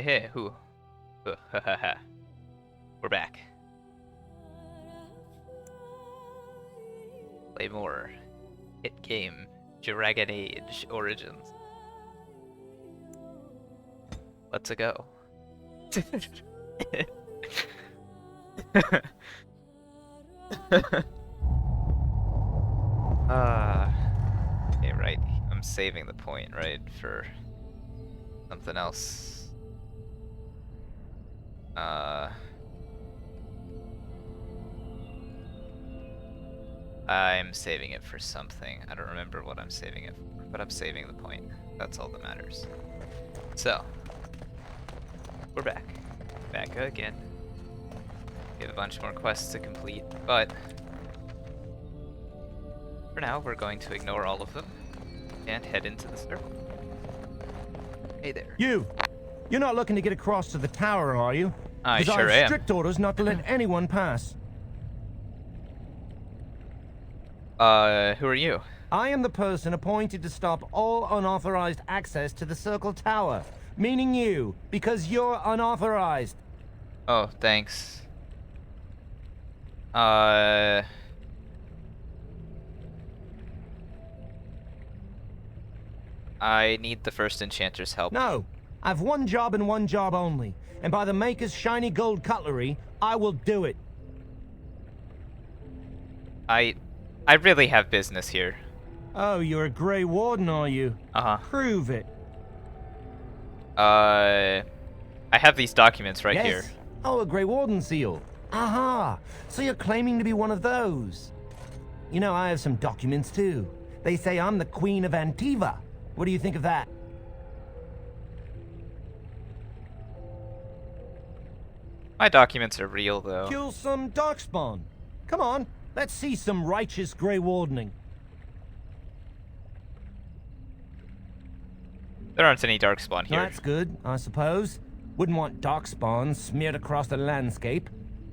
Hey, who? We're back. Play more. Hit game. Dragon Age Origins. Let's go. Okay, right. I'm saving the point, right, for something else. I'm saving it for something. I don't remember what I'm saving it for, but I'm saving the point. That's all that matters. So, we're back. Back again. We have a bunch more quests to complete, but for now, we're going to ignore all of them and head into the circle. Hey there. You're not looking to get across to the tower, are you? I Because sure I have am. strict orders not to let anyone pass. Who are you? I am the person appointed to stop all unauthorized access to the Circle Tower. Meaning you, because you're unauthorized. Oh, thanks. I need the first enchanter's help. No, I've one job and one job only. And by the Maker's shiny gold cutlery, I will do it. I really have business here. Oh, you're a Grey Warden, are you? Uh-huh. Prove it. I have these documents right Yes. here. Oh, a Grey Warden seal. Aha! So you're claiming to be one of those. You know, I have some documents too. They say I'm the Queen of Antiva. What do you think of that? My documents are real, though. Kill some darkspawn. Come on, let's see some righteous Grey Wardening. There aren't any darkspawn here. That's good, I suppose. Wouldn't want darkspawn smeared across the landscape.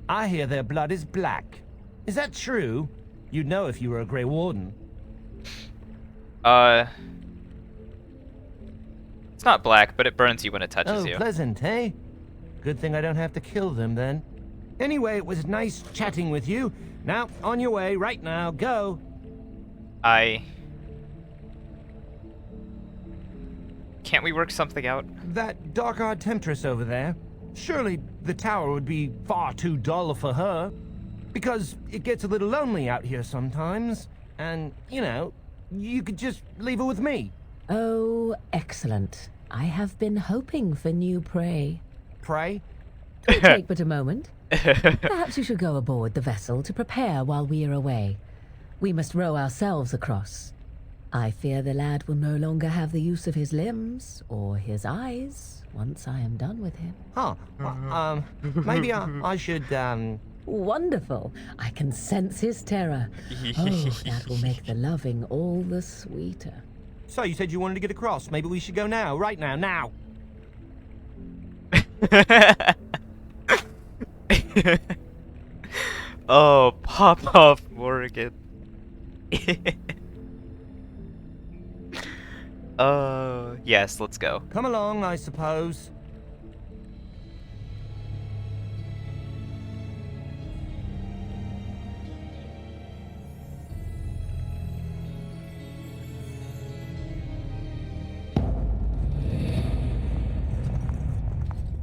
I hear their blood is black. Is that true? You'd know if you were a Grey Warden. It's not black, but it burns you when it touches Oh, you. pleasant, eh? Good thing I don't have to kill them then. Anyway, it was nice chatting with you. Now, on your way, right now, go. Can't we work something out? That dark-eyed temptress over there. Surely the tower would be far too dull for her. Because it gets a little lonely out here sometimes. And, you know, you could just leave her with me. Oh, excellent. I have been hoping for new prey. Pray? It will take but a moment. Perhaps you should go aboard the vessel to prepare while we are away. We must row ourselves across. I fear the lad will no longer have the use of his limbs or his eyes once I am done with him. Huh. Maybe I should, Wonderful. I can sense his terror. Oh, that will make the loving all the sweeter. So you said you wanted to get across. Maybe we should go now. Right now. Now. Oh, pop off, Morgan. Yes, let's go. Come along, I suppose.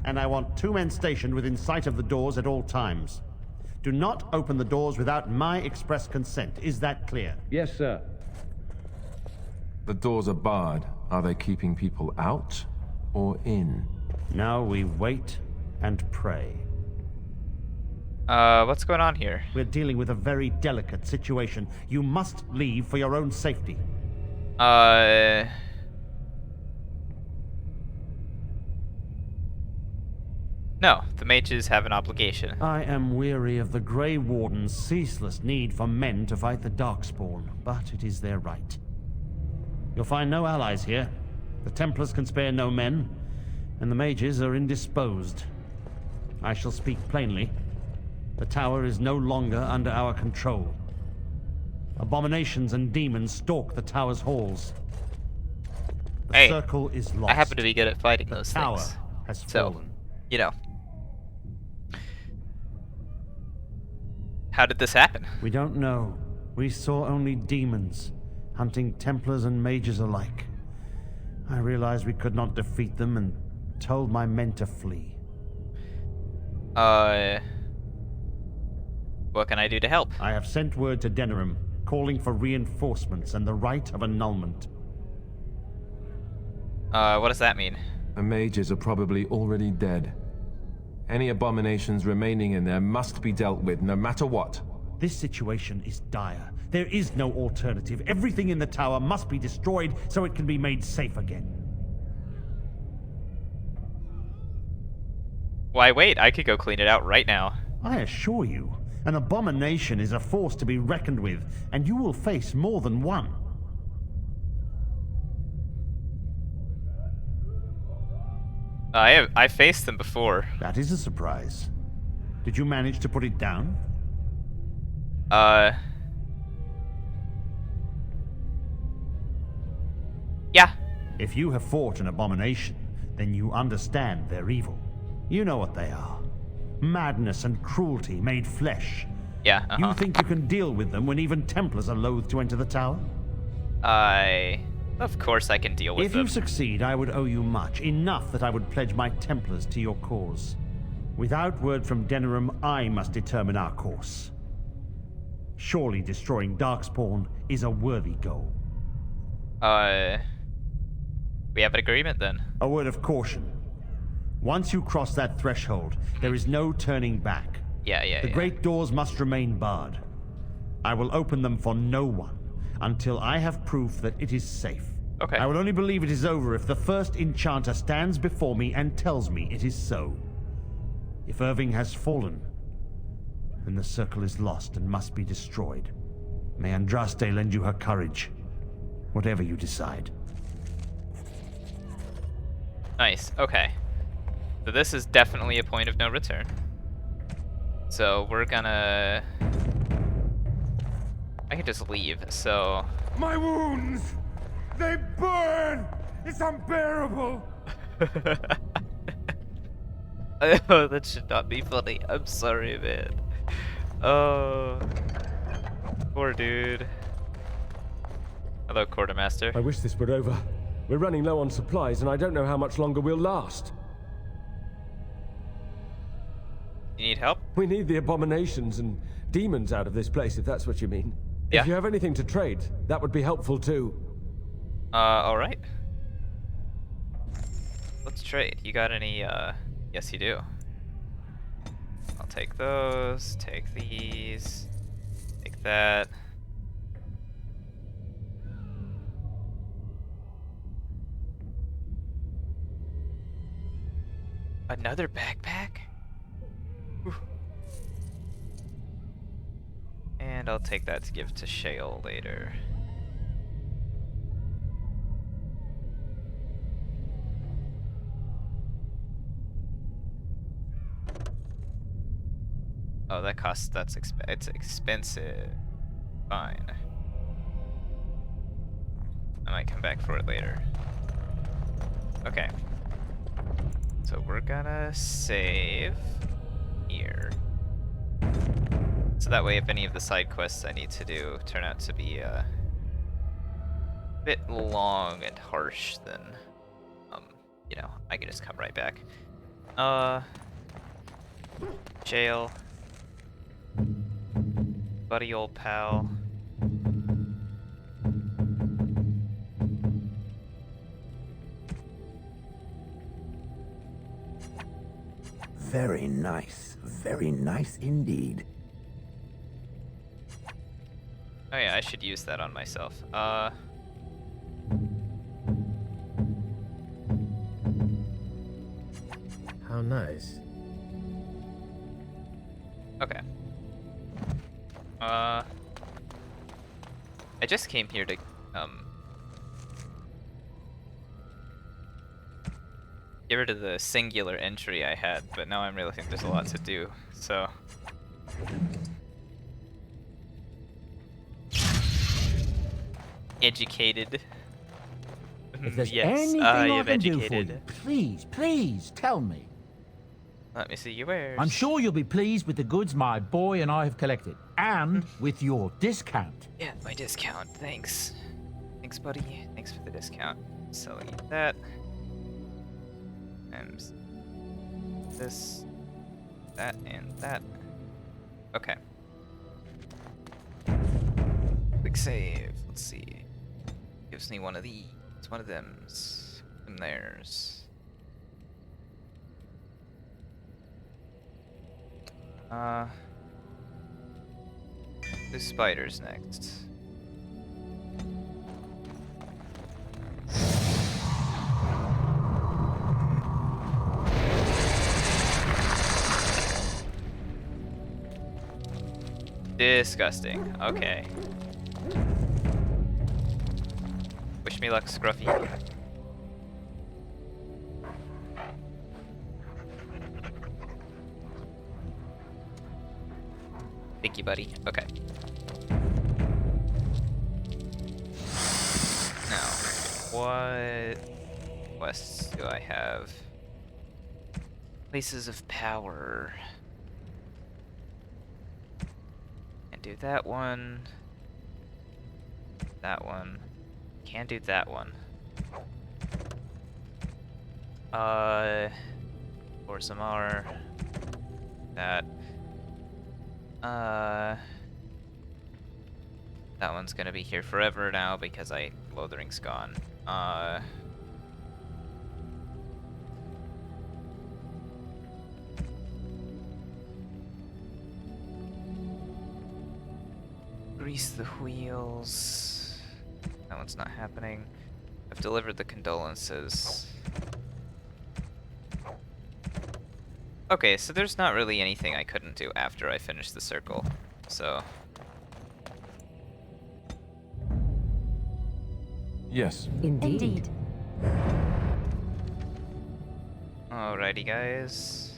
And I want 2 men stationed within sight of the doors at all times. Do not open the doors without my express consent. Is that clear? Yes, sir. The doors are barred. Are they keeping people out or in? Now we wait and pray. What's going on here? We're dealing with a very delicate situation. You must leave for your own safety. No, the mages have an obligation. I am weary of the Grey Warden's ceaseless need for men to fight the Darkspawn, but it is their right. You'll find no allies here. The Templars can spare no men, and the mages are indisposed. I shall speak plainly. The tower is no longer under our control. Abominations and demons stalk the tower's halls. The Hey, circle is lost. I happen to be good at fighting those Tower things. has So, fallen. you know. How did this happen? We don't know. We saw only demons, hunting Templars and mages alike. I realized we could not defeat them and told my men to flee. What can I do to help? I have sent word to Denerim, calling for reinforcements and the right of annulment. What does that mean? The mages are probably already dead. Any abominations remaining in there must be dealt with, no matter what. This situation is dire. There is no alternative. Everything in the tower must be destroyed so it can be made safe again. Why wait? I could go clean it out right now. I assure you, an abomination is a force to be reckoned with, and you will face more than one. I faced them before. That is a surprise. Did you manage to put it down? Yeah. If you have fought an abomination, then you understand their evil. You know what they are. Madness and cruelty made flesh. Yeah, You think you can deal with them when even Templars are loath to enter the tower? Of course I can deal with If them. you succeed, I would owe you much. Enough that I would pledge my Templars to your cause. Without word from Denerim, I must determine our course. Surely destroying Darkspawn is a worthy goal. We have an agreement then. A word of caution. Once you cross that threshold, there is no turning back. Yeah. The great doors must remain barred. I will open them for no one until I have proof that it is safe. Okay. I will only believe it is over if the first enchanter stands before me and tells me it is so. If Irving has fallen, then the circle is lost and must be destroyed. May Andraste lend you her courage, whatever you decide. Nice. Okay. So this is definitely a point of no return. So we're gonna... I can just leave, so... My wounds! They burn! It's unbearable! Oh, that should not be funny. I'm sorry, man. Oh... Poor dude. Hello, Quartermaster. I wish this were over. We're running low on supplies, and I don't know how much longer we'll last. You need help? We need the abominations and demons out of this place, if that's what you mean. Yeah. If you have anything to trade, that would be helpful too. Alright. Let's trade. You got any, Yes, you do. I'll take those, take these, take that. Another backpack? Whew. And I'll take that to give to Shale later. Oh, that costs, it's expensive. Fine. I might come back for it later. Okay. So we're gonna save here. So that way if any of the side quests I need to do turn out to be a bit long and harsh, then, you know, I can just come right back. Jail. Buddy old pal. Very nice indeed. Oh yeah, I should use that on myself. How nice. Okay. I just came here to, get rid of the singular entry I had, but now I'm realizing there's a lot to do, so... Educated. If there's Yes, anything I I am can do for educated. you, please tell me. Let me see your wares. I'm sure you'll be pleased with the goods my boy and I have collected, and with your discount. Yeah, my discount. Thanks. Thanks, buddy. Thanks for the discount. Selling you that. And this, that, and that. Okay. Quick save. Let's see. Gives me one of these. One of them's. And theirs. The spiders next. Disgusting. Okay. Wish me luck, Scruffy. Thank you, buddy. Okay. Now, what quests do I have? Places of power. And do that one. That one. Can't do that one. Or some more. That. That one's gonna be here forever now because Lothering's gone. Grease the wheels. That one's not happening. I've delivered the condolences. Okay, so there's not really anything I couldn't do after I finish the circle, so... Yes. Indeed. Alrighty, guys.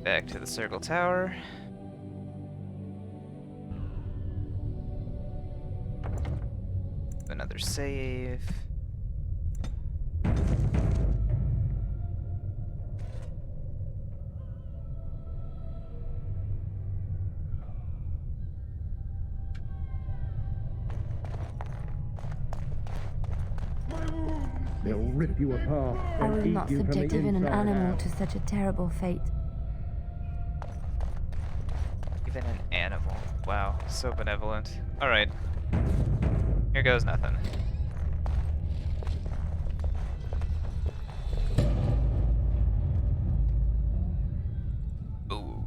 Back to the circle tower. Another save. They'll rip you apart. I was and not eat you from the subject even an inside animal out. to such a terrible fate. Even an animal. Wow, so benevolent. Alright. Here goes nothing. Ooh.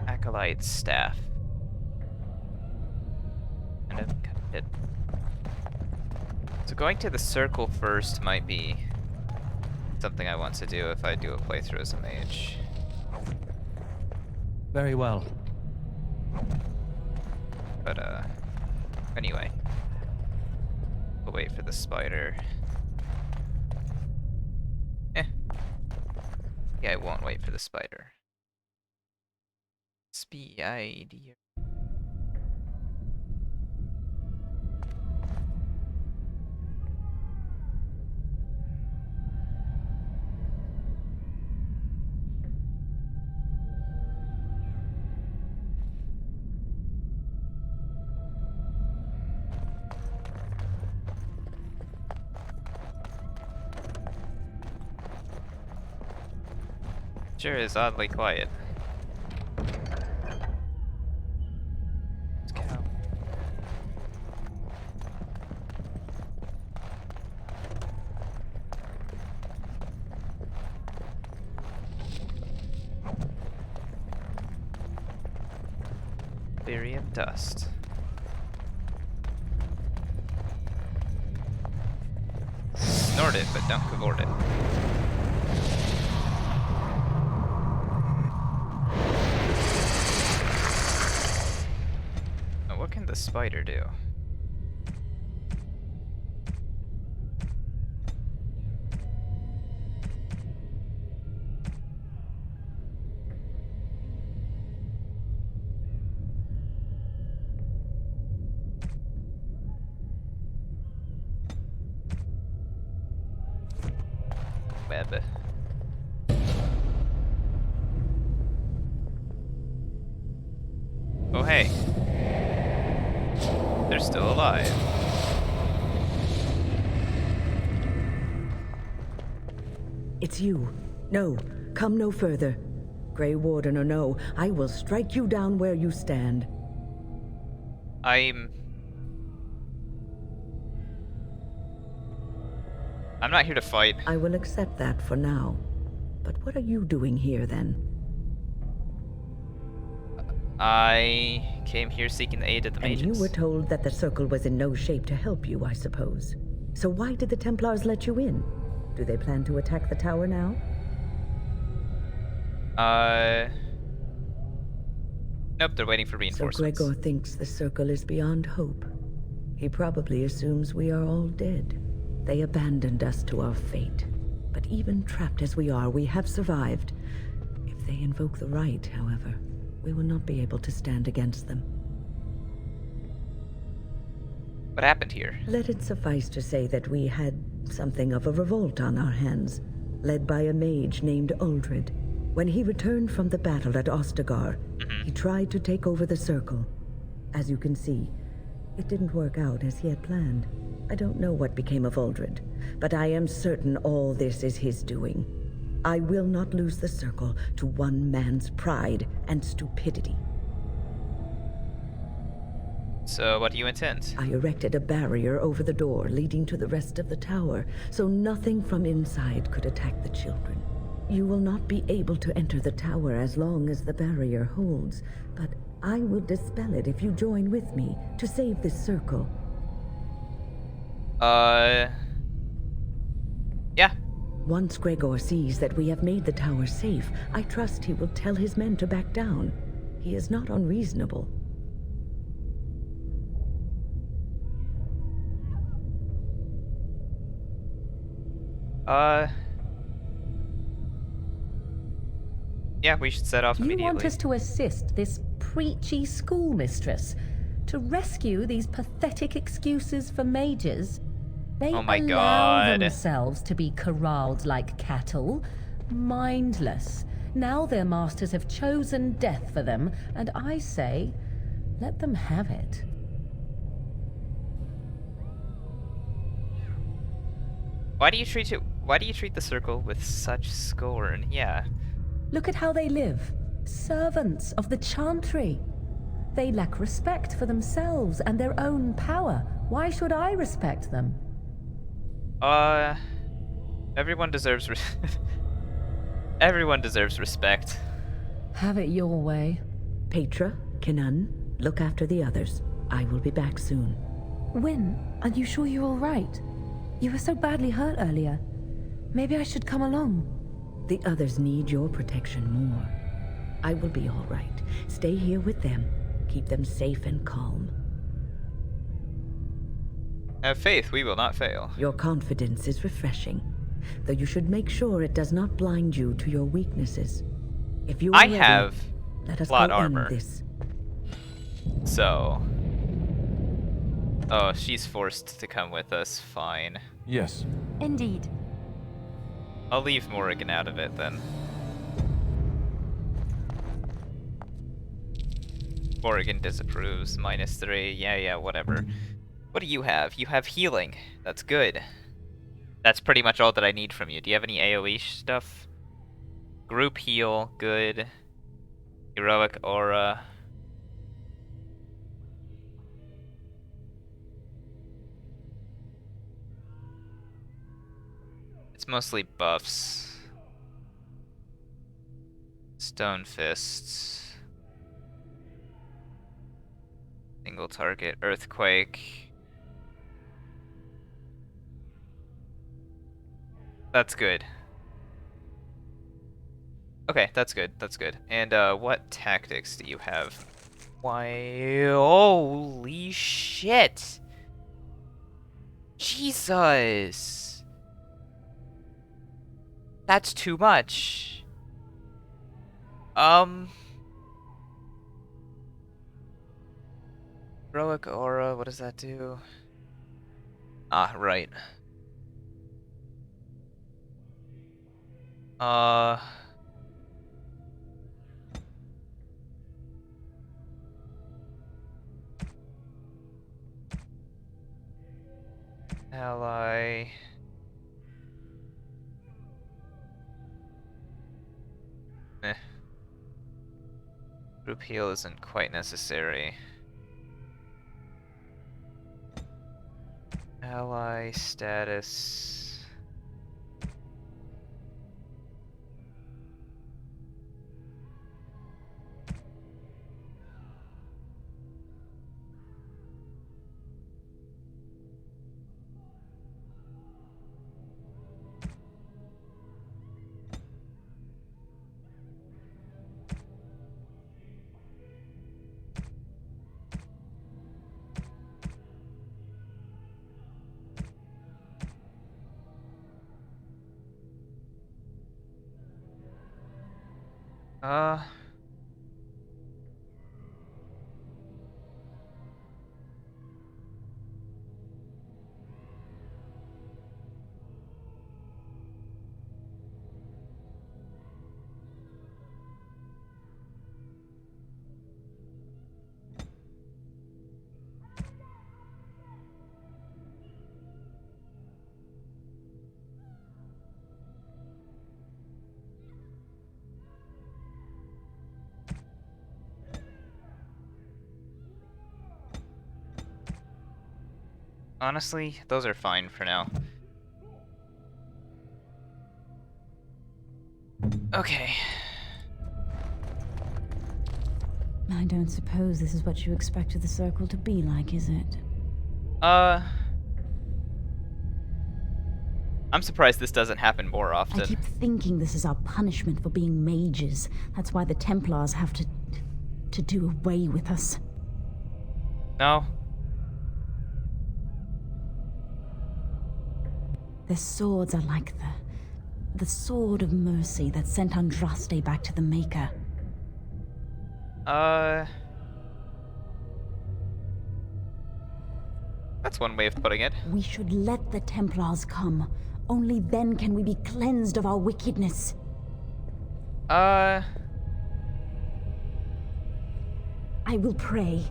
Acolyte staff. And I've cut it. So going to the circle first might be something I want to do if I do a playthrough as a mage. Very well. But anyway. We'll wait for the spider. Yeah, I won't wait for the spider. Speed. Sure is oddly quiet. Let's go. Barium dust. Snort it, but don't cavort it. Now, what can the spider do? web. Oh hey. They're still alive. It's you. No, come no further. Grey Warden or no, I will strike you down where you stand. I'm not here to fight. I will accept that for now. But what are you doing here then? I came here seeking the aid of the And mages. you were told that the Circle was in no shape to help you, I suppose. So why did the Templars let you in? Do they plan to attack the tower now? Nope, they're waiting for So reinforcements. Gregor thinks the Circle is beyond hope. He probably assumes we are all dead. They abandoned us to our fate. But even trapped as we are, we have survived. If they invoke the right, however, we will not be able to stand against them. What happened here? Let it suffice to say that we had something of a revolt on our hands, led by a mage named Uldred. When he returned from the battle at Ostagar, he tried to take over the Circle. As you can see, it didn't work out as he had planned. I don't know what became of Uldred, but I am certain all this is his doing. I will not lose the Circle to one man's pride and stupidity. So what do you intend? I erected a barrier over the door leading to the rest of the tower, so nothing from inside could attack the children. You will not be able to enter the tower as long as the barrier holds, but I will dispel it if you join with me to save this Circle. Yeah. Once Gregor sees that we have made the tower safe, I trust he will tell his men to back down. He is not unreasonable. Yeah, we should set off You immediately. want us to assist this preachy schoolmistress to rescue these pathetic excuses for mages? They Oh my allow God. themselves to be corralled like cattle, mindless. Now their masters have chosen death for them, and I say, let them have it. Why do you treat the Circle with such scorn? Yeah. Look at how they live. Servants of the Chantry. They lack respect for themselves and their own power. Why should I respect them? Everyone deserves everyone deserves respect. Have it your way. Petra, Kinan, look after the others. I will be back soon. Wynne, are you sure you're all right? You were so badly hurt earlier. Maybe I should come along. The others need your protection more. I will be all right. Stay here with them. Keep them safe and calm. Have faith, we will not fail. Your confidence is refreshing, though you should make sure it does not blind you to your weaknesses. If you are ready, have let us plot go end armor. this. So. Oh, she's forced to come with us. Fine. Yes. Indeed. I'll leave Morrigan out of it then. Morrigan disapproves. -3. Yeah, whatever. What do you have? You have healing. That's good. That's pretty much all that I need from you. Do you have any AoE stuff? Group heal. Good. Heroic aura. It's mostly buffs. Stone fists. Single target. Earthquake. That's good. Okay, that's good. That's good. And what tactics do you have? Why? Holy shit! Jesus! That's too much. Heroic aura, what does that do? Ah, right. Uh... Ally... Eh. Group heal isn't quite necessary. Ally status... Uh... Honestly, those are fine for now. Okay. I don't suppose this is what you expected the circle to be like, is it? I'm surprised this doesn't happen more often. I keep thinking this is our punishment for being mages. That's why the Templars have to do away with us. No. Their swords are like the sword of mercy that sent Andraste back to the Maker. That's one way of putting it. We should let the Templars come. Only then can we be cleansed of our wickedness. I will pray.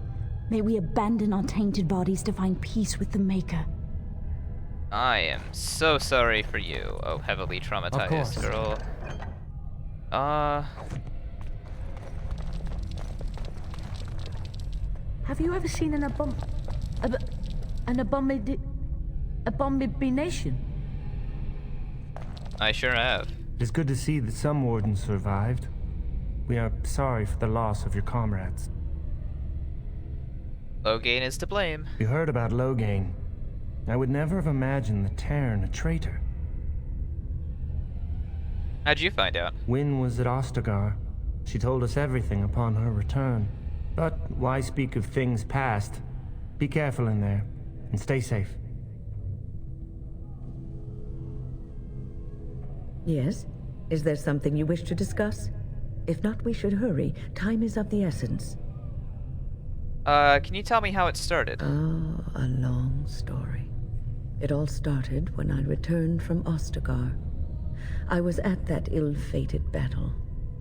May we abandon our tainted bodies to find peace with the Maker. I am so sorry for you, oh heavily traumatized girl. Have you ever seen an abomination? I sure have. It is good to see that some wardens survived. We are sorry for the loss of your comrades. Loghain is to blame. You heard about Loghain. I would never have imagined the Terran a traitor. How'd you find out? Wynne was at Ostagar. She told us everything upon her return. But why speak of things past? Be careful in there, and stay safe. Yes? Is there something you wish to discuss? If not, we should hurry. Time is of the essence. Can you tell me how it started? Oh, a long story. It all started when I returned from Ostagar. I was at that ill-fated battle,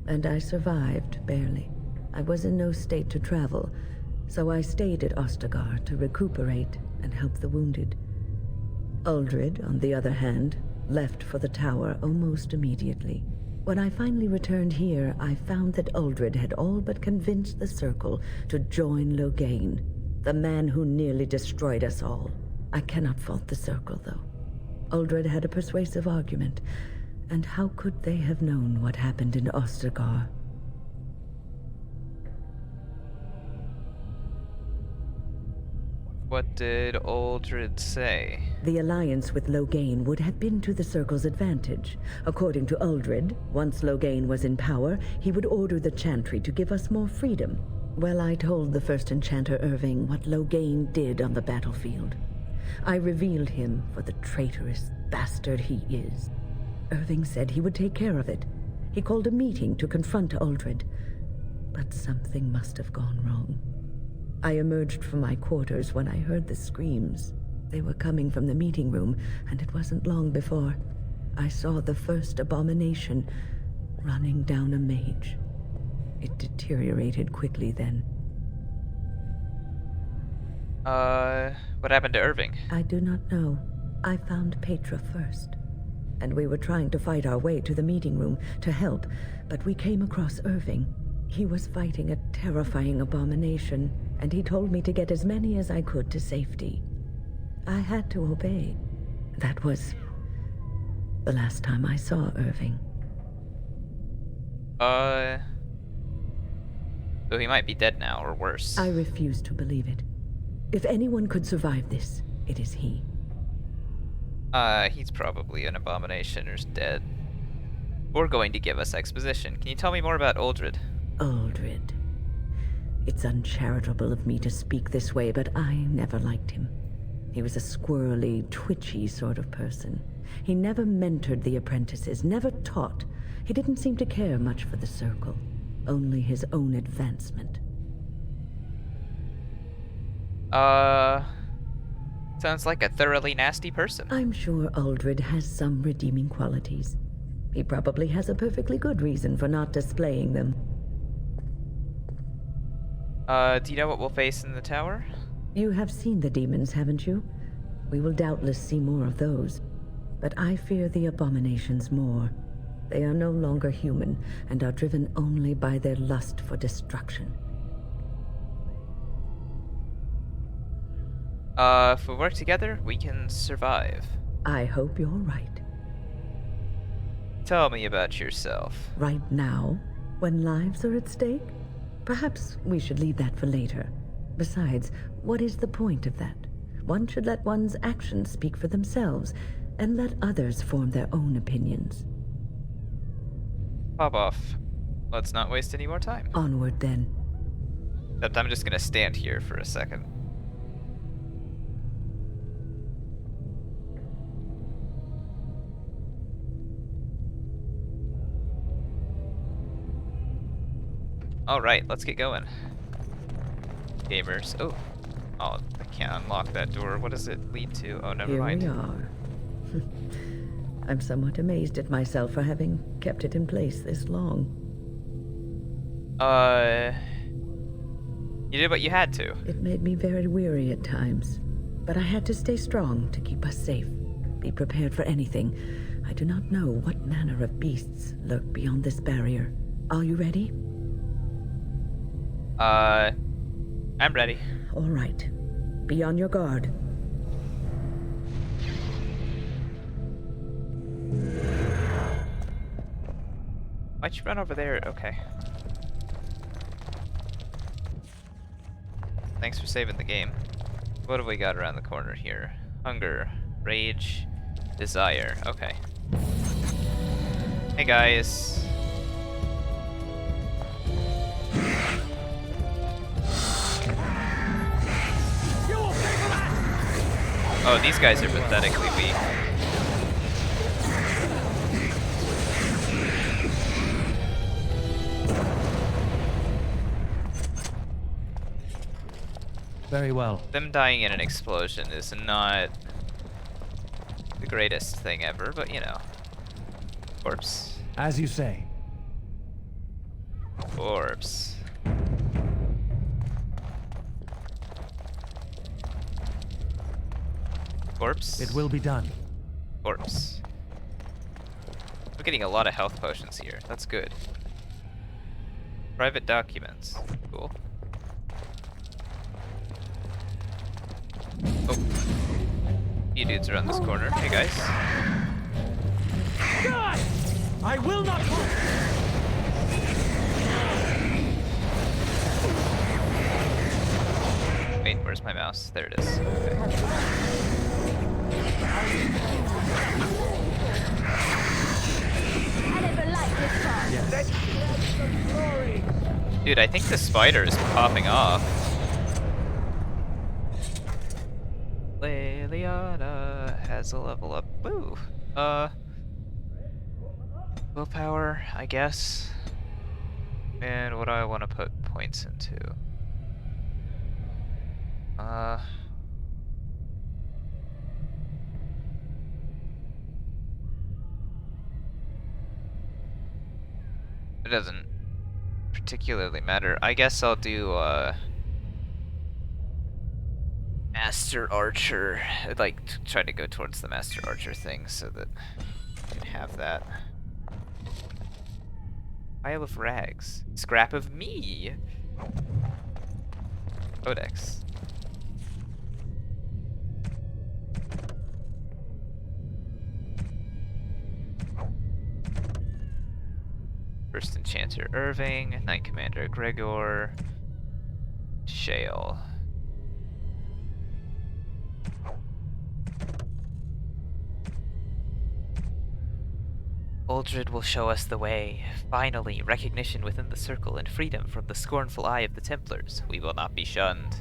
and I survived, barely. I was in no state to travel, so I stayed at Ostagar to recuperate and help the wounded. Uldred, on the other hand, left for the tower almost immediately. When I finally returned here, I found that Uldred had all but convinced the Circle to join Loghain, the man who nearly destroyed us all. I cannot fault the Circle, though. Uldred had a persuasive argument, and how could they have known what happened in Ostagar? What did Uldred say? The alliance with Loghain would have been to the Circle's advantage. According to Uldred, once Loghain was in power, he would order the Chantry to give us more freedom. Well, I told the first enchanter Irving what Loghain did on the battlefield. I revealed him for the traitorous bastard he is. Irving said he would take care of it. He called a meeting to confront Uldred. But something must have gone wrong. I emerged from my quarters when I heard the screams. They were coming from the meeting room, and it wasn't long before. I saw the first abomination running down a mage. It deteriorated quickly then. What happened to Irving? I do not know. I found Petra first, and we were trying to fight our way to the meeting room to help, but we came across Irving. He was fighting a terrifying abomination, and he told me to get as many as I could to safety. I had to obey. That was the last time I saw Irving. So he might be dead now, or worse. I refuse to believe it. If anyone could survive this, it is he. He's probably an abomination or dead. Or going to give us exposition. Can you tell me more about Uldred? Uldred. It's uncharitable of me to speak this way, but I never liked him. He was a squirrely, twitchy sort of person. He never mentored the apprentices, never taught. He didn't seem to care much for the circle, only his own advancement. Sounds like a thoroughly nasty person. I'm sure Uldred has some redeeming qualities. He probably has a perfectly good reason for not displaying them. Do you know what we'll face in the tower? You have seen the demons, haven't you? We will doubtless see more of those. But I fear the abominations more. They are no longer human, and are driven only by their lust for destruction. If we work together, we can survive. I hope you're right. Tell me about yourself. Right now, when lives are at stake? Perhaps we should leave that for later. Besides, what is the point of that? One should let one's actions speak for themselves, and let others form their own opinions. Pop off. Let's not waste any more time. Onward, then. Except I'm just gonna stand here for a second. Alright, let's get going. Gamers. Oh, I can't unlock that door. What does it lead to? Oh, never mind. Here we are. I'm somewhat amazed at myself for having kept it in place this long. You did what you had to. It made me very weary at times, but I had to stay strong to keep us safe. Be prepared for anything. I do not know what manner of beasts lurk beyond this barrier. Are you ready? I'm ready. All right. Be on your guard. Why'd you run over there? Okay. Thanks for saving the game. What have we got around the corner here? Hunger, rage, desire. Okay. Hey guys. Oh, these guys are pathetically weak. Very well. Them dying in an explosion is not the greatest thing ever, but you know. Corpse. As you say. Corpse. Corpse. It will be done. Corpse. We're getting a lot of health potions here. That's good. Private documents. Cool. Oh. You dudes around this corner. Hey guys. God! I will not. Wait, where's my mouse? There it is. Okay. Yes. Dude, I think the spider is popping off. Liliana has a level up. Woo! Willpower, I guess. And what do I want to put points into? It doesn't particularly matter. I guess I'll do Master Archer. I'd like to try to go towards the Master Archer thing so that I can have that. Pile of rags. Scrap of me! Codex. First Enchanter Irving, Knight Commander Gregor, Shale. Uldred will show us the way. Finally, recognition within the circle and freedom from the scornful eye of the Templars. We will not be shunned.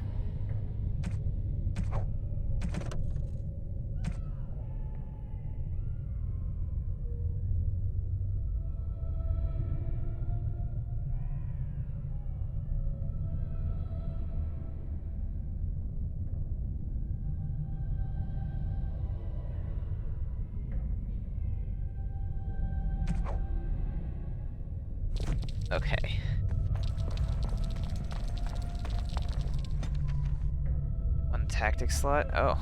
Okay. One tactic slot. Oh.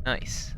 Nice.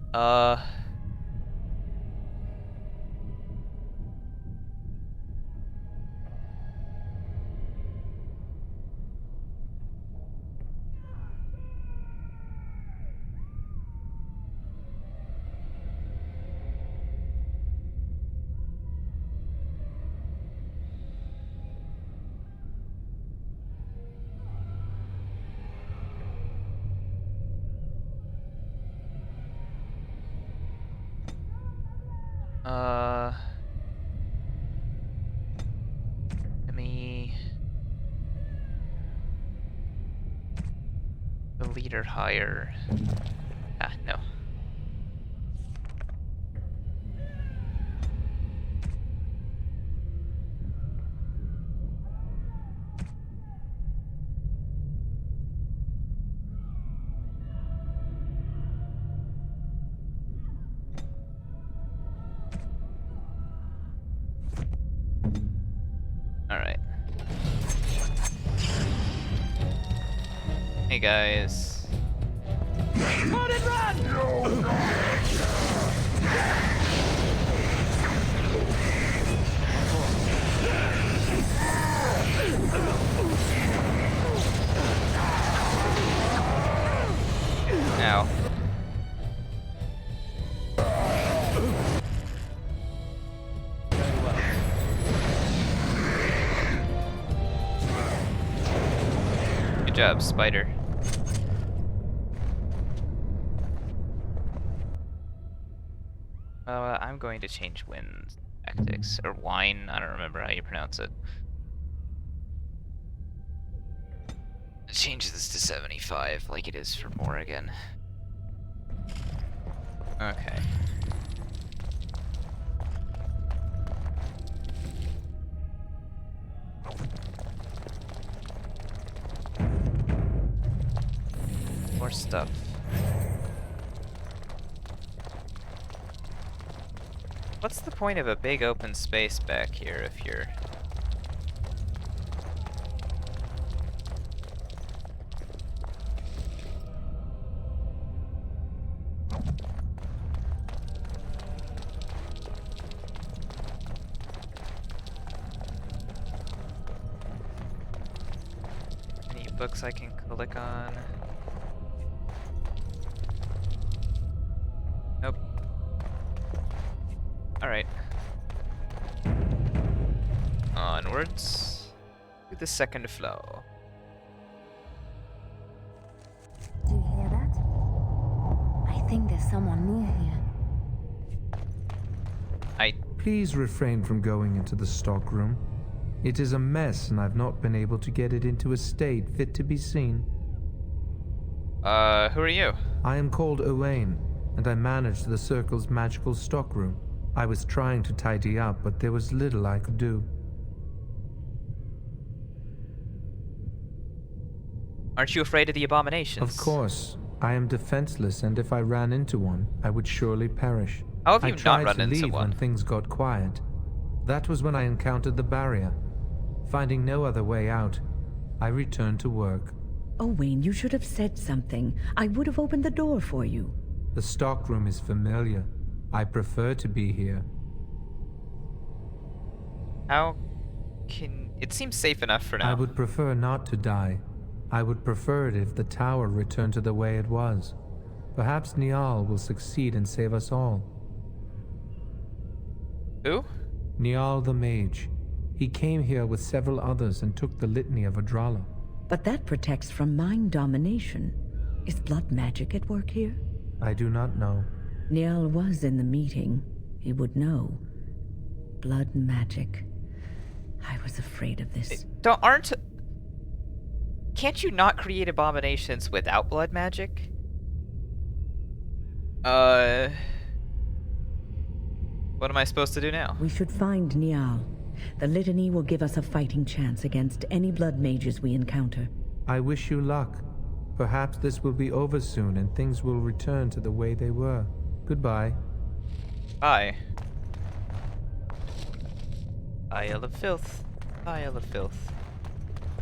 Let me the leader higher. Ah, no. Alright. Hey guys. Run and run! Ow. Good job, Spider. I'm going to change Wynne's tactics, or Wine, I don't remember how you pronounce it. Change this to 75 like it is for Morrigan. Okay. More stuff. What's the point of a big open space back here if you're... Any books I can click on? Nope. Alright. Onwards to the second floor. Do you hear that? I think there's someone near here. Please refrain from going into the stockroom. It is a mess, and I've not been able to get it into a state fit to be seen. Who are you? I am called Owain, and I manage the Circle's magical stockroom. I was trying to tidy up, but there was little I could do. Aren't you afraid of the abominations? Of course. I am defenseless, and if I ran into one, I would surely perish. How have you I tried not run to into leave one? when things got quiet. That was when I encountered the barrier. Finding no other way out, I returned to work. Oh, Wayne, you should have said something. I would have opened the door for you. The stockroom is familiar. I prefer to be here. How can... It seems safe enough for now. I would prefer not to die. I would prefer it if the tower returned to the way it was. Perhaps Niall will succeed and save us all. Who? Niall the mage. He came here with several others and took the litany of Adralla. But that protects from mind domination. Is blood magic at work here? I do not know. Niall was in the meeting. He would know. Blood magic. I was afraid of this. Can't you not create abominations without blood magic? What am I supposed to do now? We should find Niall. The litany will give us a fighting chance against any blood mages we encounter. I wish you luck. Perhaps this will be over soon and things will return to the way they were. Goodbye. Bye. Pile of filth. Pile of filth.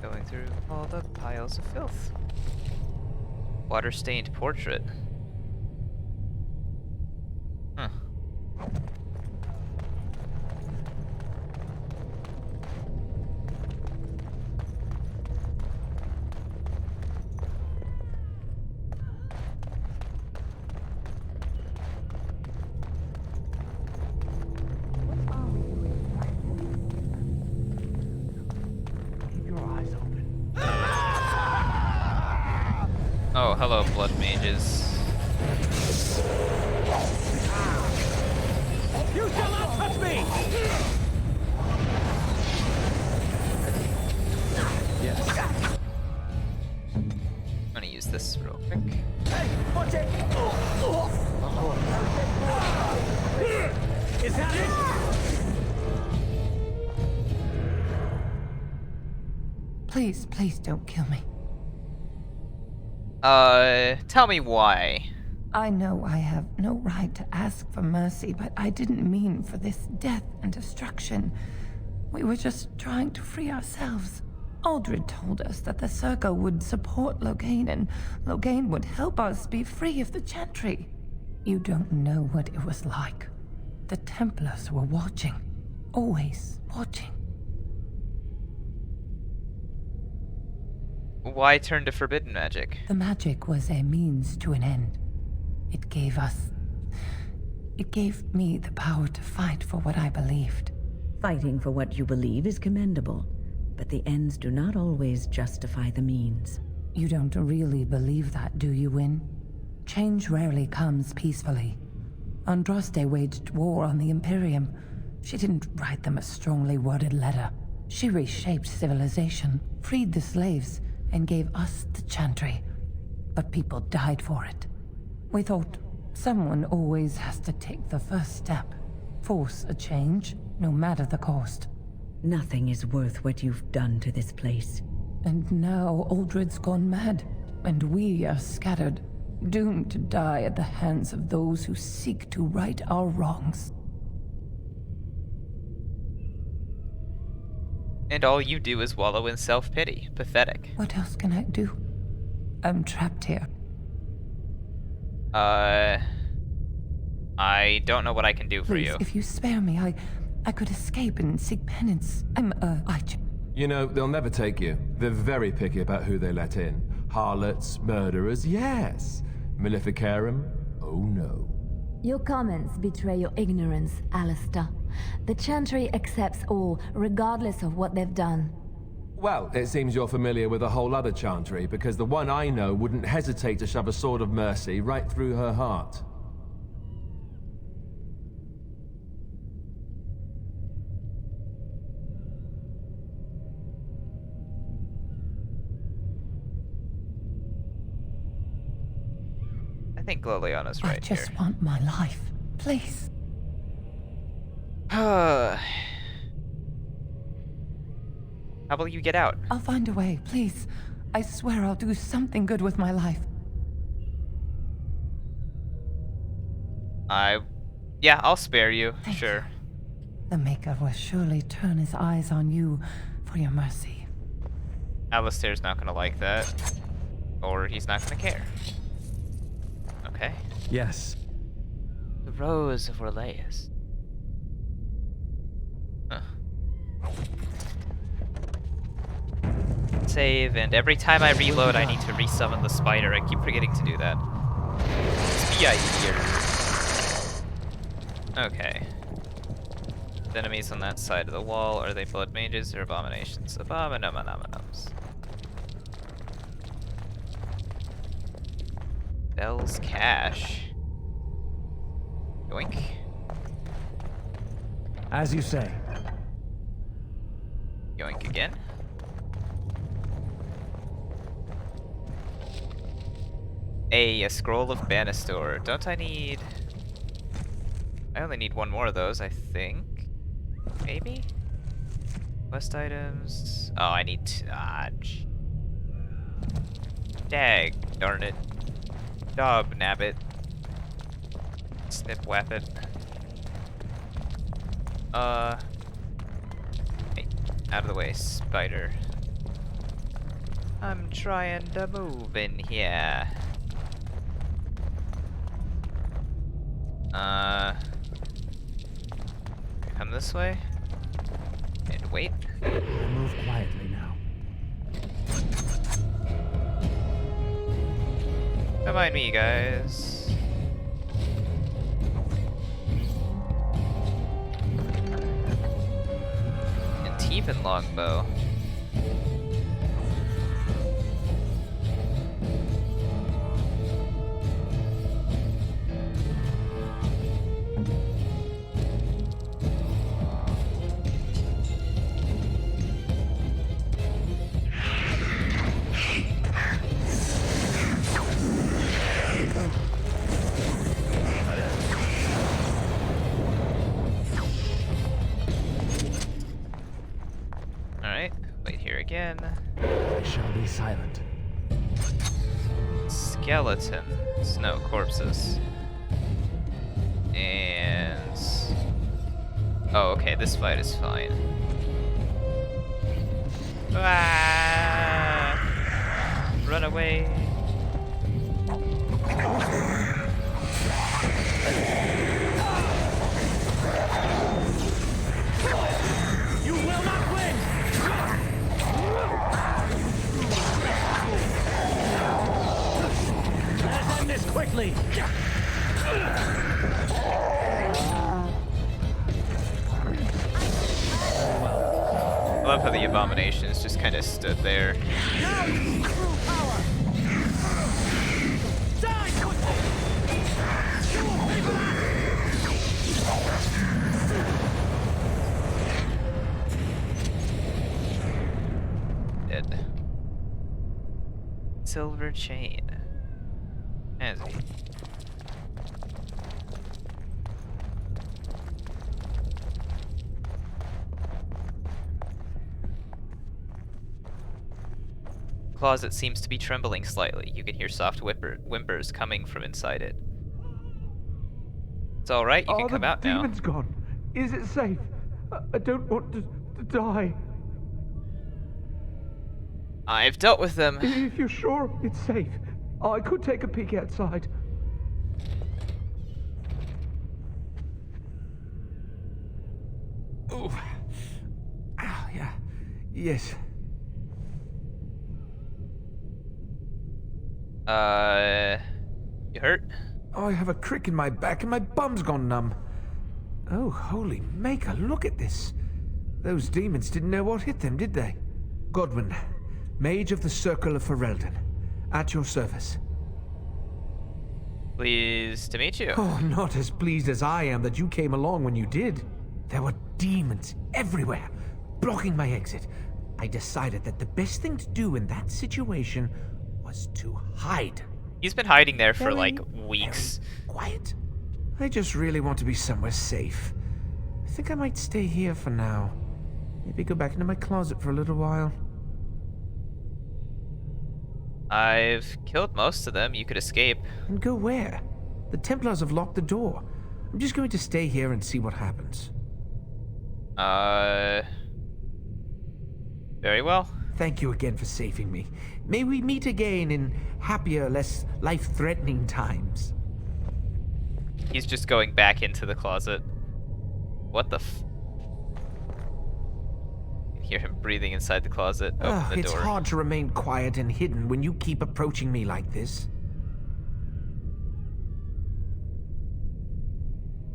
Going through all the piles of filth. Water-stained portrait. Huh. Oh, hello, blood mages. You shall not touch me! Yes. I'm gonna use this real quick. Hey, watch it! Is that it? Please, please don't kill me. Tell me why. I know I have no right to ask for mercy, but I didn't mean for this death and destruction. We were just trying to free ourselves. Aldred told us that the Circle would support Loghain, and Loghain would help us be free of the Chantry. You don't know what it was like. The Templars were watching. Always watching. Why turn to forbidden magic? The magic was a means to an end. It gave me the power to fight for what I believed. Fighting for what you believe is commendable, but the ends do not always justify the means. You don't really believe that, do you, Wynne? Change rarely comes peacefully. Andraste waged war on the Imperium. She didn't write them a strongly worded letter. She reshaped civilization, freed the slaves, and gave us the Chantry. But people died for it. We thought someone always has to take the first step, force a change, no matter the cost. Nothing is worth what you've done to this place. And now Aldred's gone mad, and we are scattered, doomed to die at the hands of those who seek to right our wrongs. And all you do is wallow in self-pity. Pathetic. What else can I do? I'm trapped here. I don't know what I can do for Please, you. if you spare me, I could escape and seek penance. You know, they'll never take you. They're very picky about who they let in. Harlots, murderers, yes. Maleficarum, oh no. Your comments betray your ignorance, Alistair. The Chantry accepts all, regardless of what they've done. Well, it seems you're familiar with a whole other Chantry, because the one I know wouldn't hesitate to shove a sword of mercy right through her heart. I think Gloliana's right here. I just want my life. Please. How will you get out? I'll find a way, please. I swear I'll do something good with my life. Yeah, I'll spare you. Sure. The Maker will surely turn his eyes on you for your mercy. Alistair's not gonna like that. Or he's not gonna care. Okay. Yes. The Rose of Orleas. Huh. Save, and every time I reload I need to resummon the spider. I keep forgetting to do that. It's here. Okay. The enemies on that side of the wall, are they blood mages or abominations? Abominums. Bell's Cache. Yoink. As you say. Yoink again. A scroll of Banastor. Don't I need... I only need one more of those, I think. Maybe? Quest items... Oh, I need... Dag, darn it. Dob nabbit. Snip wappet. Hey, out of the way, spider. I'm trying to move in here. Come this way. And wait. Move quietly now. Don't mind me, guys. Antivan longbow. Again. I shall be silent. Skeletons. No, corpses. And... Oh, okay, this fight is fine. Ah! Run away. You will not win! Let's end this quickly! I love how the abominations just kind of stood there. Now you see true power! Die quickly! Dead. Silver chain. As he. Closet seems to be trembling slightly. You can hear soft whimpers coming from inside it. It's alright, you can come out now. The demon's gone. Is it safe? I don't want to die. I've dealt with them. If you're sure it's safe, I could take a peek outside. Oh. Ah, yeah. Yes. You hurt? Oh, I have a crick in my back and my bum's gone numb. Oh, holy maker, look at this. Those demons didn't know what hit them, did they? Godwyn, Mage of the Circle of Ferelden, at your service. Pleased to meet you. Oh, not as pleased as I am that you came along when you did. There were demons everywhere, blocking my exit. I decided that the best thing to do in that situation was to hide. He's been hiding there for Very, like weeks. Quiet. I just really want to be somewhere safe. I think I might stay here for now. Maybe go back into my closet for a little while. I've killed most of them. You could escape. And go where? The Templars have locked the door. I'm just going to stay here and see what happens. Very well. Thank you again for saving me. May we meet again in happier, less life-threatening times. He's just going back into the closet. What the f... You can hear him breathing inside the closet. Open the It's door. hard to remain quiet and hidden when you keep approaching me like this.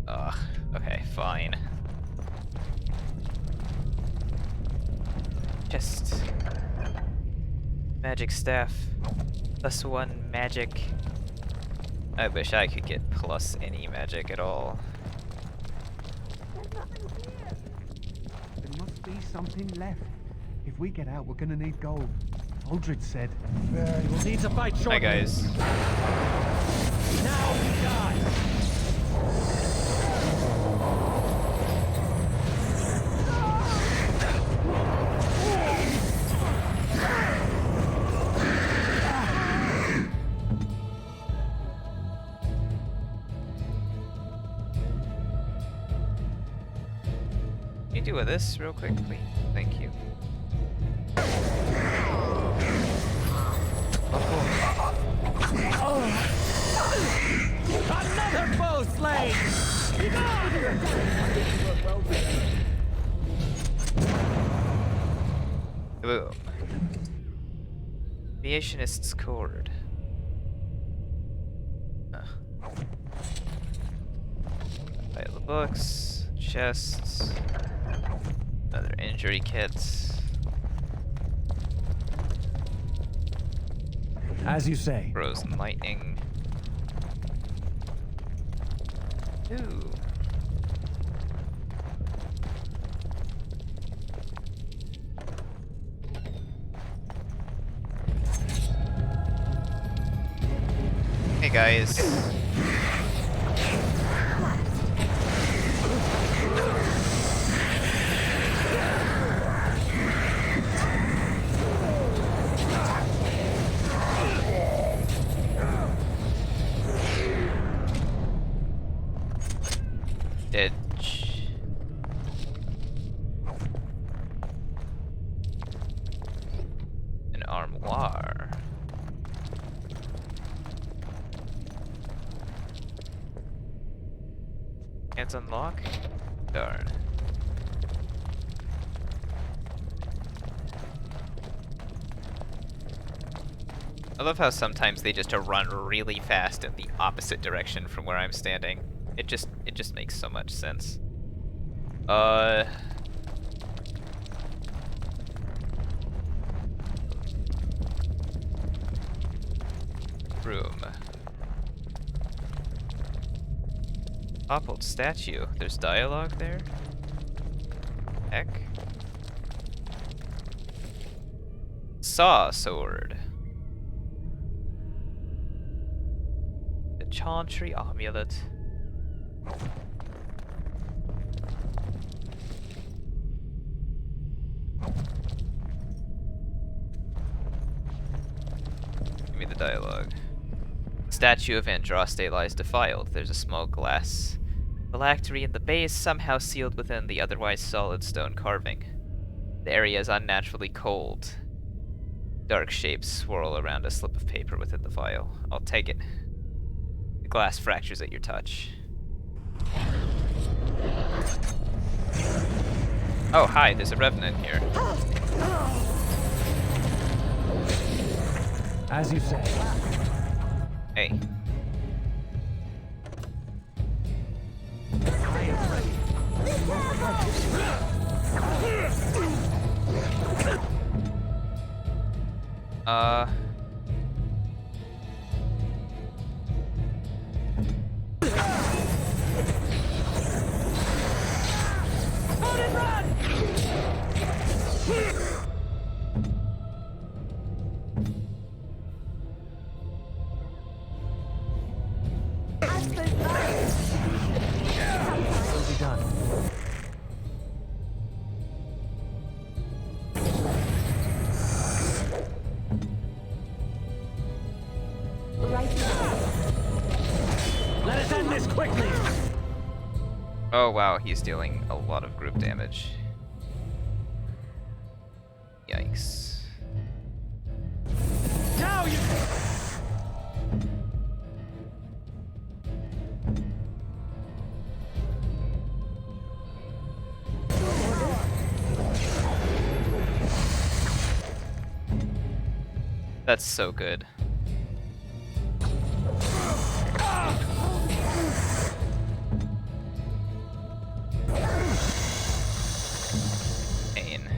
Ugh. Okay, fine. Just... Magic staff. +1 magic. I wish I could get plus any magic at all. There must be something left. If we get out, we're gonna need gold. Aldred said. We'll need to fight shortly. Hi guys. Now we die. Can you do with this real quick, please? Thank you. Another foe slain! Boom. Aviationist's cord. Pile of books, chests, another injury kit. As you say. Frozen lightning. Ooh. Hey guys. Edge. An armoire. Can't unlock? Darn. I love how sometimes they just run really fast in the opposite direction from where I'm standing. It just makes so much sense. Room. Toppled statue. There's dialogue there? Heck. Saw sword. The Chantry amulet. Give me the dialogue. Statue of Andraste lies defiled. There's a small glass phylactery in the base, somehow sealed within the otherwise solid stone carving. The area is unnaturally cold. Dark shapes swirl around a slip of paper within the vial. I'll take it. The glass fractures at your touch. Oh, hi, there's a revenant here. As you say. Hey. I am ready. Oh wow, he's dealing a lot of group damage. Yikes. Now you. That's so good. Pain.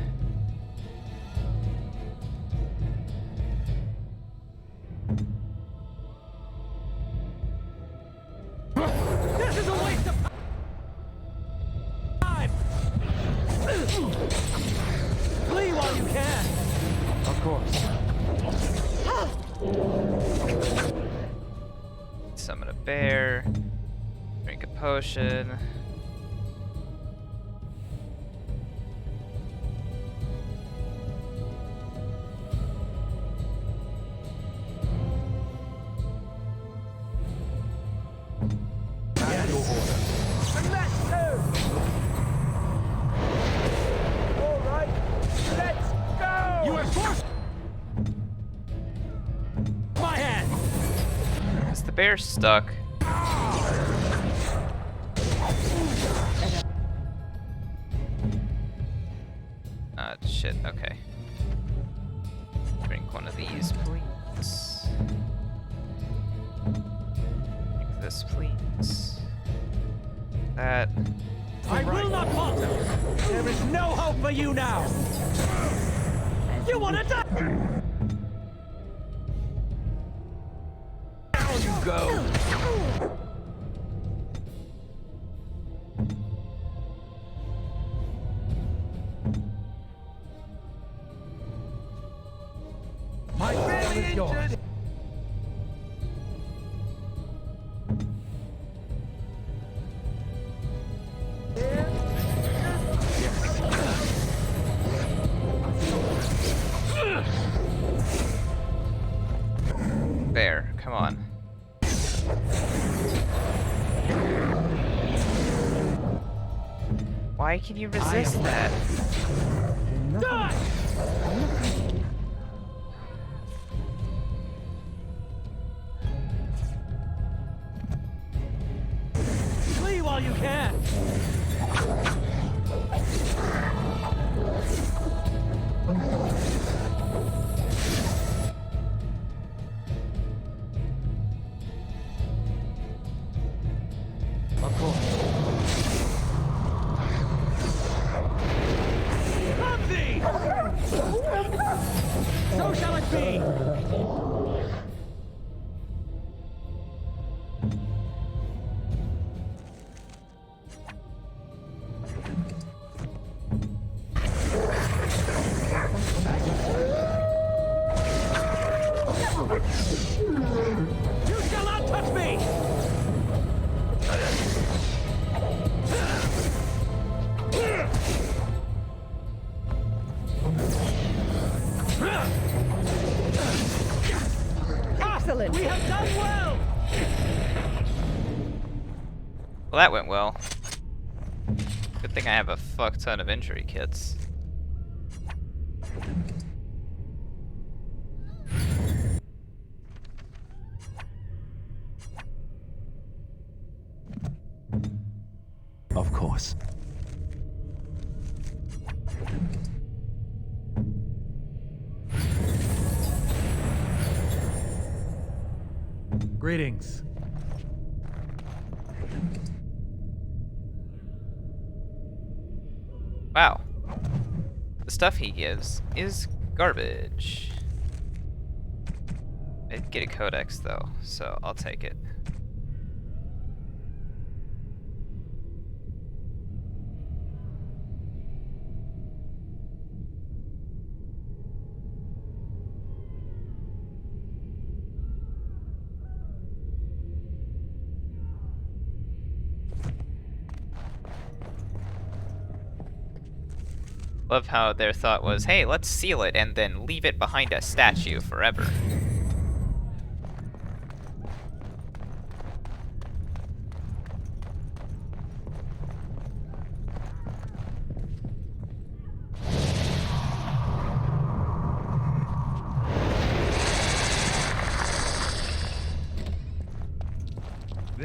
This is a waste of time. Flee while you can. Of course. Summon a bear. Drink a potion. Is the bear stuck? Shit, okay. Drink one of these, please. Drink this, please. That. I will not falter. There is no hope for you now. You want to die? Down you go. My family is yours. There, come on. Why can you resist that? Die! Flee while you can. Of course. Come thee! So shall it be! You shall not touch me! Excellent. We have done well! Well, that went well. Good thing I have a fuck ton of injury kits. Of course. Greetings. Wow. The stuff he gives is garbage. I did get a codex though, so I'll take it. Love how their thought was, hey, let's seal it and then leave it behind a statue forever.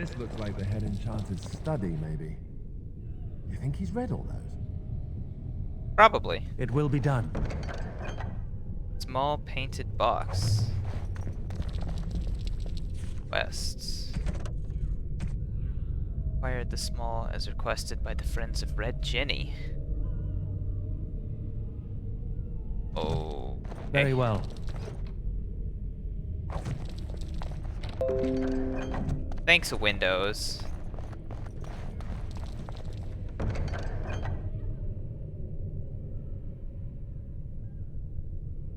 This looks like the head enchanter's study, maybe. You think he's read all those? Probably. It will be done. Small painted box. Quests. Acquired the small as requested by the friends of Red Jenny. Oh. Very well. Thanks, Windows.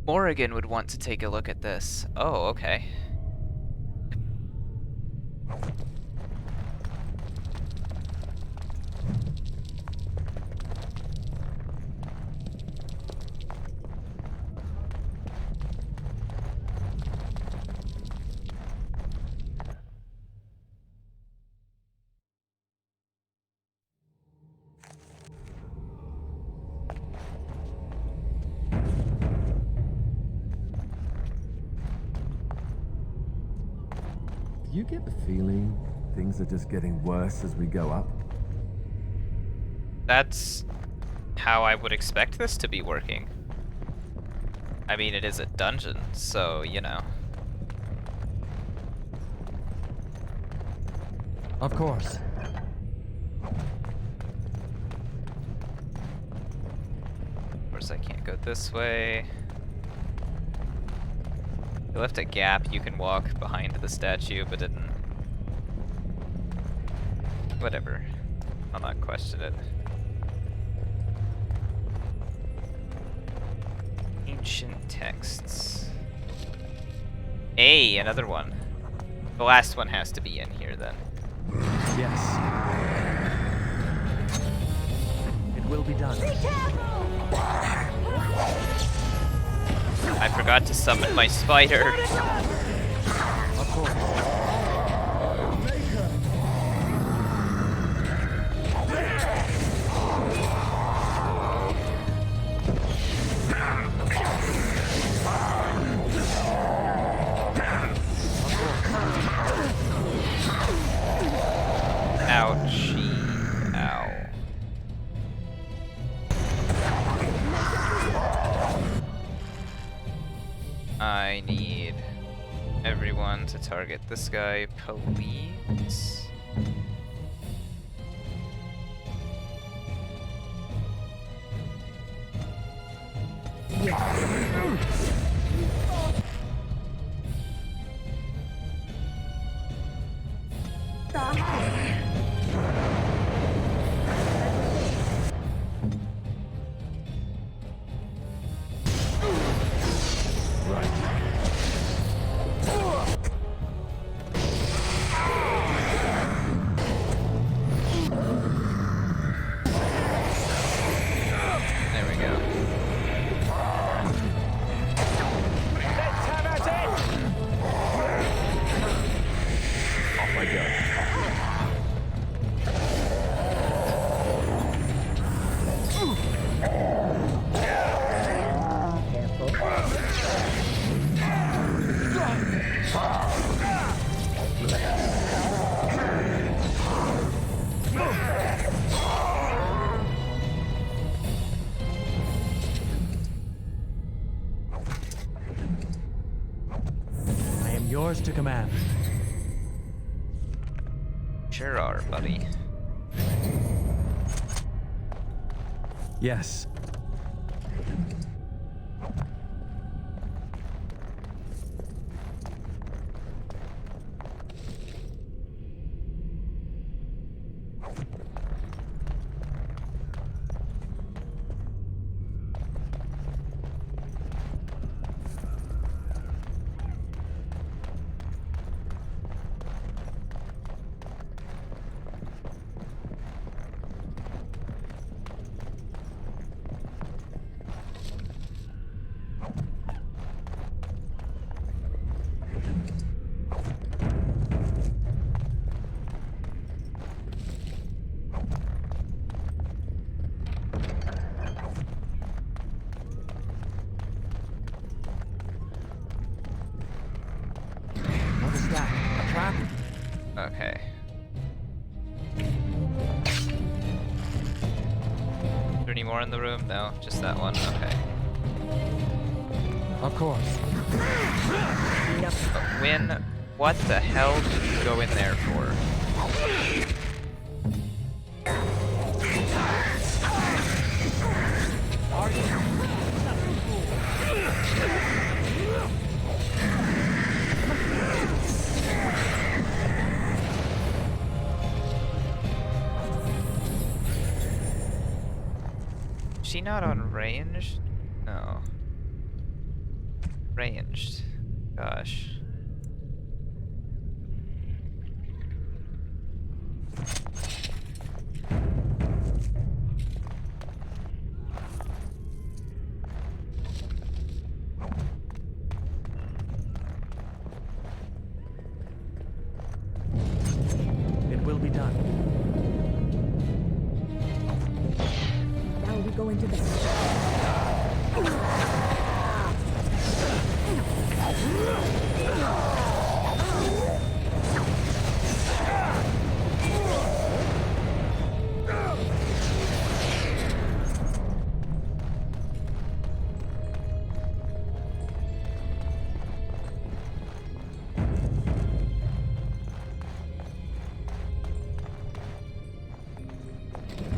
Morrigan would want to take a look at this. Oh, okay. Do you get the feeling things are just getting worse as we go up? That's how I would expect this to be working. I mean, it is a dungeon, so, you know. Of course. Of course, I can't go this way. They left a gap you can walk behind the statue, but didn't. Whatever. I'll not question it. Ancient texts. Hey, another one. The last one has to be in here then. Yes. It will be done. I forgot to summon my spider. Of course. Ouchie. Ow. I need everyone to target this guy, please. There we go. Off I go. I am yours to command. Sure are, buddy. Yes. in the room? No, just that one. Okay. Of course. But Wynne, what the hell did you go in there for? Is she not on range? No. Ranged. Gosh. It will be done. Now we go into the...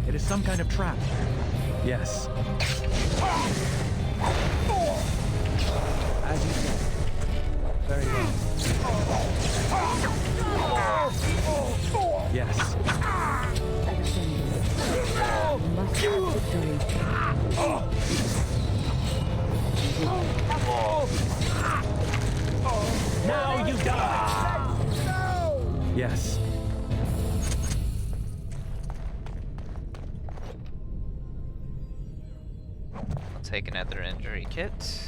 It is some kind of trap. Yes. As you said. Very well. Yes. Must have victory. Now you die! Yes. I'll take another injury kit.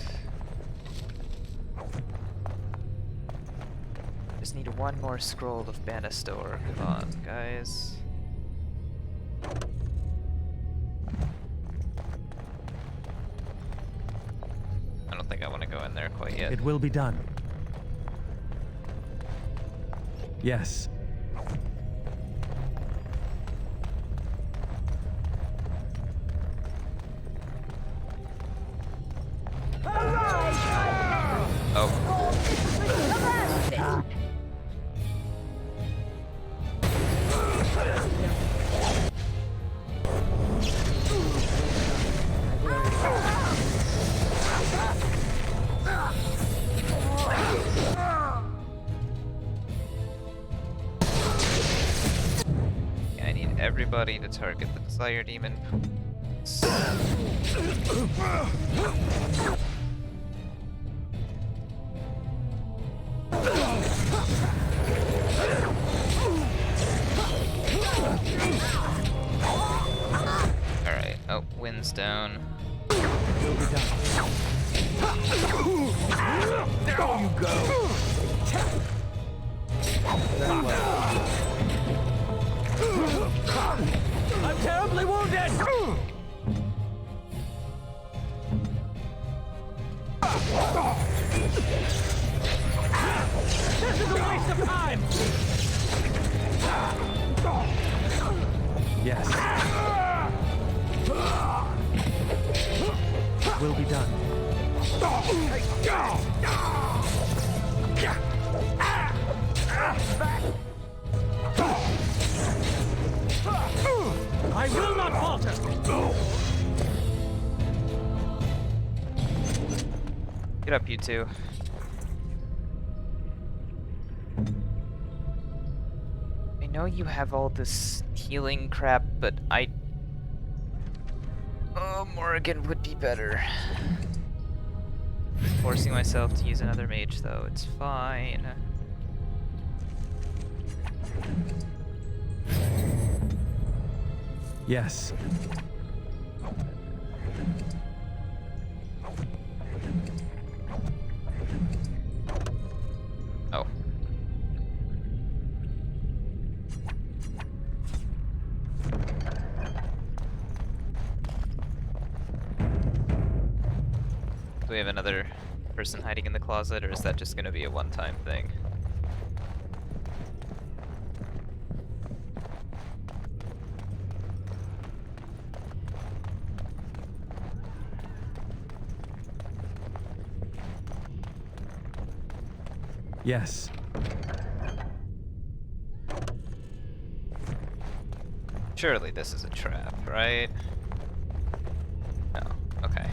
Just need one more scroll of Banastor. Come on, guys. I don't think I want to go in there quite yet. It will be done. Yes. Oh. I need everybody to target the Desire Demon. Alright, oh, Wynne's down. There you go! I'm terribly wounded! This is a waste of time! Yes. It will be done. I will not falter! Get up, you two. I know you have all this healing crap, but Oh, Morrigan would be better. Forcing myself to use another mage, though. It's fine. Yes. Oh. Do we have another person hiding in the closet, or is that just going to be a one-time thing? Yes. Surely this is a trap, right? No. Okay.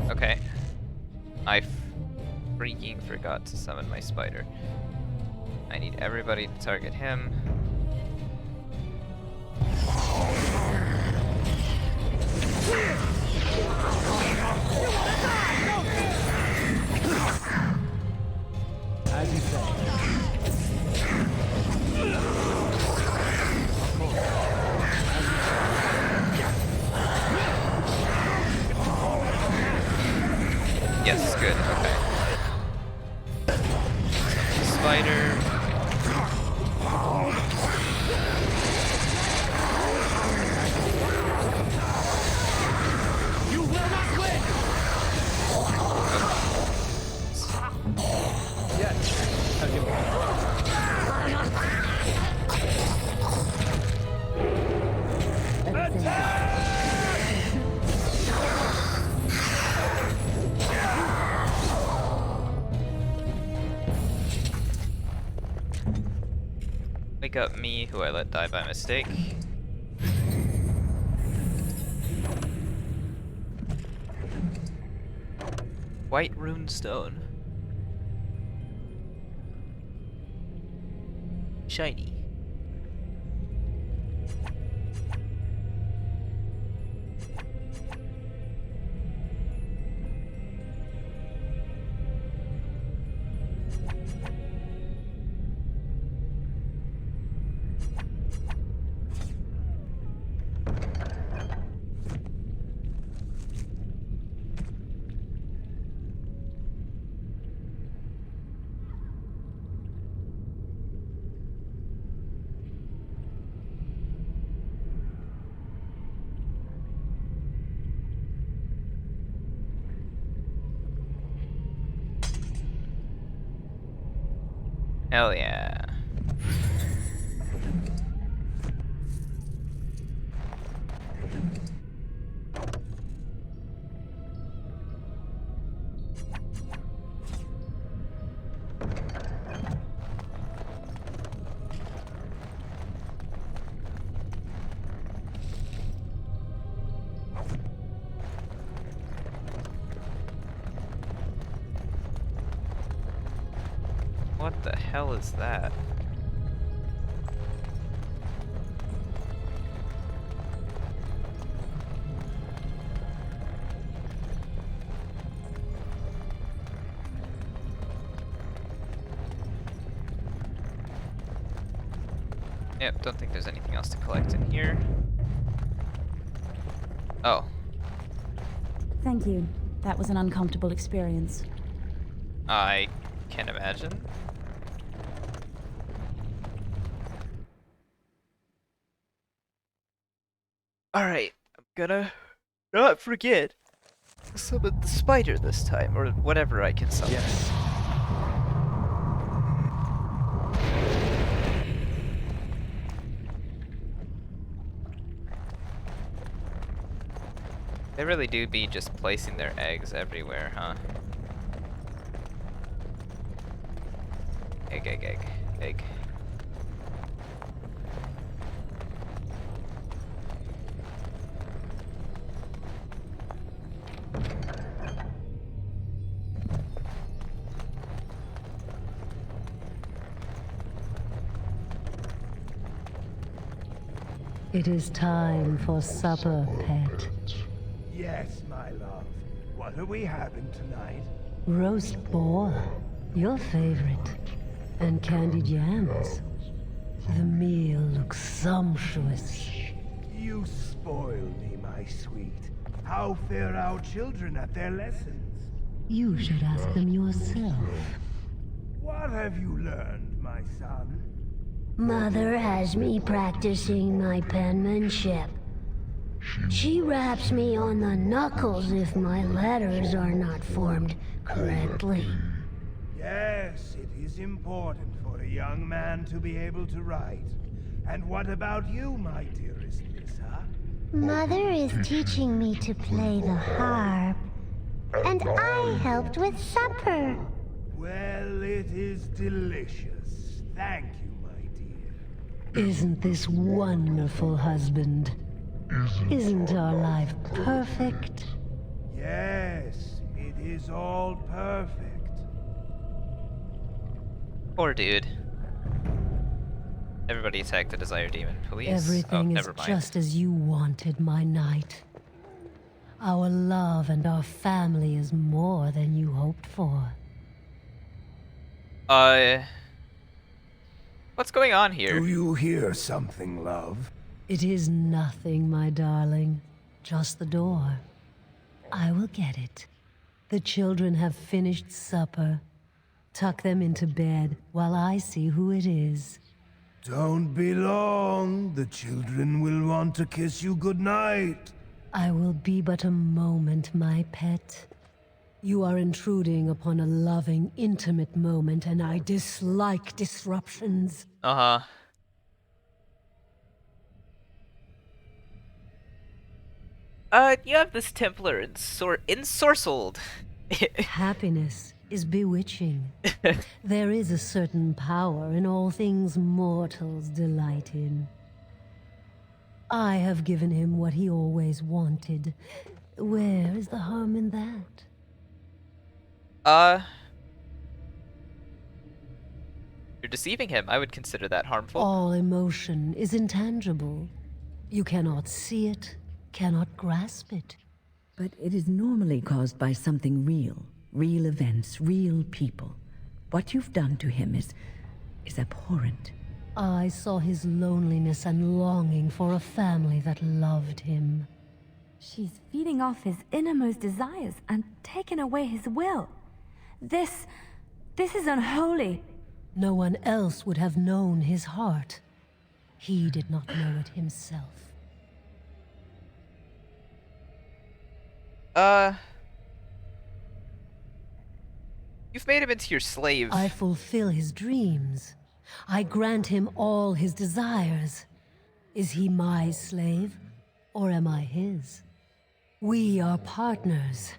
Okay. I freaking forgot to summon my spider. I need everybody to target him. As you say. Yes, good, okay. Spider. You will not win! Yes, as you Wake up me, who I let die by mistake. White rune stone. Shiny. Hell yeah. What the hell is that? Yep, don't think there's anything else to collect in here. Oh. Thank you. That was an uncomfortable experience. I can imagine. Alright, I'm gonna not forget to summon the spider this time, or whatever I can summon. Yes. They really do be just placing their eggs everywhere, huh? Egg, egg, egg, egg. It is time for supper, pet. Yes, my love. What are we having tonight? Roast boar, your favorite, and candied yams. The meal looks sumptuous. You spoil me, my sweet. How fare our children at their lessons? You should ask them yourself. What have you learned, my son? Mother has me practicing my penmanship. She raps me on the knuckles if my letters are not formed correctly. Yes, it is important for a young man to be able to write. And what about you, my dearest Lissa? Mother is teaching me to play the harp. And I helped with supper. Well, it is delicious. Thank you, my dear. Isn't this wonderful, husband? Isn't our life perfect? Yes, it is all perfect. Poor dude. Everybody attack the Desire Demon, please. Everything is never mind. just as you wanted, my knight. Our love and our family is more than you hoped for. What's going on here? Do you hear something, love? It is nothing, my darling. Just the door. I will get it. The children have finished supper. Tuck them into bed while I see who it is. Don't be long. The children will want to kiss you goodnight. I will be but a moment, my pet. You are intruding upon a loving, intimate moment, and I dislike disruptions. Uh-huh. You have this Templar ensorcelled. Happiness is bewitching. There is a certain power in all things mortals delight in. I have given him what he always wanted. Where is the harm in that? You're deceiving him. I would consider that harmful. All emotion is intangible. You cannot see it, cannot grasp it. But it is normally caused by something real. Real events, real people. What you've done to him is abhorrent. I saw his loneliness and longing for a family that loved him. She's feeding off his innermost desires and taking away his will. This is unholy. No one else would have known his heart. He did not know it himself. You've made him into your slave. I fulfill his dreams. I grant him all his desires. Is he my slave, or am I his? We are partners.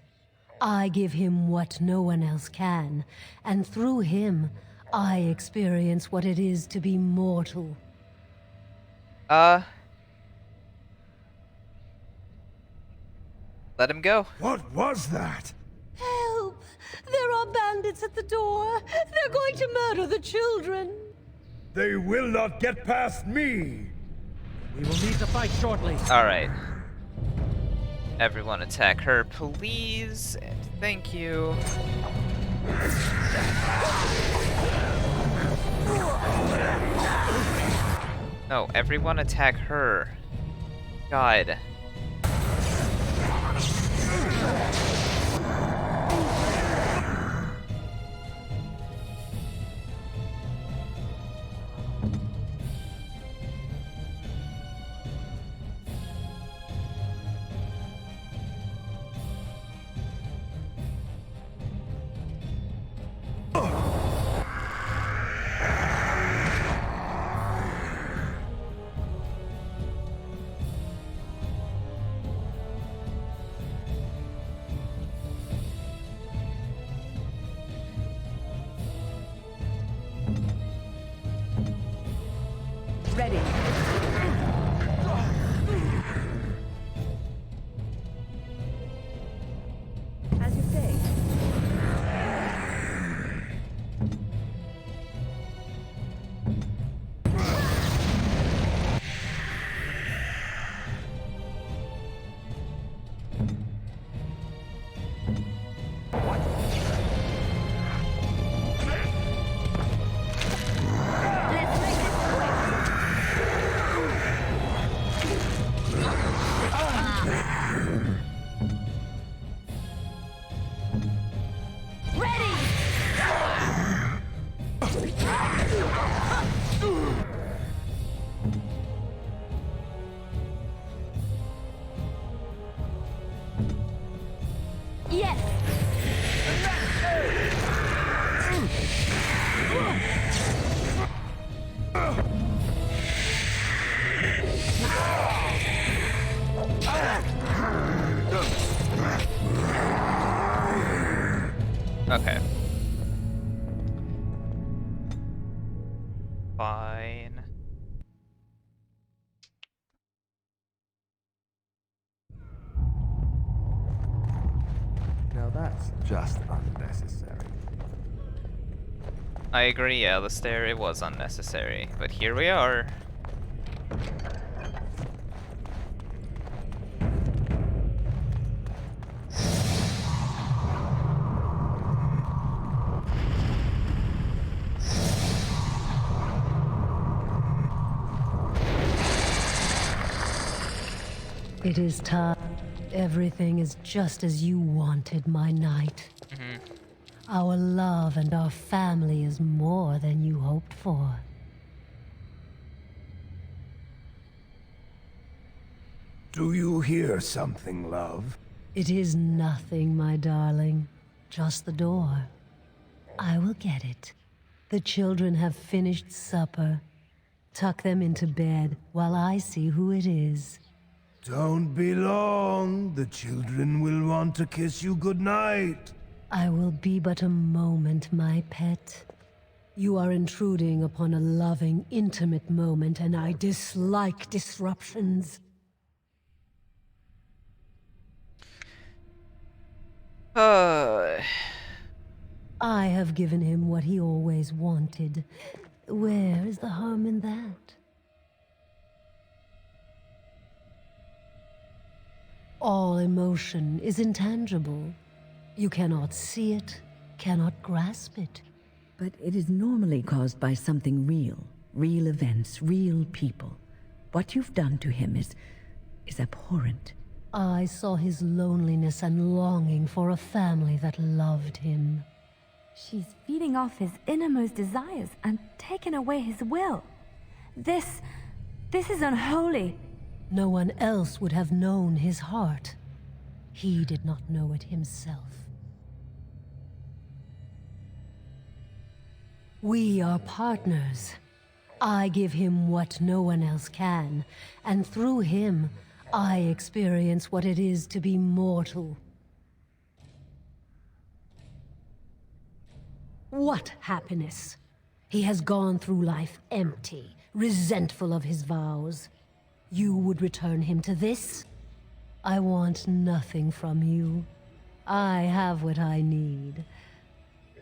I give him what no one else can, and through him, I experience what it is to be mortal. Let him go. What was that? Help! There are bandits at the door. They're going to murder the children. They will not get past me. We will need to fight shortly. Alright. Everyone attack her, please. And thank you. No, everyone attack her. God. I agree, Alistair, it was unnecessary, but here we are. It is time. Everything is just as you wanted, my knight. Our love and our family is more than you hoped for. Do you hear something, love? It is nothing, my darling. Just the door. I will get it. The children have finished supper. Tuck them into bed while I see who it is. Don't be long. The children will want to kiss you goodnight. I will be but a moment, my pet. You are intruding upon a loving, intimate moment, and I dislike disruptions. I have given him what he always wanted. Where is the harm in that? All emotion is intangible. You cannot see it, cannot grasp it. But it is normally caused by something real. Real events, real people. What you've done to him is abhorrent. I saw his loneliness and longing for a family that loved him. She's feeding off his innermost desires and taking away his will. This is unholy. No one else would have known his heart. He did not know it himself. We are partners. I give him what no one else can, and through him, I experience what it is to be mortal. What happiness! He has gone through life empty, resentful of his vows. You would return him to this? I want nothing from you. I have what I need.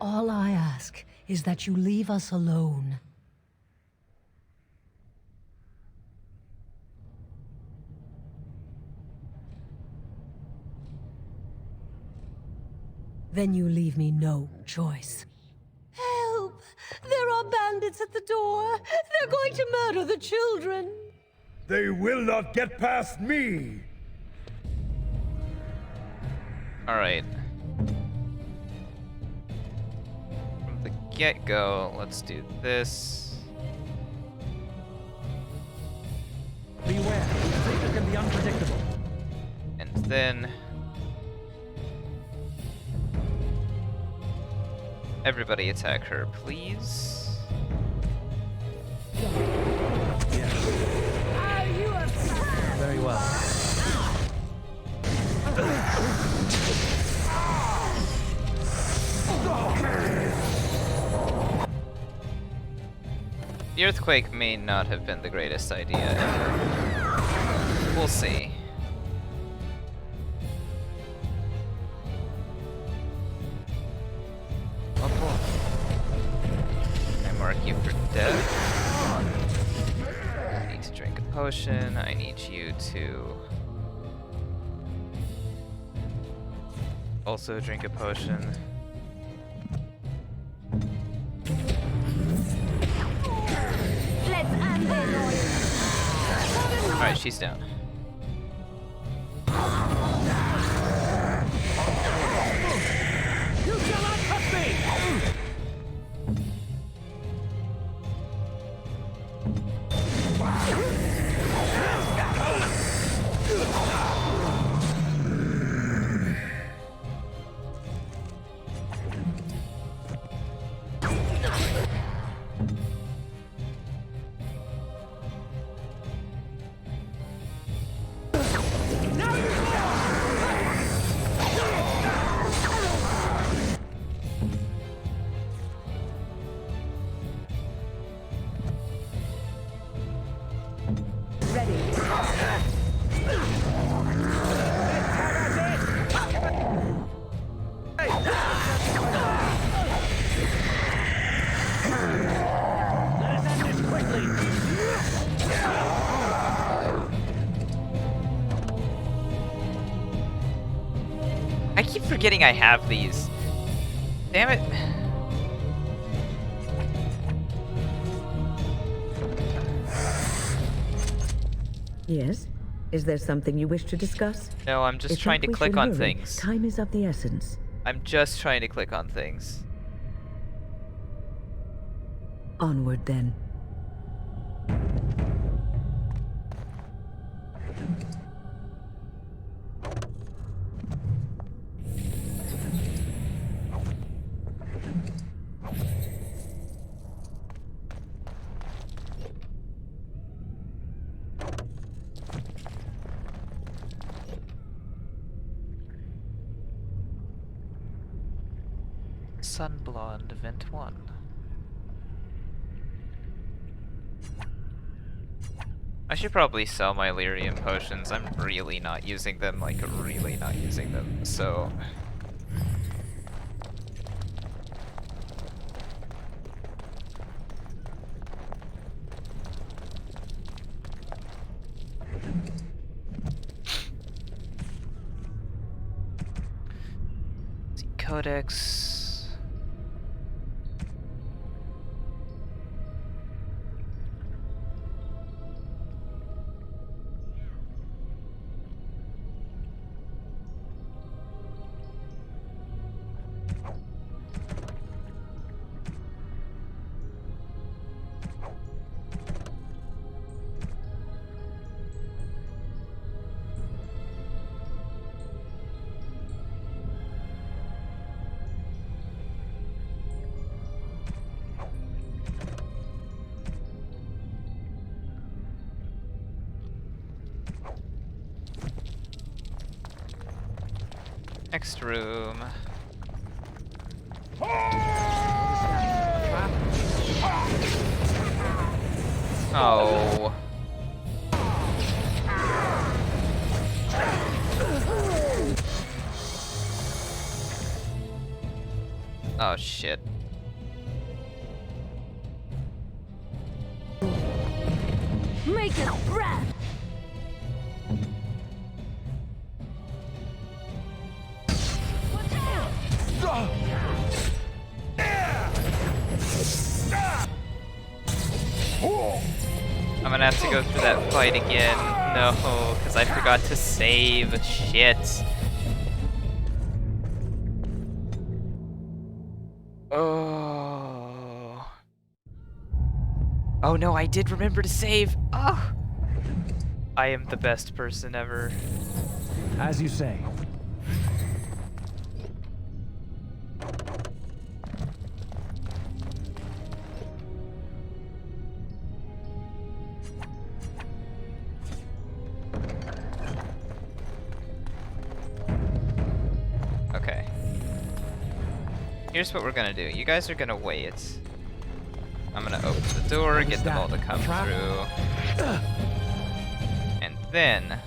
All I ask is that you leave us alone. Then you leave me no choice. Help! There are bandits at the door! They're going to murder the children! They will not get past me! Alright. From the get-go, let's do this. Beware, things can be unpredictable. And then... everybody attack her, please. Very well. The earthquake may not have been the greatest idea ever. We'll see. I mark you for death. I need to drink a potion. I need you to also drink a potion. Alright, she's down. You shall not touch me! forgetting I have these. Damn it. Yes? Is there something you wish to discuss? No, I'm just trying to click on things. Time is of the essence. I'm just trying to click on things. Onward, then. Sun Blonde, Event 1. I should probably sell my lyrium potions. I'm really not using them, like really not using them, so... Let's see, Codex... Next room. Oh. Oh shit. Make it breath. I'm gonna have to go through that fight again. No, because I forgot to save. Shit. Oh. Oh no, I did remember to save. Oh. I am the best person ever. As you say. Okay. Here's what we're gonna do. You guys are gonna wait. I'm gonna open the door, get them all to come through. And then...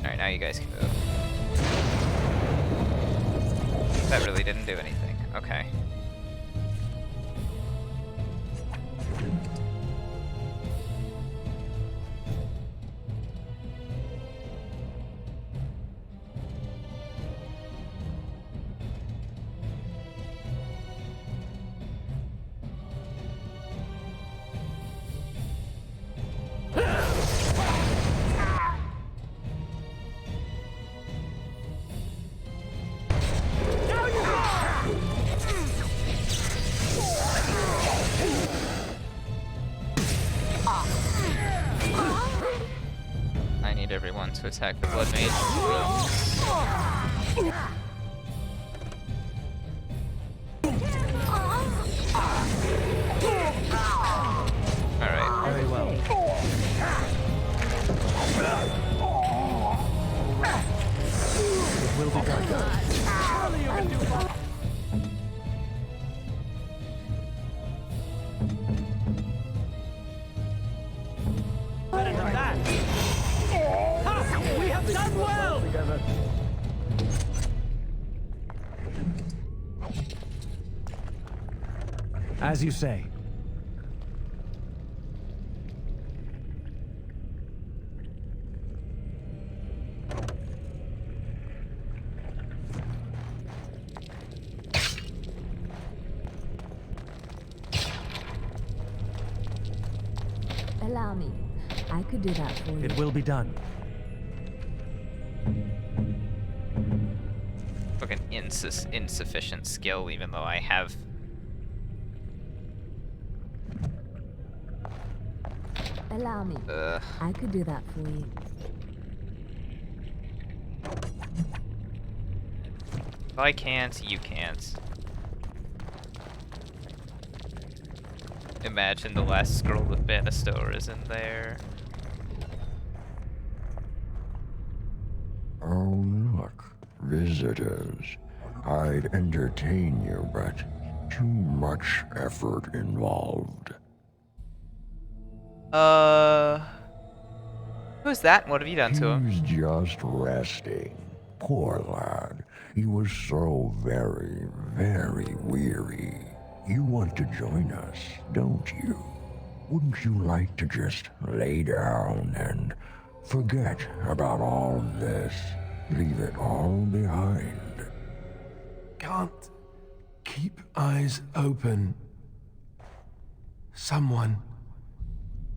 Alright, now you guys can move. That really didn't do anything. Okay. I need everyone to attack the Blood Mage. Alright. Very well. It will be done. Better than that. Ha! We have done well! As you say. Allow me. I could do that for you. It will be done. Fucking insufficient skill, even though I have. Allow me. I could do that for you. If I can't, you can't. Imagine the last scroll of Bannister isn't there. Oh, look. Visitors. I'd entertain you, but too much effort involved. Who's that? What have you done to him? He's just resting. Poor lad. He was so very, very weary. You want to join us, don't you? Wouldn't you like to just lay down and forget about all of this? Leave it all behind. Can't keep eyes open. Someone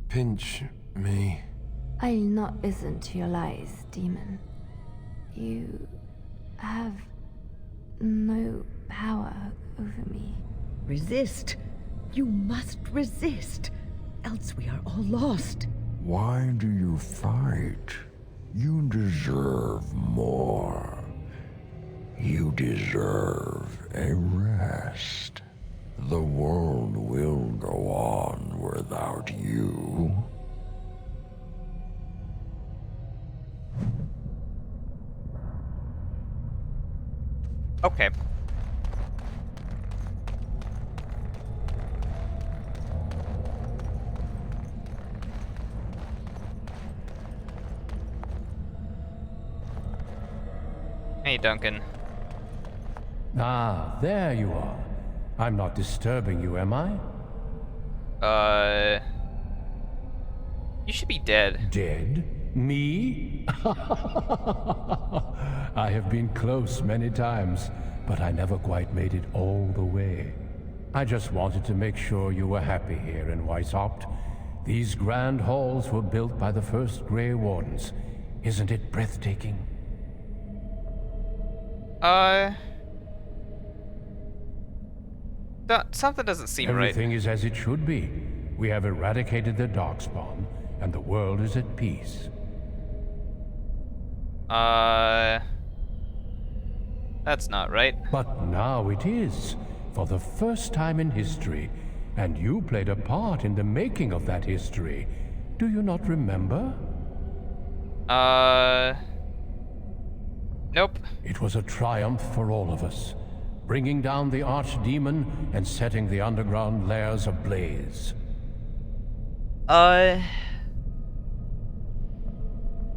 pinch me. I'll not listen to your lies, demon. You have no power over me. Resist. You must resist. Else we are all lost. Why do you fight? You deserve more. You deserve a rest. The world will go on without you. Okay. Hey, Duncan. Ah, there you are. I'm not disturbing you, am I? You should be dead. Dead? Me? I have been close many times, but I never quite made it all the way. I just wanted to make sure you were happy here in Weishaupt. These grand halls were built by the first Grey Wardens. Isn't it breathtaking? Something doesn't seem Everything is as it should be. We have eradicated the Darkspawn, and the world is at peace. That's not right. But now it is, for the first time in history, and you played a part in the making of that history. Do you not remember? Nope. It was a triumph for all of us, bringing down the archdemon and setting the underground lairs ablaze.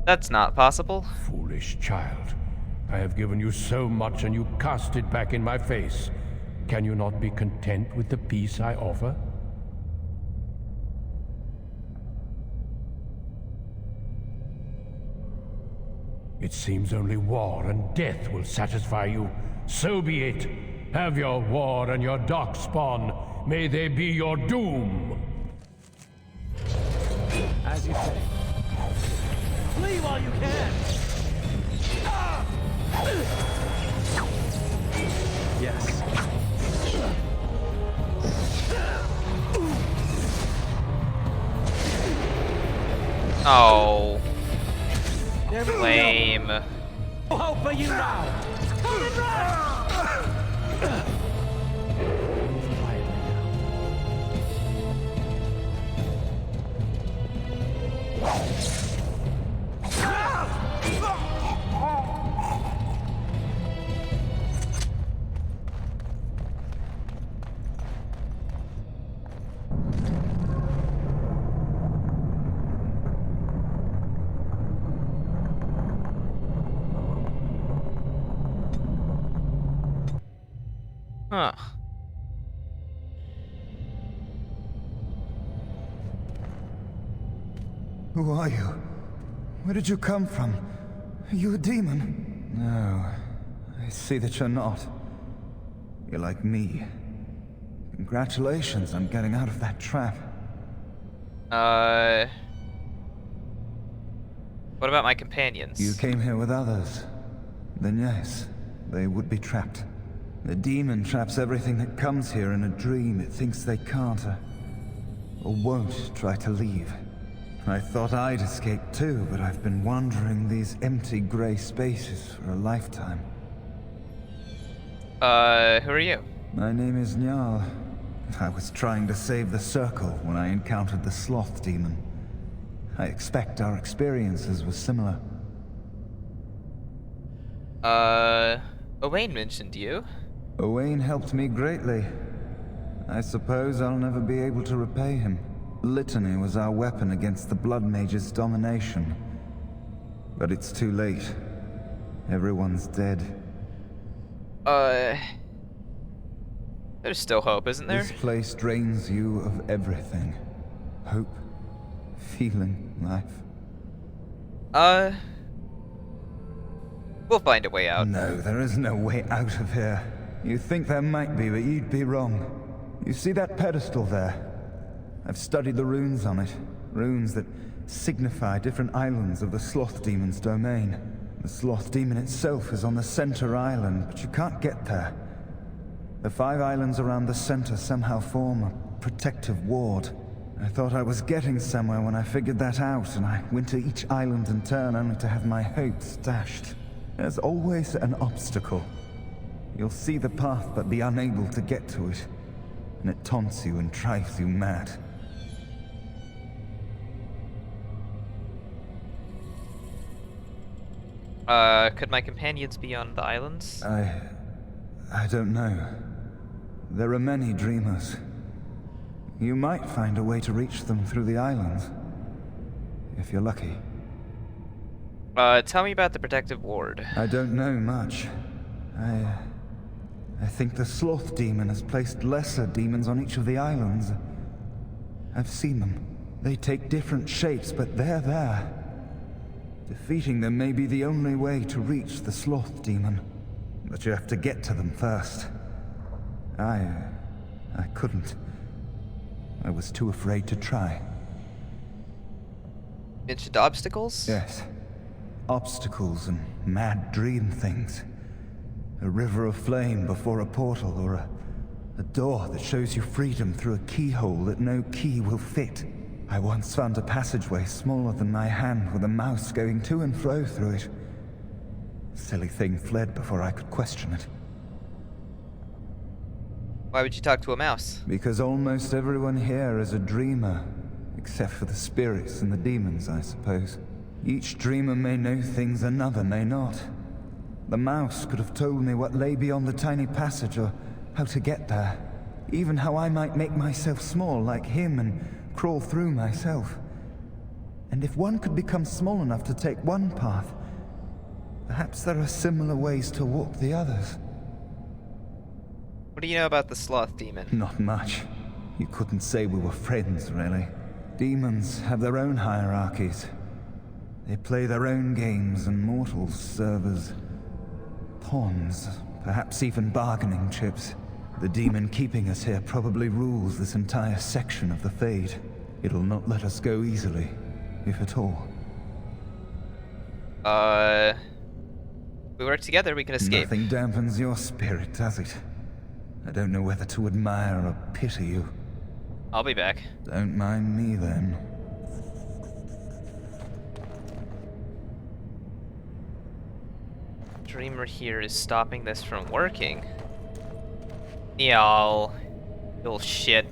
That's not possible. Foolish child. I have given you so much and you cast it back in my face. Can you not be content with the peace I offer? It seems only war and death will satisfy you. So be it. Have your war and your Darkspawn. May they be your doom. As you say. Flee while you can! Yes. Oh. Lame. Lame. No hope for you now! Huh. Who are you? Where did you come from? Are you a demon? No, I see that you're not. You're like me. Congratulations on getting out of that trap. What about my companions? You came here with others. Then yes, they would be trapped. The demon traps everything that comes here in a dream it thinks they can't or won't try to leave. I thought I'd escape too, but I've been wandering these empty grey spaces for a lifetime. Who are you? My name is Njal. I was trying to save the Circle when I encountered the Sloth Demon. I expect our experiences were similar. Wynne mentioned you. Wynne helped me greatly. I suppose I'll never be able to repay him. Litany was our weapon against the Blood Mage's domination. But it's too late. Everyone's dead. There's still hope, isn't there? This place drains you of everything. Hope, feeling, life. We'll find a way out. No, there is no way out of here. You think there might be, but you'd be wrong. You see that pedestal there? I've studied the runes on it. Runes that signify different islands of the Sloth Demon's domain. The Sloth Demon itself is on the center island, but you can't get there. The 5 islands around the center somehow form a protective ward. I thought I was getting somewhere when I figured that out, and I went to each island in turn only to have my hopes dashed. There's always an obstacle. You'll see the path but be unable to get to it, and it taunts you and drives you mad. Could my companions be on the islands? I don't know. There are many dreamers. You might find a way to reach them through the islands, if you're lucky. Tell me about the protective ward. I don't know much. I think the Sloth Demon has placed lesser demons on each of the islands. I've seen them. They take different shapes, but they're there. Defeating them may be the only way to reach the Sloth Demon. But you have to get to them first. I couldn't. I was too afraid to try. Mentioned obstacles? Yes. Obstacles and mad dream things. A river of flame before a portal, or a door that shows you freedom through a keyhole that no key will fit. I once found a passageway smaller than my hand with a mouse going to and fro through it. Silly thing fled before I could question it. Why would you talk to a mouse? Because almost everyone here is a dreamer, except for the spirits and the demons, I suppose. Each dreamer may know things another may not. The mouse could have told me what lay beyond the tiny passage, or how to get there. Even how I might make myself small like him and crawl through myself. And if one could become small enough to take one path, perhaps there are similar ways to walk the others. What do you know about the Sloth Demon? Not much. You couldn't say we were friends, really. Demons have their own hierarchies. They play their own games, and mortals serve as pawns, perhaps even bargaining chips. The demon keeping us here probably rules this entire section of the Fade. It'll not let us go easily, if at all. We work together, we can escape. Nothing dampens your spirit, does it? I don't know whether to admire or pity you. I'll be back. Don't mind me, then. Dreamer here is stopping this from working. Y'all. Bullshit.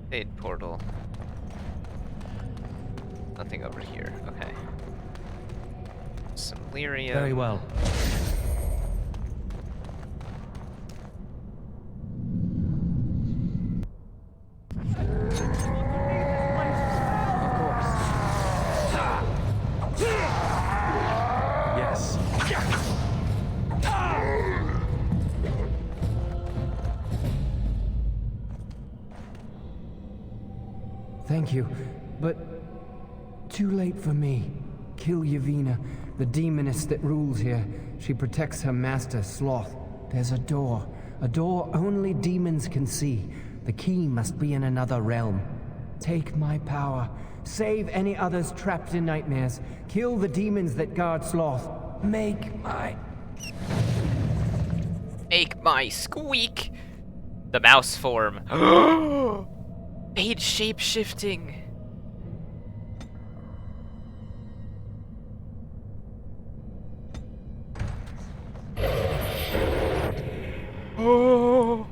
Fade portal. Nothing over here. Okay. Some lyrium. Very well. Yes. you, but too late for me. Kill Yavina, the demoness that rules here. She protects her master, Sloth. There's a door only demons can see. The key must be in another realm. Take my power. Save any others trapped in nightmares. Kill the demons that guard Sloth. Make my squeak. The mouse form. Mage shape shifting. Oh.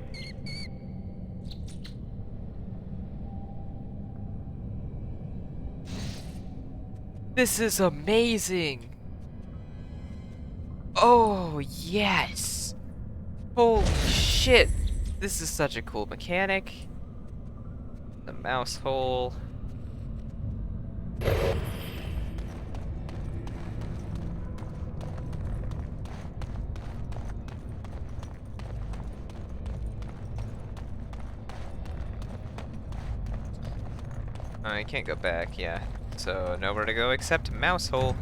This is amazing. Oh, yes. Holy shit. This is such a cool mechanic. The mouse hole. I can't go back, yeah. So nowhere to go except mouse hole.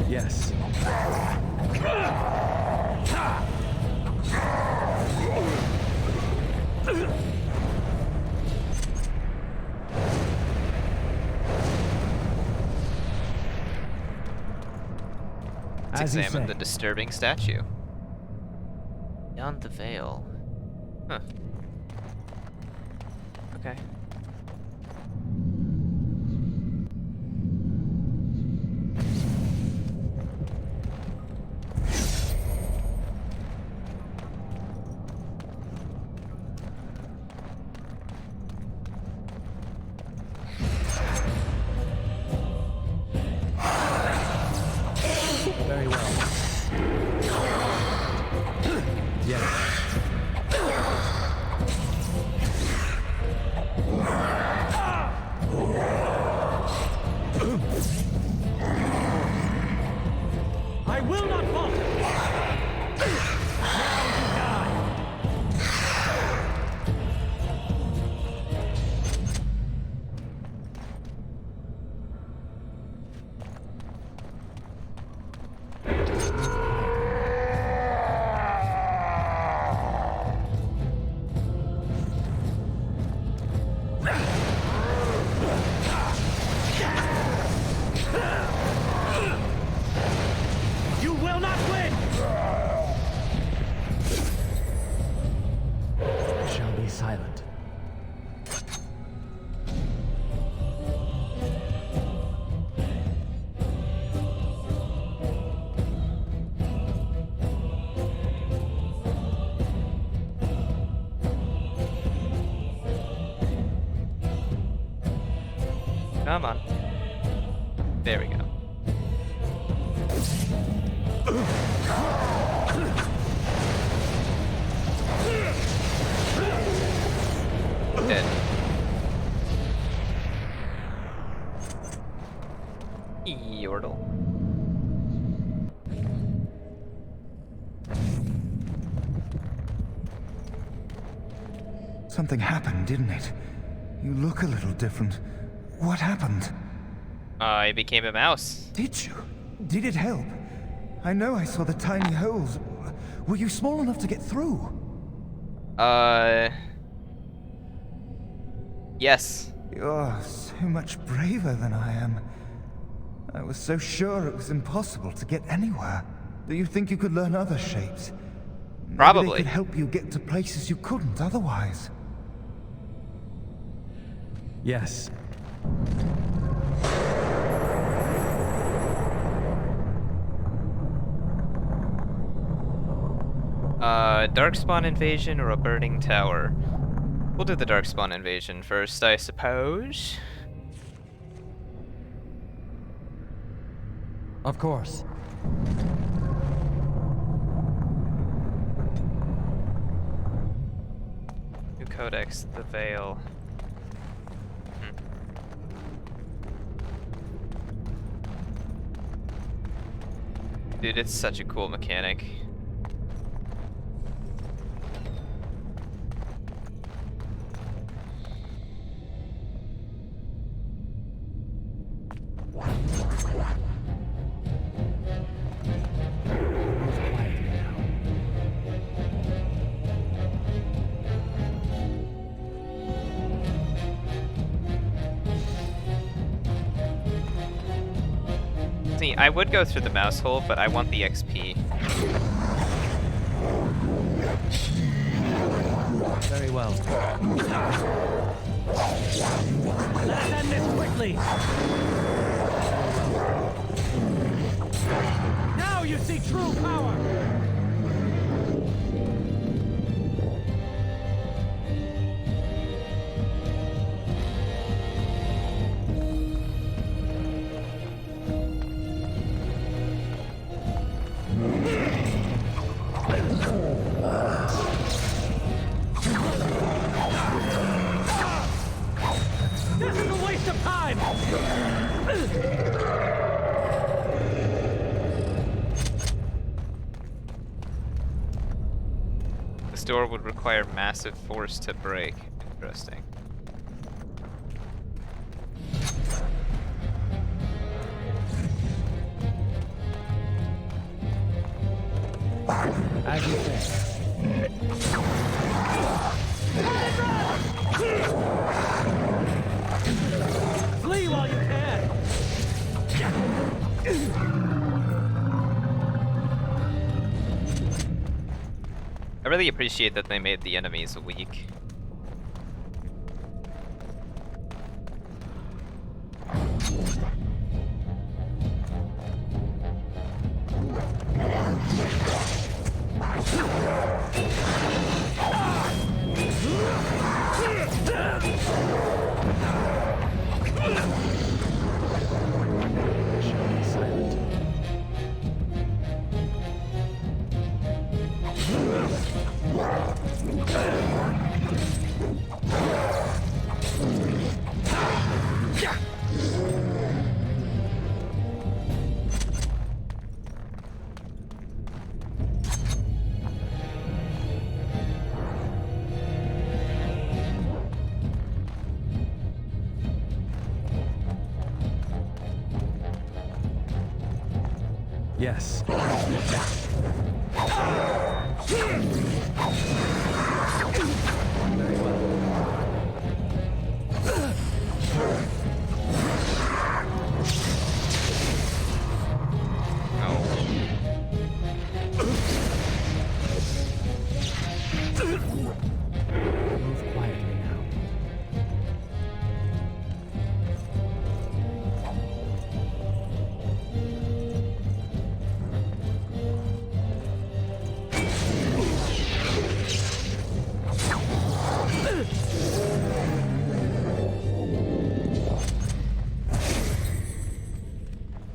Yes. Let's examine the disturbing statue. Beyond the veil. Huh. Okay. Very well. Yes. I will not falter. Now you die. You will not win! I shall be silent. Come on. There we go. Dead. Yordle. Something happened, didn't it? You look a little different. What happened? I became a mouse. Did you? Did it help? I know I saw the tiny holes. Were you small enough to get through? Yes. You're so much braver than I am. I was so sure it was impossible to get anywhere. Do you think you could learn other shapes? Maybe Probably. they could help you get to places you couldn't otherwise. Yes. Darkspawn invasion or a burning tower? We'll do the Darkspawn invasion first, I suppose. Of course. New Codex, the Veil. Dude, it's such a cool mechanic. See, I would go through the mouse hole, but I want the XP. Very well. Let's end this quickly! Now you see true power! This is a waste of time! This door would require massive force to break. Interesting. As you say. Flee while you can! I really appreciate that they made the enemies weak. Yes. Move quietly now.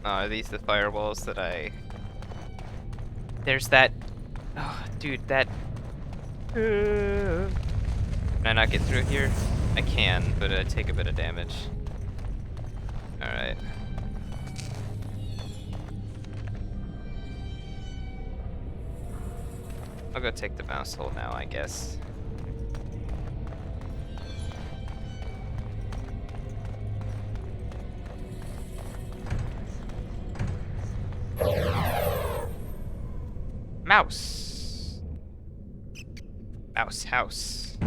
Oh, are these the firewalls that I... There's that... Oh, dude, that... Can I not get through here? I can, but I take a bit of damage. Alright. I'll go take the mouse hole now, I guess. Mouse. Mouse house.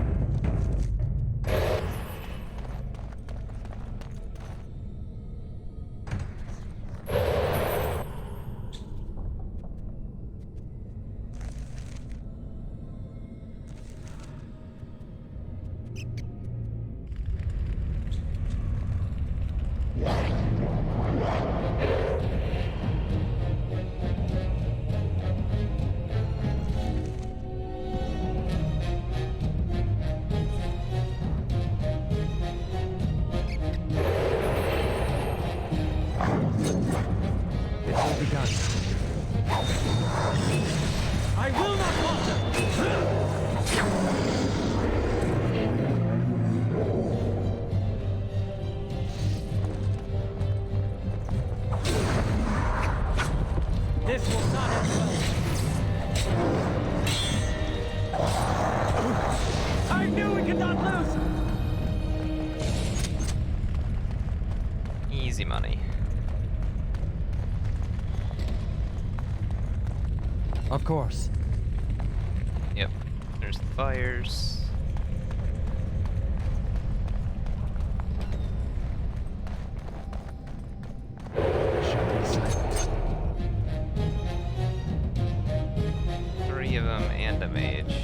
cannot lose! Easy money. Of course. Yep. There's the fires. Three of them and a mage.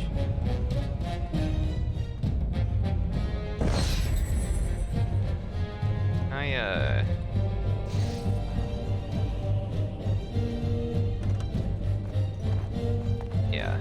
Yeah.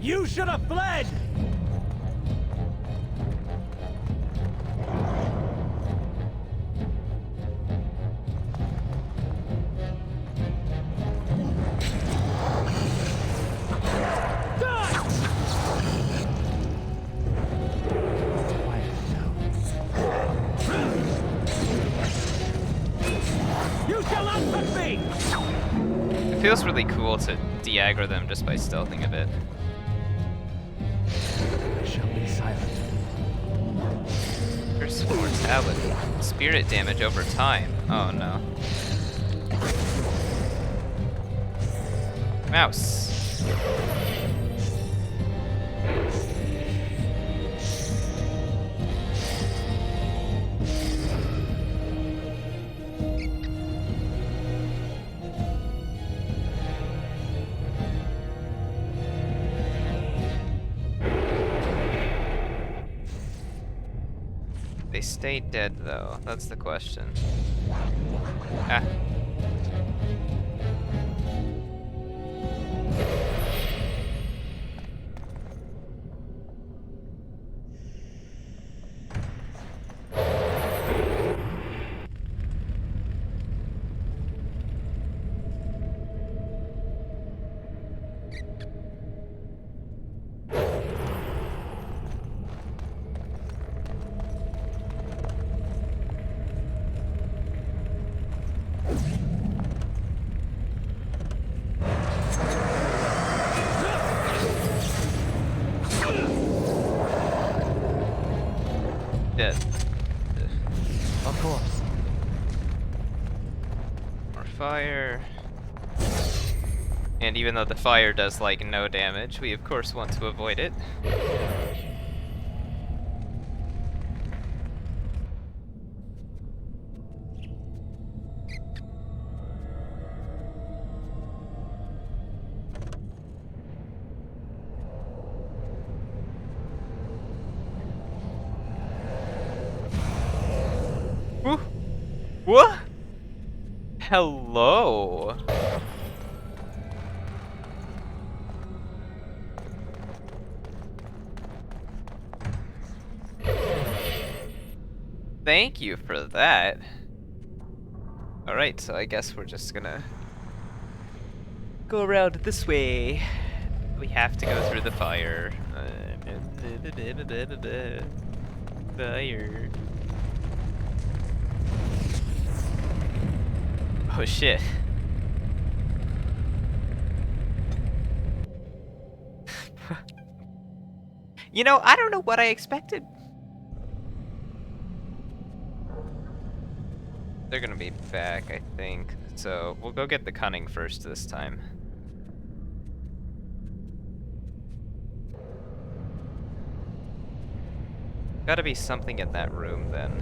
You should have fled! You shall not touch me! It feels really cool to de-aggro them just by stealthing a bit. I shall be silent. Curse of mortality. Spirit damage over time. Oh no. Mouse. They stay dead though, that's the question. Ah. Dead. Of course. More fire. And even though the fire does like no damage, we of course want to avoid it. What? Hello? Thank you for that. Alright, so I guess we're just gonna go around this way. We have to go through the fire. Fire. Oh shit. You know, I don't know what I expected. They're gonna be back, I think. So we'll go get the cunning first this time. Gotta be something in that room then.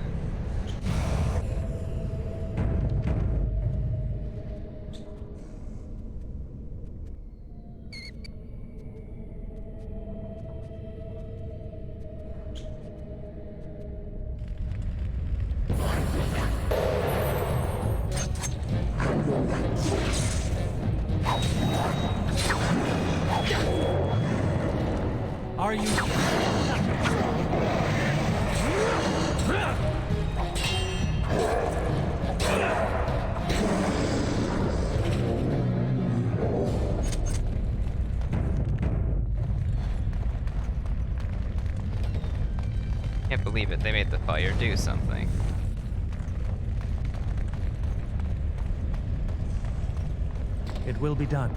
Are you... believe it, they made the fire do something. It will be done.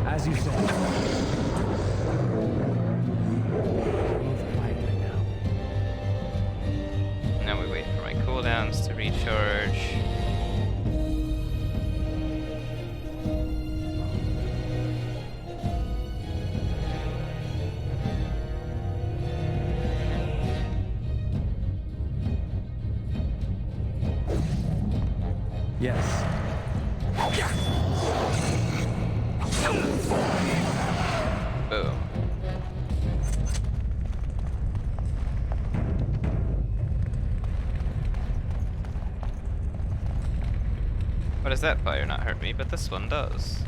As you said. Move quietly now. Now we wait for my cooldowns to recharge. Yes. Boom. Why does that fire not hurt me, but this one does?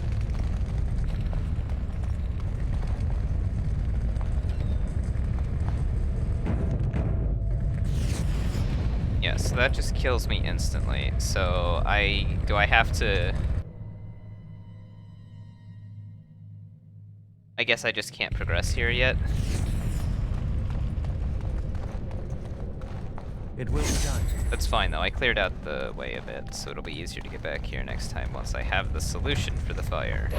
Yeah, so that just kills me instantly. So do I have to... I guess I just can't progress here yet. It will be done. That's fine though, I cleared out the way a bit, so it'll be easier to get back here next time once I have the solution for the fire.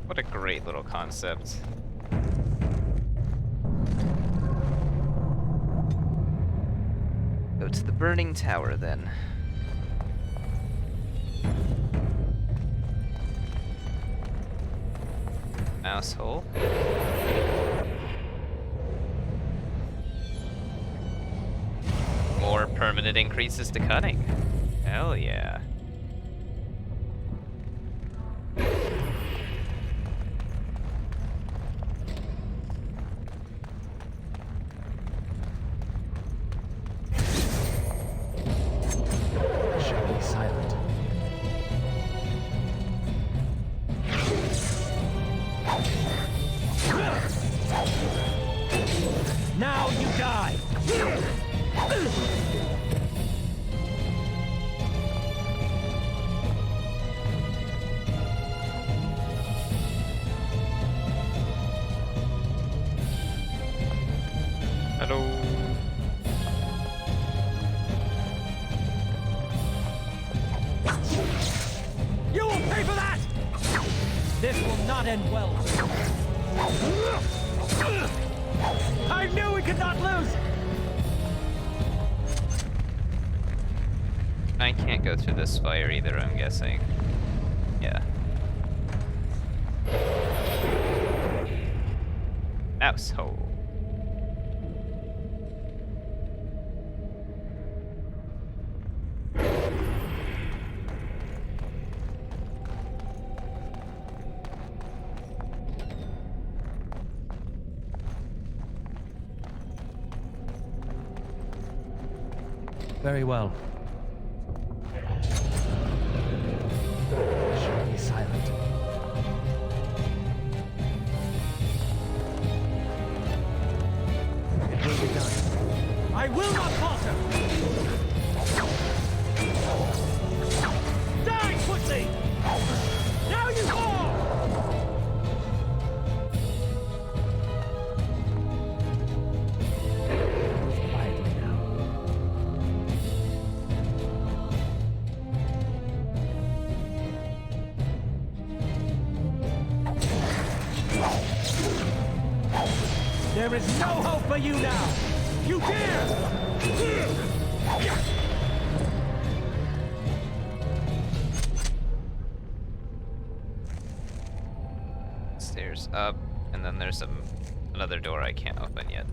What a great little concept. Go to the burning tower then. Mouse hole. More permanent increases to cunning. Hell yeah. Now you die! Hello. You will pay for that! This will not end well. I knew we could not lose! I can't go through this fire either, I'm guessing. Yeah. Mouse hole. Very well. Should be silent. It will be done. I will not falter! Die quickly! Now you fall! Quietly now. There is no hope for you now! You dare! stairs up, and then there's another door I can't open yet.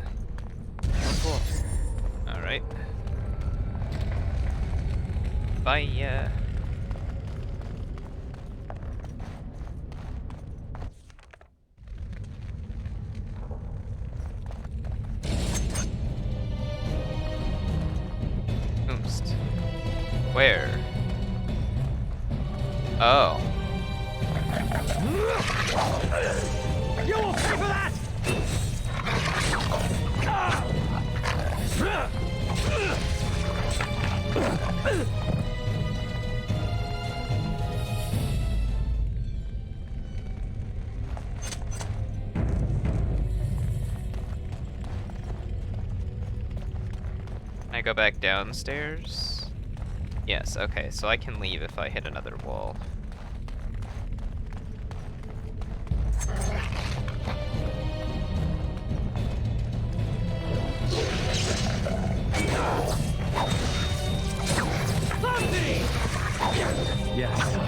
Of course. Alright. Bye. Oomst. Where? Oh. You will pay for that! Can I go back downstairs? Yes, okay, so I can leave if I hit another wall. Yes.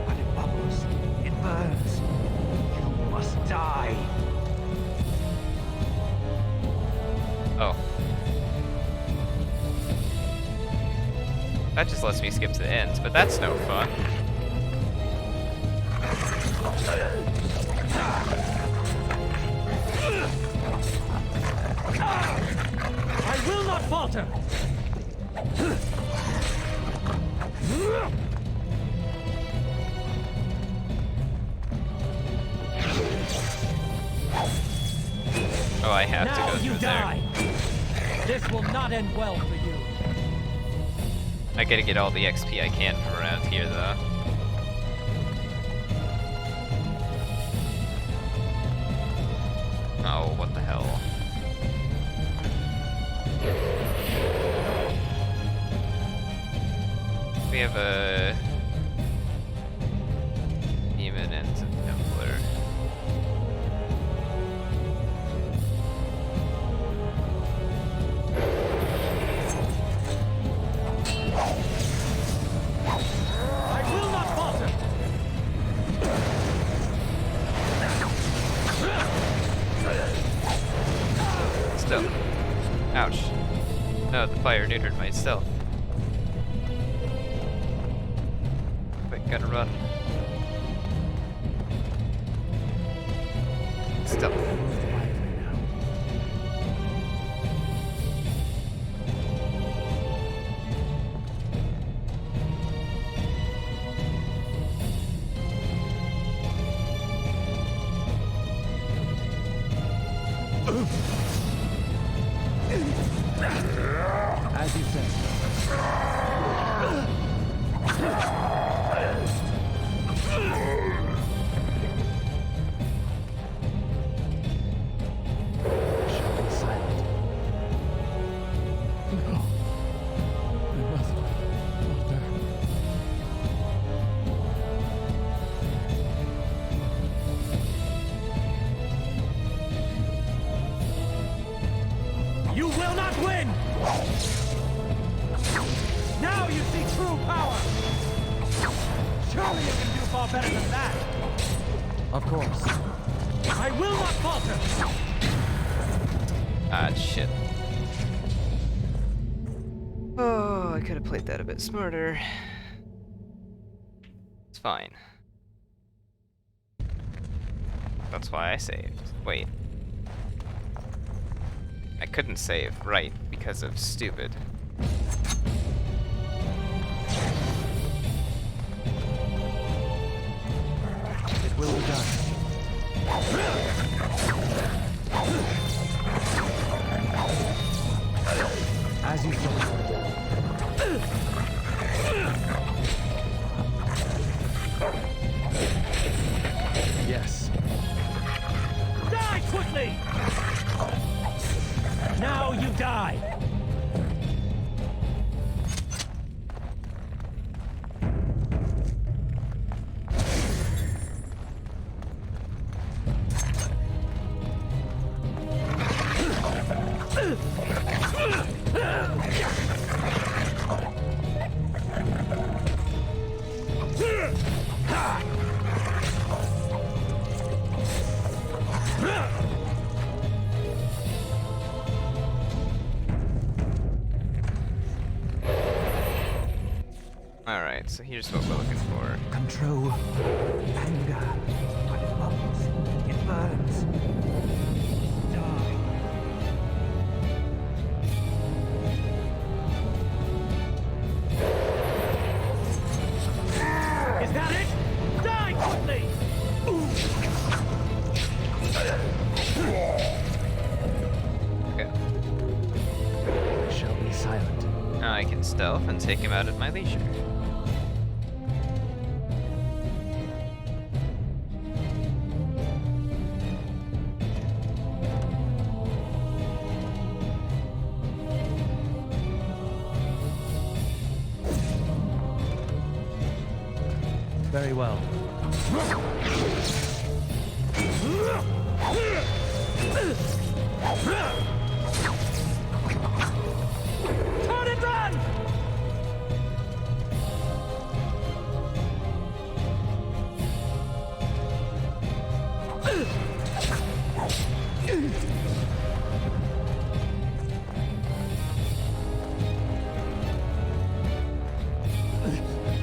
But it bubbles. It burns. You must die. Oh. That just lets me skip to the end, but that's no fun. I will not falter! Oh, I have now to go you through die. there. This will not end well for you. I gotta get all the XP I can from around here, though. Oh, what the hell? We have a demon and a Templar. I will not falter! Still. Ouch. No, the fire neutered my stealth. Quick, gotta run. Stealth. As you say. Shall be silent. No. I must falter. You will not win! Now you see true power! Surely you can do far better than that! Of course. I will not falter! Ah, shit. Oh, I could have played that a bit smarter. It's fine. That's why I saved. Wait. I couldn't save, right, because of stupid. It will be done. As you say. Yes. Die quickly! die! Alright, so here's what we're looking for. Control. Anger. When it bubbles, it burns. Die. Is that it? Die quickly! Okay. I shall be silent. Now I can stealth and take him out at my leisure. Very well. Turn and run!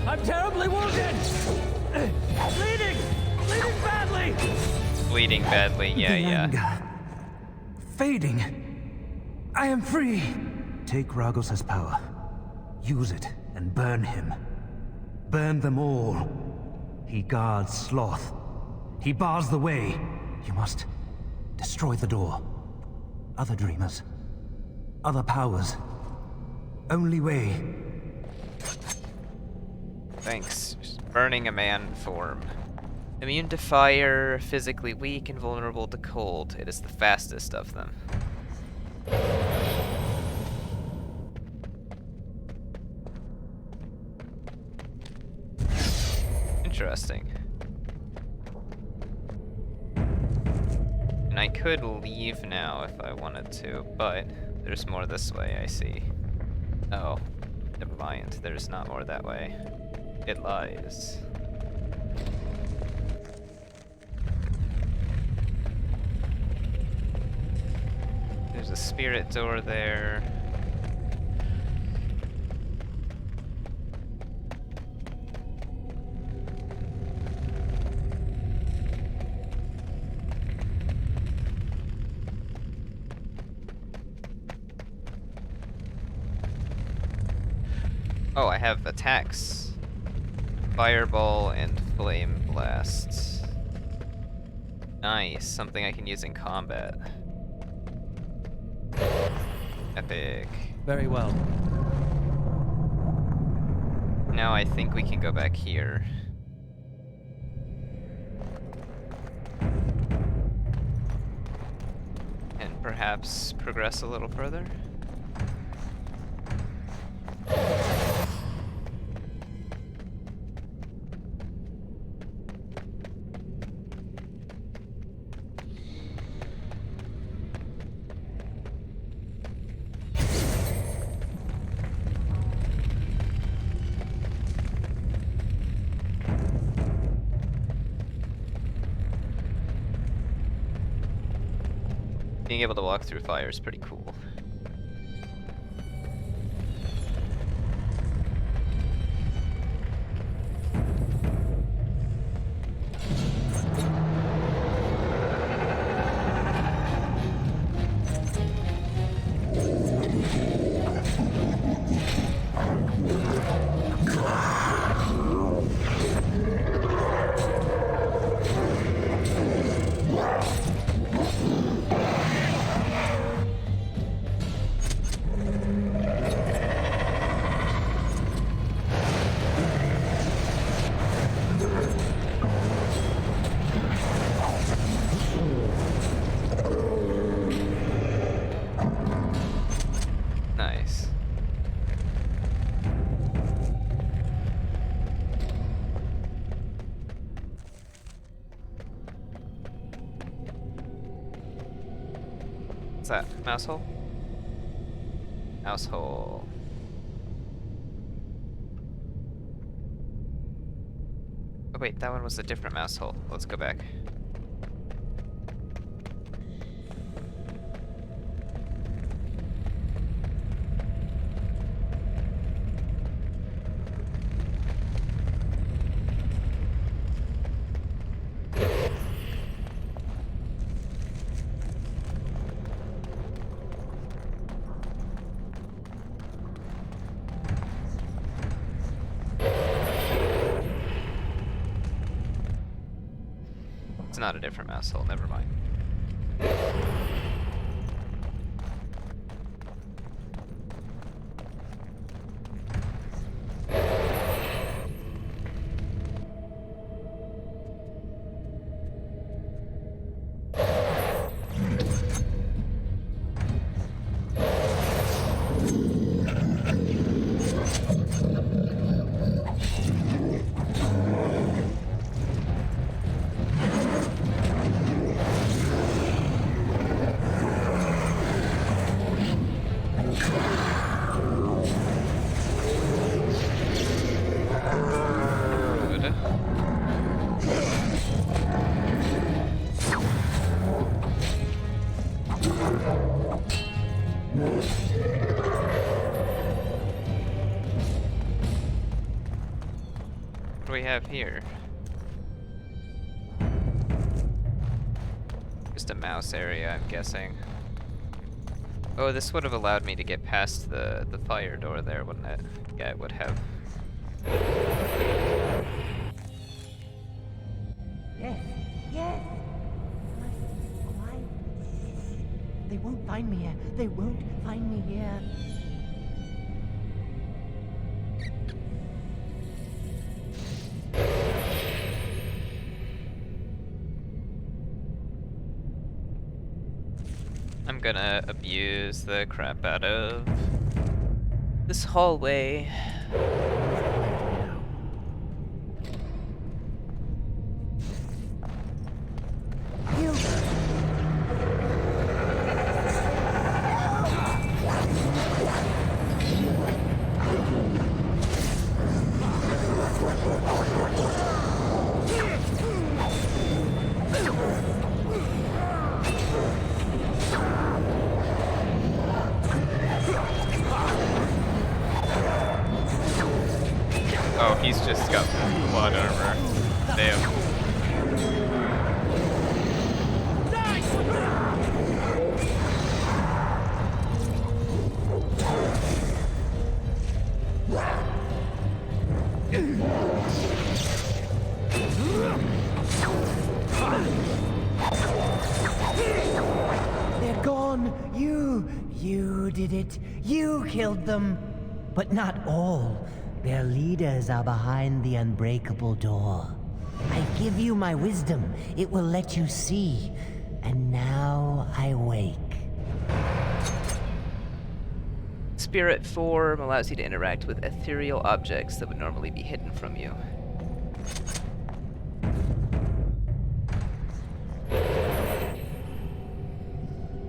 I'm terribly wounded! Bleeding! Bleeding badly! Bleeding badly, yeah, The yeah. anger. Fading. I am free. Take Ragos' power. Use it and burn him. Burn them all. He guards Sloth. He bars the way. You must destroy the door. Other dreamers. Other powers. Only way. Thanks. Just burning a man form. Immune to fire, physically weak and vulnerable to cold. It is the fastest of them. Interesting. And I could leave now if I wanted to, but there's more this way, I see. Oh, never mind. There's not more that way. It lies. There's a spirit door there. Oh, I have attacks. Fireball and Flame Blast. Nice, something I can use in combat. Epic. Very well. Now I think we can go back here. And perhaps progress a little further? Being able to walk through fire is pretty cool. What's that? Mouse hole? Mouse hole. Oh wait, that one was a different mouse hole. Let's go back. It's not a different mouse hole, never mind. What do we have here? Just a mouse area, I'm guessing. Oh, this would have allowed me to get past the fire door there, wouldn't it? Yeah, it would have. Yes, yes. Quiet. They won't find me here. They won't find me here. I'm gonna abuse the crap out of this hallway. Oh, he's just got blood armor. Damn. They're gone. You did it. You killed them. But not all. Their leaders are behind the unbreakable door. I give you my wisdom. It will let you see. And now I wake. Spirit form allows you to interact with ethereal objects that would normally be hidden from you.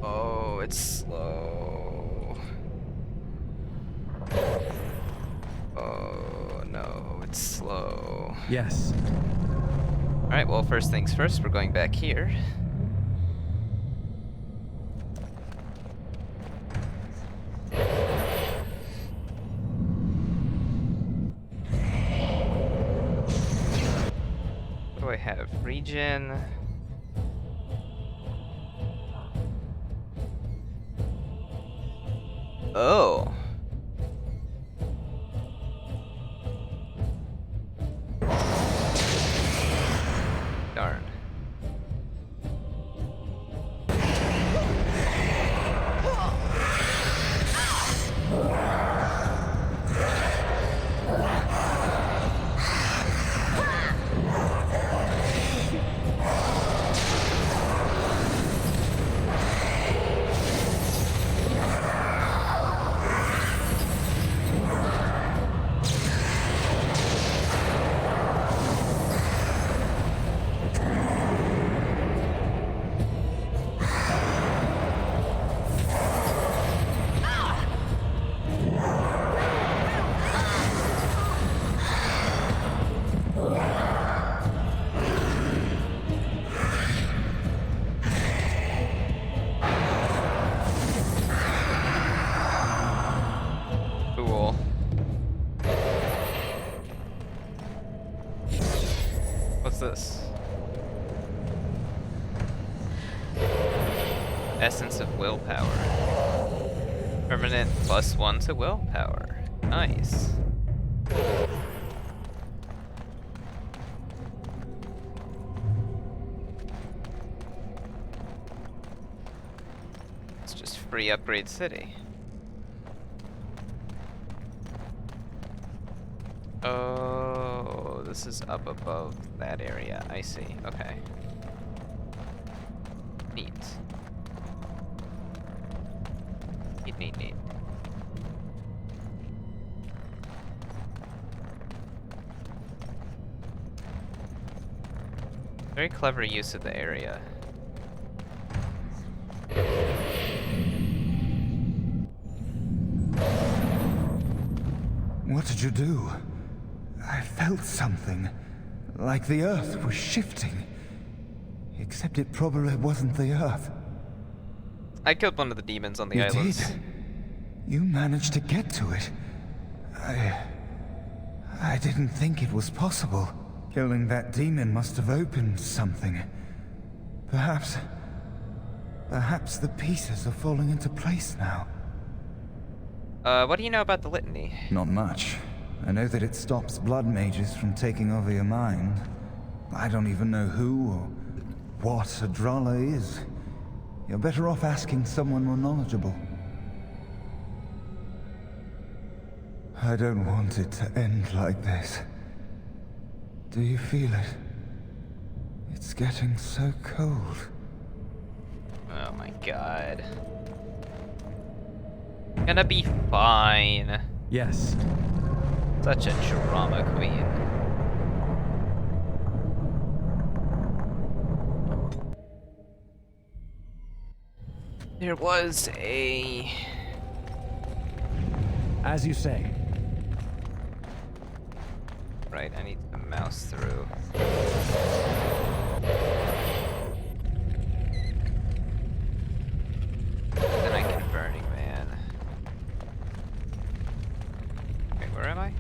Oh, it's slow. Oh no, it's slow. Yes. Alright, well, first things first, we're going back here. What do I have? Regen. Oh. Darn. Essence of willpower. Permanent +1 to willpower. Nice. It's just free upgrade city. Oh, this is up above that area. I see. Okay. Neat. Neat. Very clever use of the area. What did you do? I felt something. Like the earth was shifting. Except it probably wasn't the earth. I killed one of the demons on the You islands. did? You managed to get to it. I didn't think it was possible. Killing that demon must have opened something. Perhaps the pieces are falling into place now. What do you know about the litany? Not much. I know that it stops blood mages from taking over your mind. I don't even know who or what a Drala is. You're better off asking someone more knowledgeable. I don't want it to end like this. Do you feel it? It's getting so cold. Oh my god. Gonna be fine. Yes. Such a drama queen. There was a... As you say. Right, I need to mouse through. Then I can Burning Man. Wait, where am I?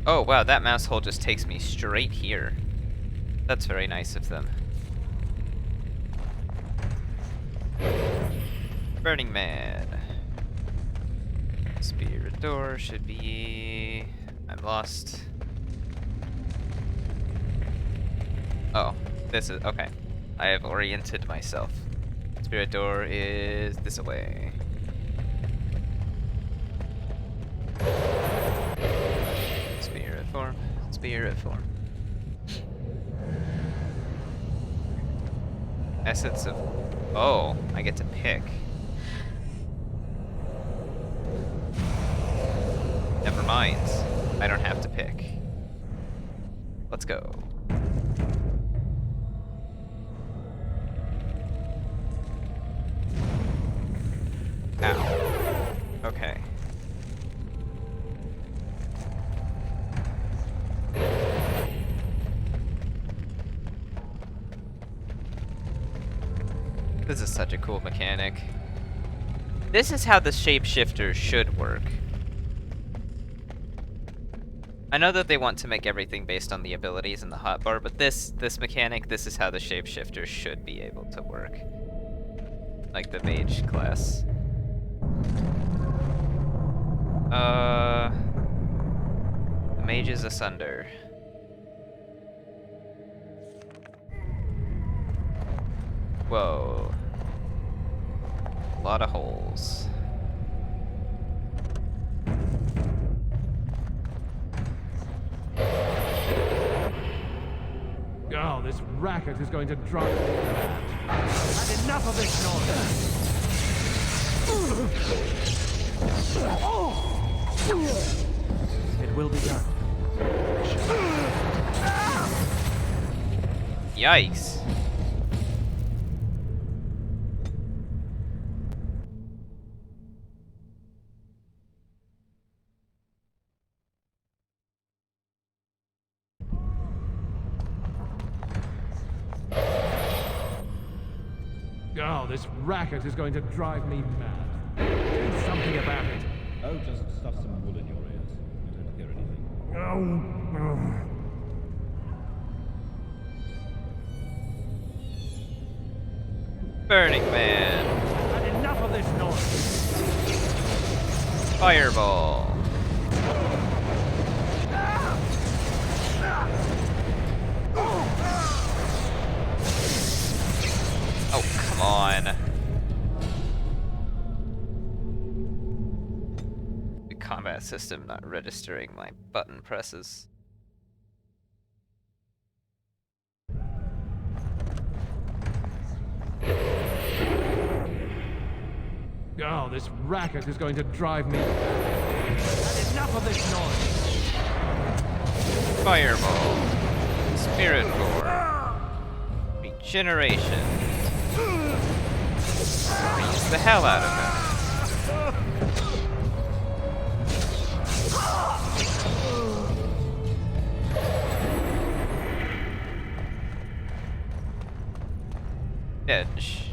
Oh wow, that mouse hole just takes me straight here. That's very nice of them. Burning Man. Spirit door should be... I'm lost. Oh, this is... okay. I have oriented myself. Spirit door is this way. Spirit form. Spirit form. Essence of... oh, I get to pick. Never mind. I don't have to pick. Let's go. Ow. Okay. This is such a cool mechanic. This is how the shapeshifter should work. I know that they want to make everything based on the abilities in the hotbar, but this mechanic, this is how the shapeshifter should be able to work. Like the mage class. The mage is asunder. Whoa. A lot of holes. Oh, this racket is going to drive me mad. I've had enough of this noise. It will be done. Yikes. Oh, this racket is going to drive me mad. Do something about it. Oh, just stuff some wool in your ears. You don't hear anything. Burning Man. Had enough of this noise. Fireball. Oh, come on. The combat system not registering my button presses. Oh, this racket is going to drive me. Had enough of this noise. Fireball. Spirit Gore. Regeneration. Freeze the hell out of him. Edge.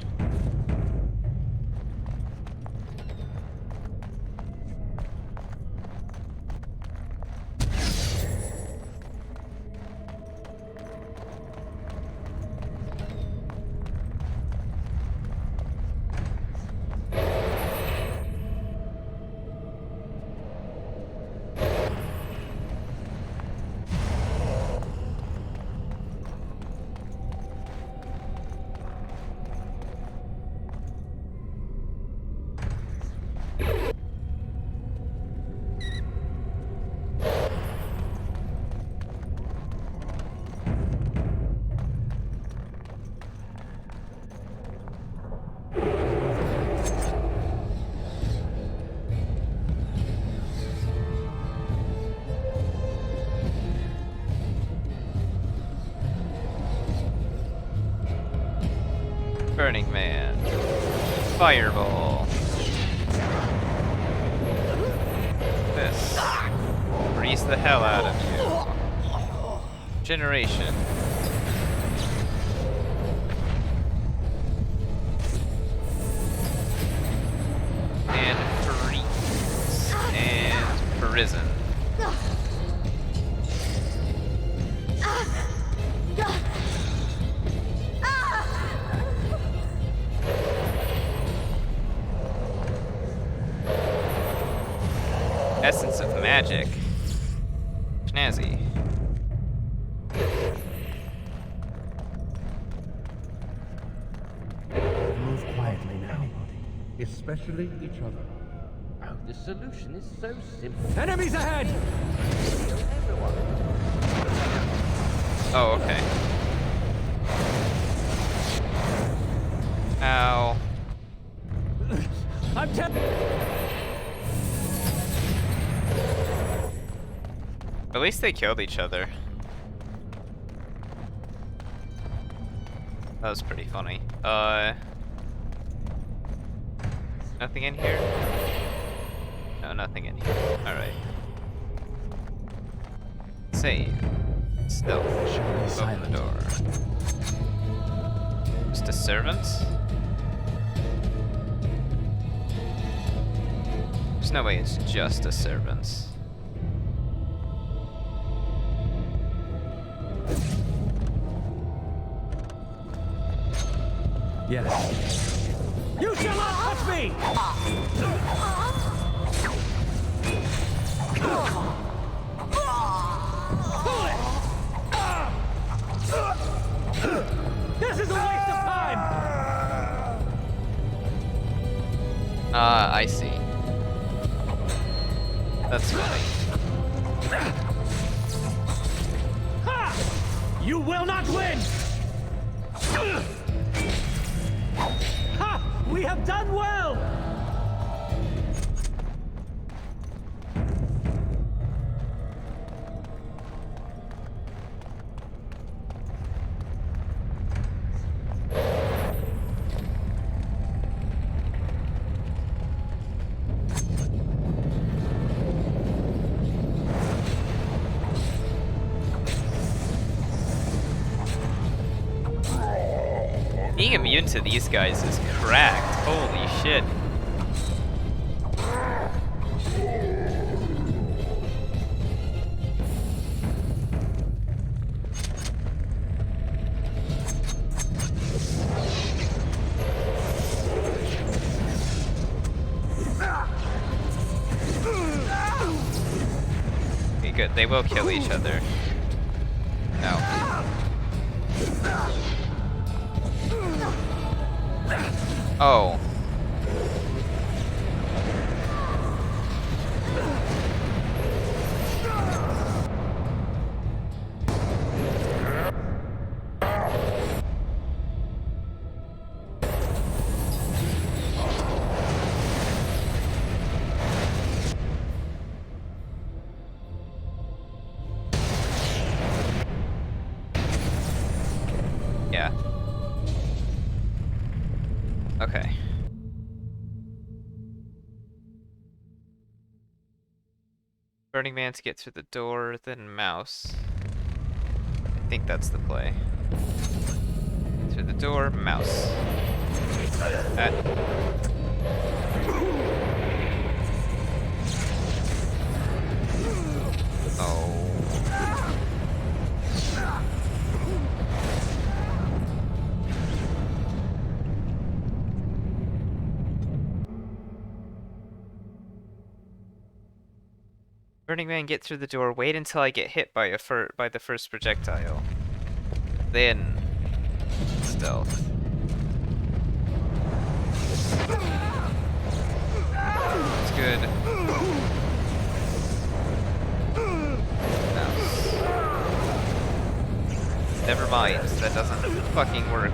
Burning Man. Fireball. This. Freeze the hell out of you. Generation. And freeze. And prison. Essence of magic. Snazzy. Move quietly now. Especially each other. Oh, the solution is so simple. Enemies ahead! Oh, okay. Ow. I'm At least they killed each other. That was pretty funny. Nothing in here? No, nothing in here. Alright. Save. Stealth. Open the door. Just a servant? There's no way it's just a servant. Yes. You shall not touch me! This is a waste of time! I see. That's funny. Ha! You will not win! Ha! We have done well! Being immune to these guys is cracked. Holy shit. They will kill each other. No. Oh. Yeah. Okay. Burning Man to get through the door, then mouse. I think that's the play. Through the door, mouse. Oh. Burning Man, get through the door. Wait until I get hit by the first projectile. Then stealth. That's good. Mouse. Never mind. That doesn't fucking work.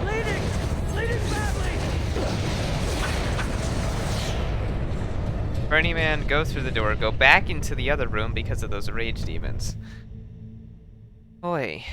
Bleeding! Bleeding badly! Burning Man, go through the door. Go back into the other room because of those rage demons. Boy.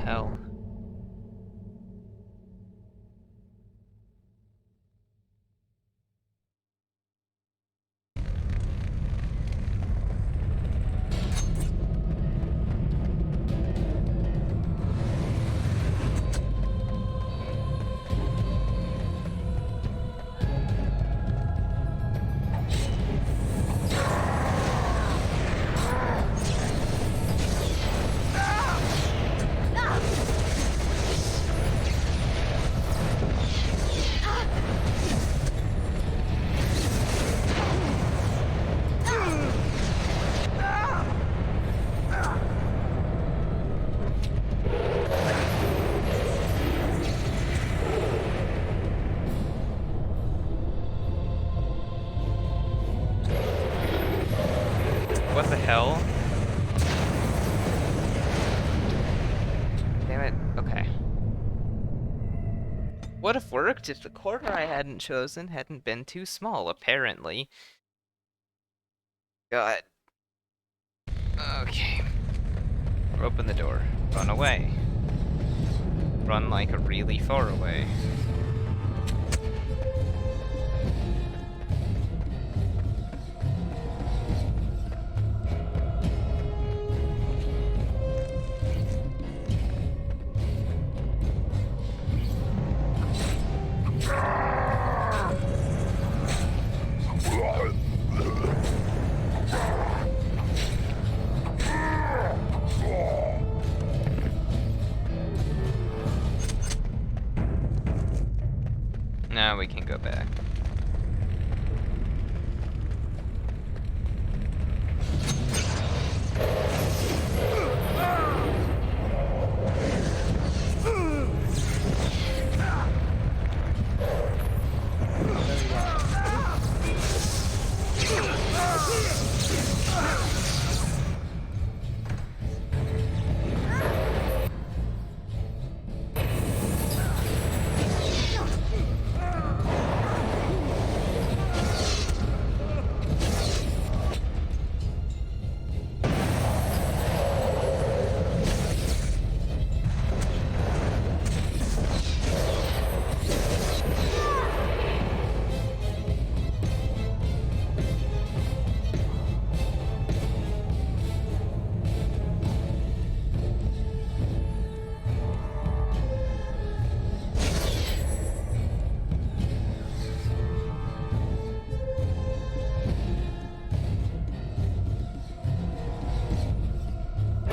Hell. What the hell? Damn it. Okay. Would have worked if the corner I hadn't chosen hadn't been too small, apparently. God. Okay. Open the door. Run away. Run like a really far away. Now we can go back.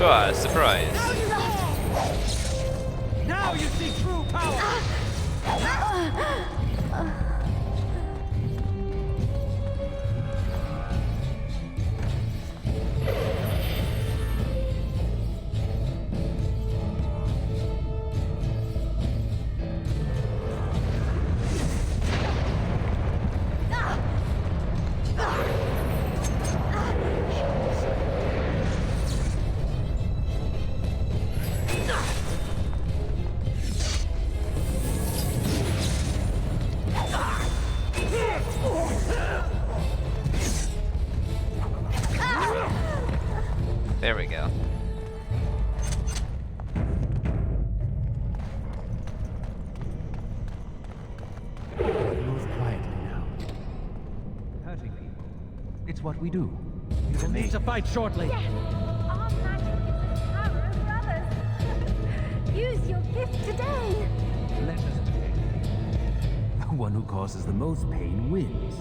Ah, surprise. Now you see true power! There we go. Move quietly now. Hurting people. It's what we do. We will need to fight shortly. Yes! Our magic is the power of brothers. Use your gift today. Let us begin. The one who causes the most pain wins.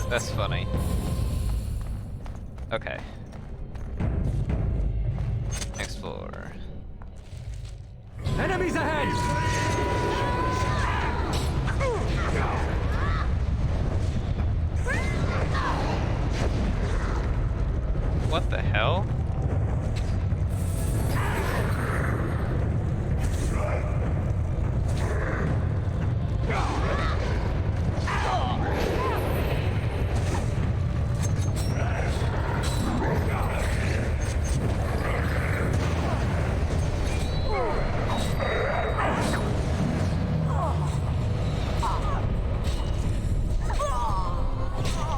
That's funny. Okay. Next floor. Enemies ahead! What the hell?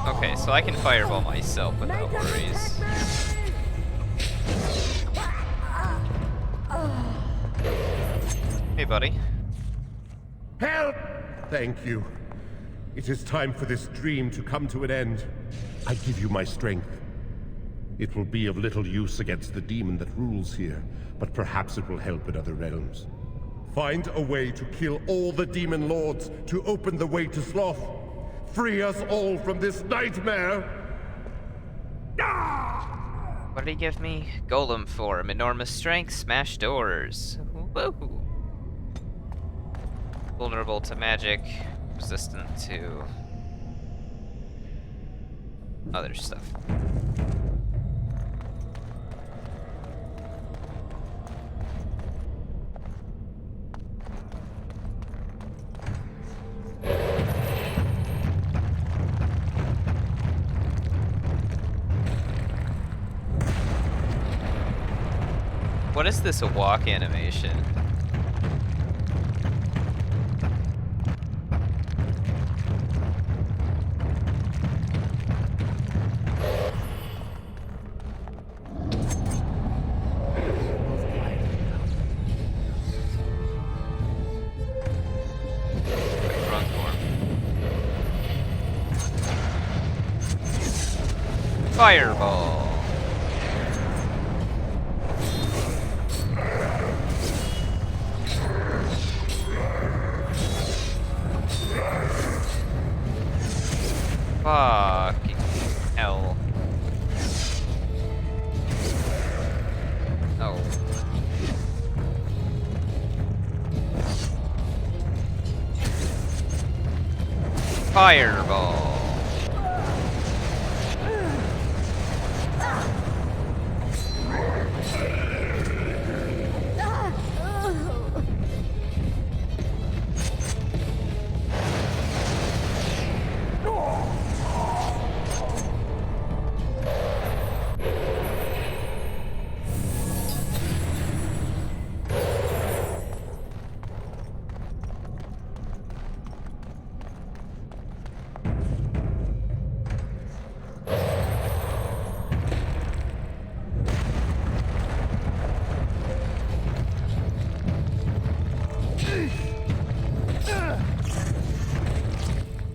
Okay, so I can fireball myself without worries. Hey, buddy. Help! Thank you. It is time for this dream to come to an end. I give you my strength. It will be of little use against the demon that rules here, but perhaps it will help in other realms. Find a way to kill all the demon lords to open the way to Sloth. Free us all from this nightmare! What did he give me? Golem form, enormous strength, smash doors. Woohoo! Vulnerable to magic, resistant to other stuff. What is this, a walk animation? Front form. Fireball. Fucking hell. Oh. Fireball.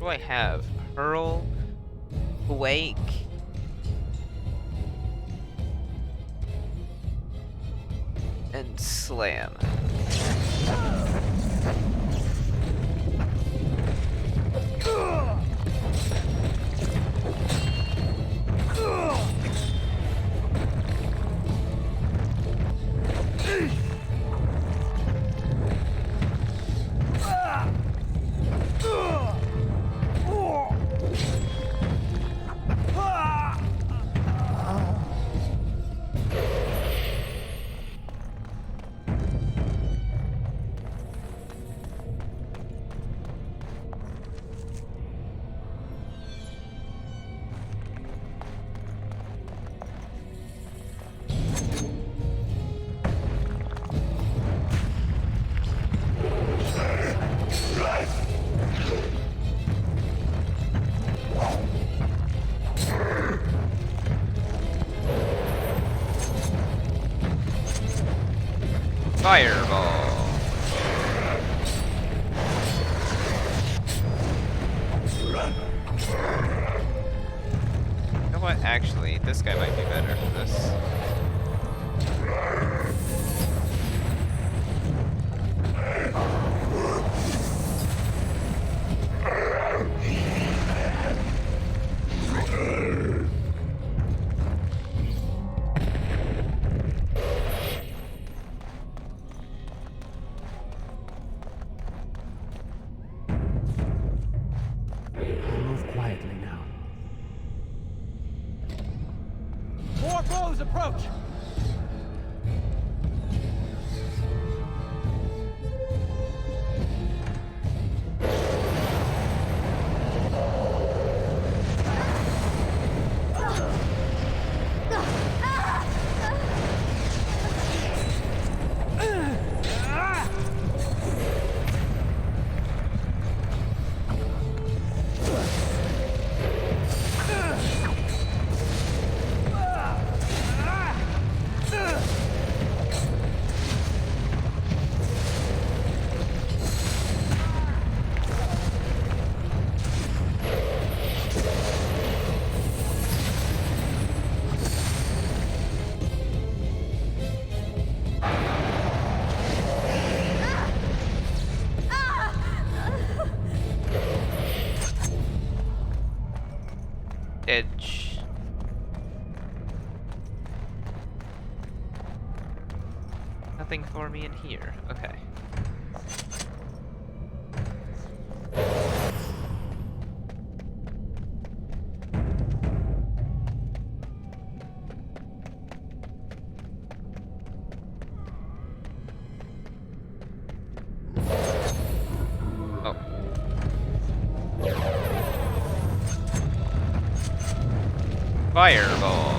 do I have? Hurl, Quake, and Slam. Fireball. You know what? Actually, this guy might be better for this. Move quietly now. More foes approach! Edge. Nothing for me in here. Okay. Oh. Fireball.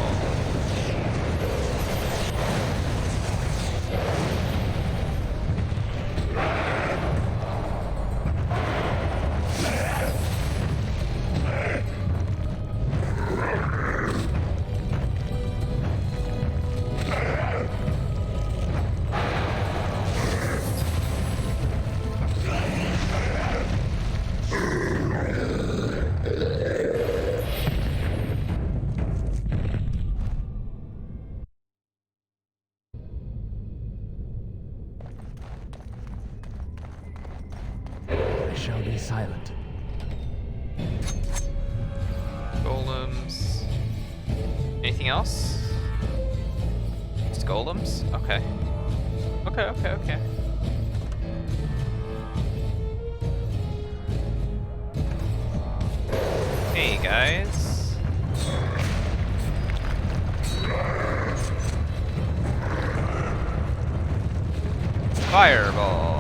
I shall be silent. Golems. Anything else? Just golems? Okay. Okay. Hey guys. Fireball.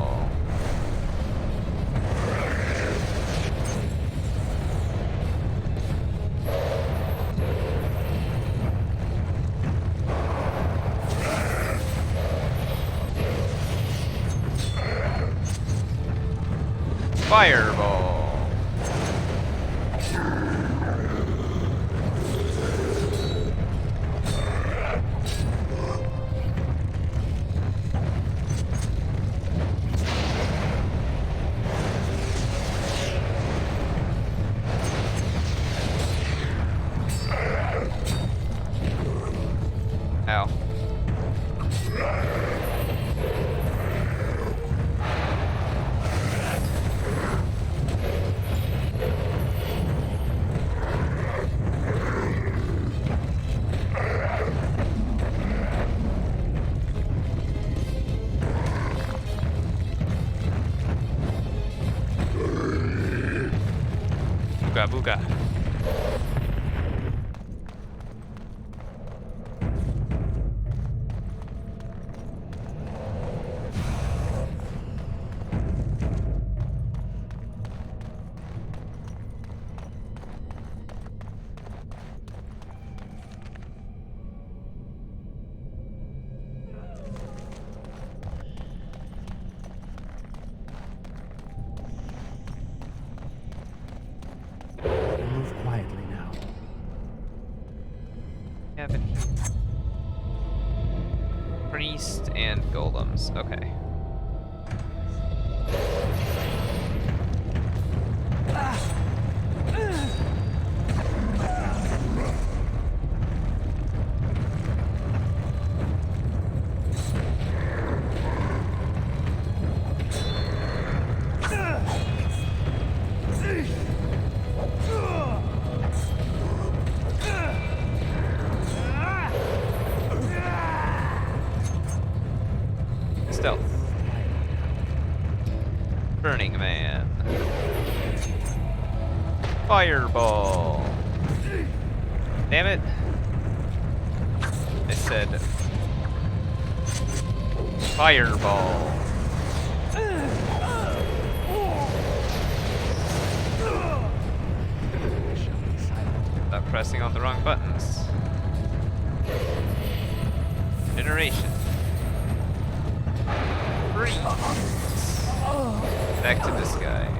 Fireball. Booga booga. Move quietly now. Yeah, but priest and golems. Okay. Stealth. Burning Man. Fireball. Damn it. I said fireball. Stop pressing on the wrong buttons. Generation. Back to this guy.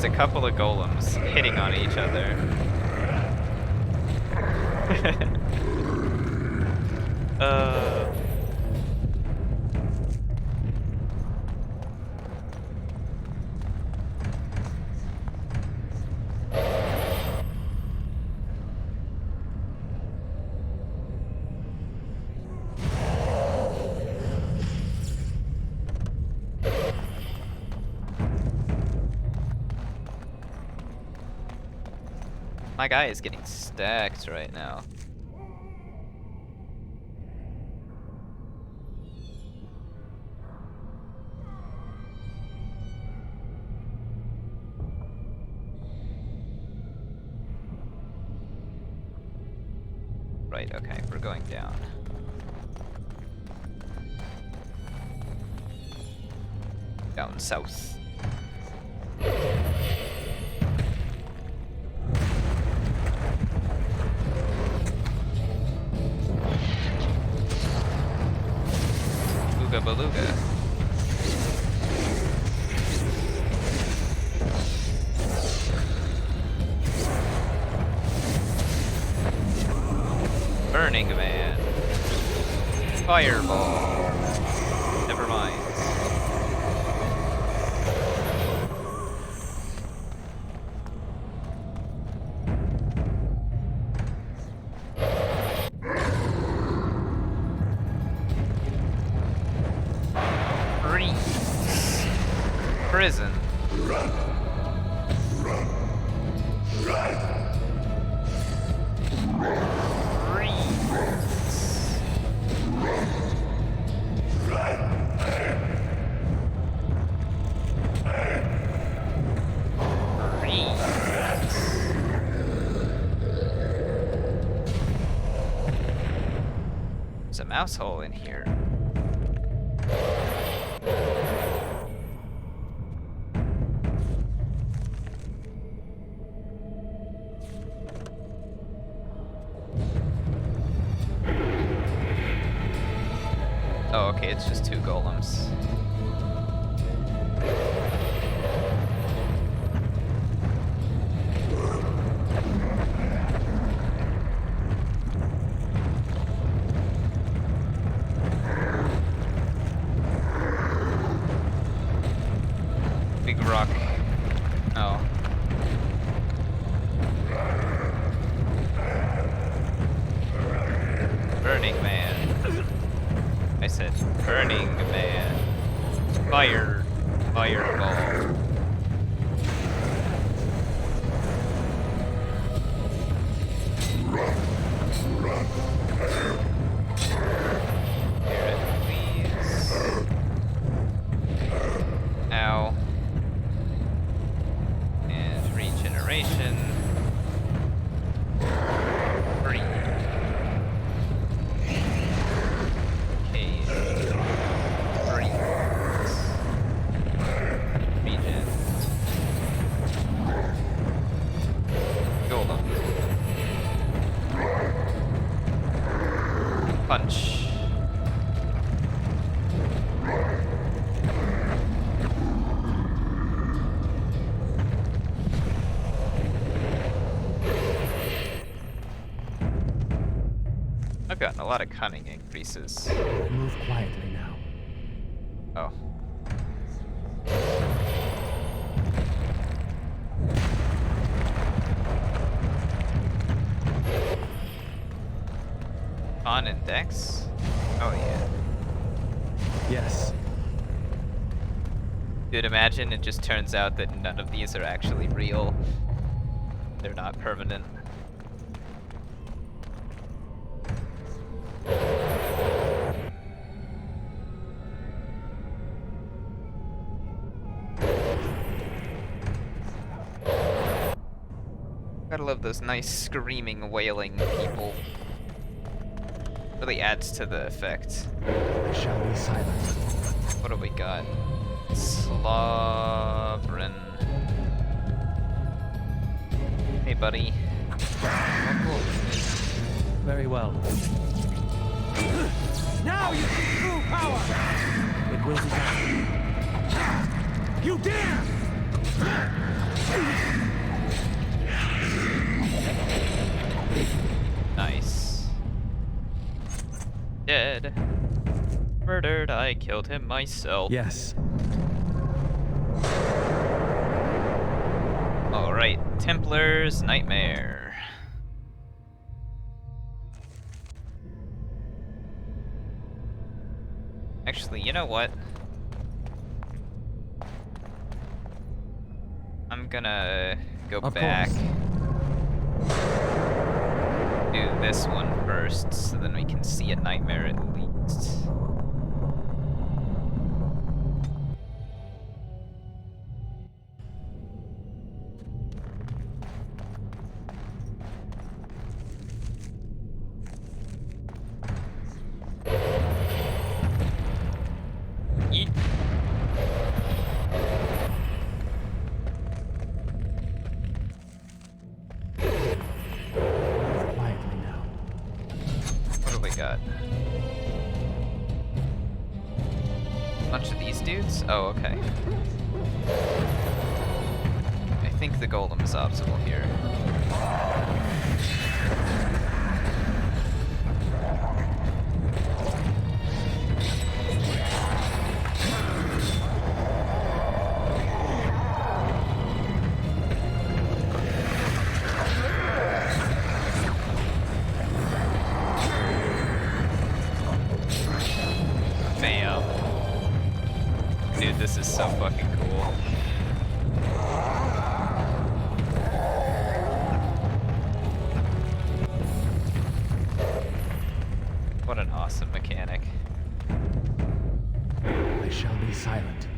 A couple of golems hitting on each other. My guy is getting stacked right now. Right, okay, we're going down. Down south. Beluga. Burning Man. Fireball. Never mind. Prison. There's a mouse hole in here. Oh, okay, it's just two golems. Big rock. Oh. said Burning Man. Fireball. Ow. And regeneration. Breathe. Cage. Breathe. Regen. Golem. Punch. I've gotten a lot of cunning increases. Move quietly now. Oh. On index? Oh yeah. Yes. Dude, imagine it just turns out that none of these are actually real. They're not permanent. Gotta love those nice screaming, wailing people. Really adds to the effect. I shall be silent. What do we got? Slobrin. Hey, buddy. Very well. Now you see true power! It will be done. You dare! Nice. Dead. Murdered. I killed him myself. Yes. Alright. Templar's Nightmare. Actually, you know what? I'm gonna go back. Do this one first, so then we can see a nightmare at least. Yeet. Quietly now. What do we got? Bunch of these dudes? Oh, okay. I think the golem is optimal here. Bam. Dude, this is so fucking cool. What an awesome mechanic. I shall be silent.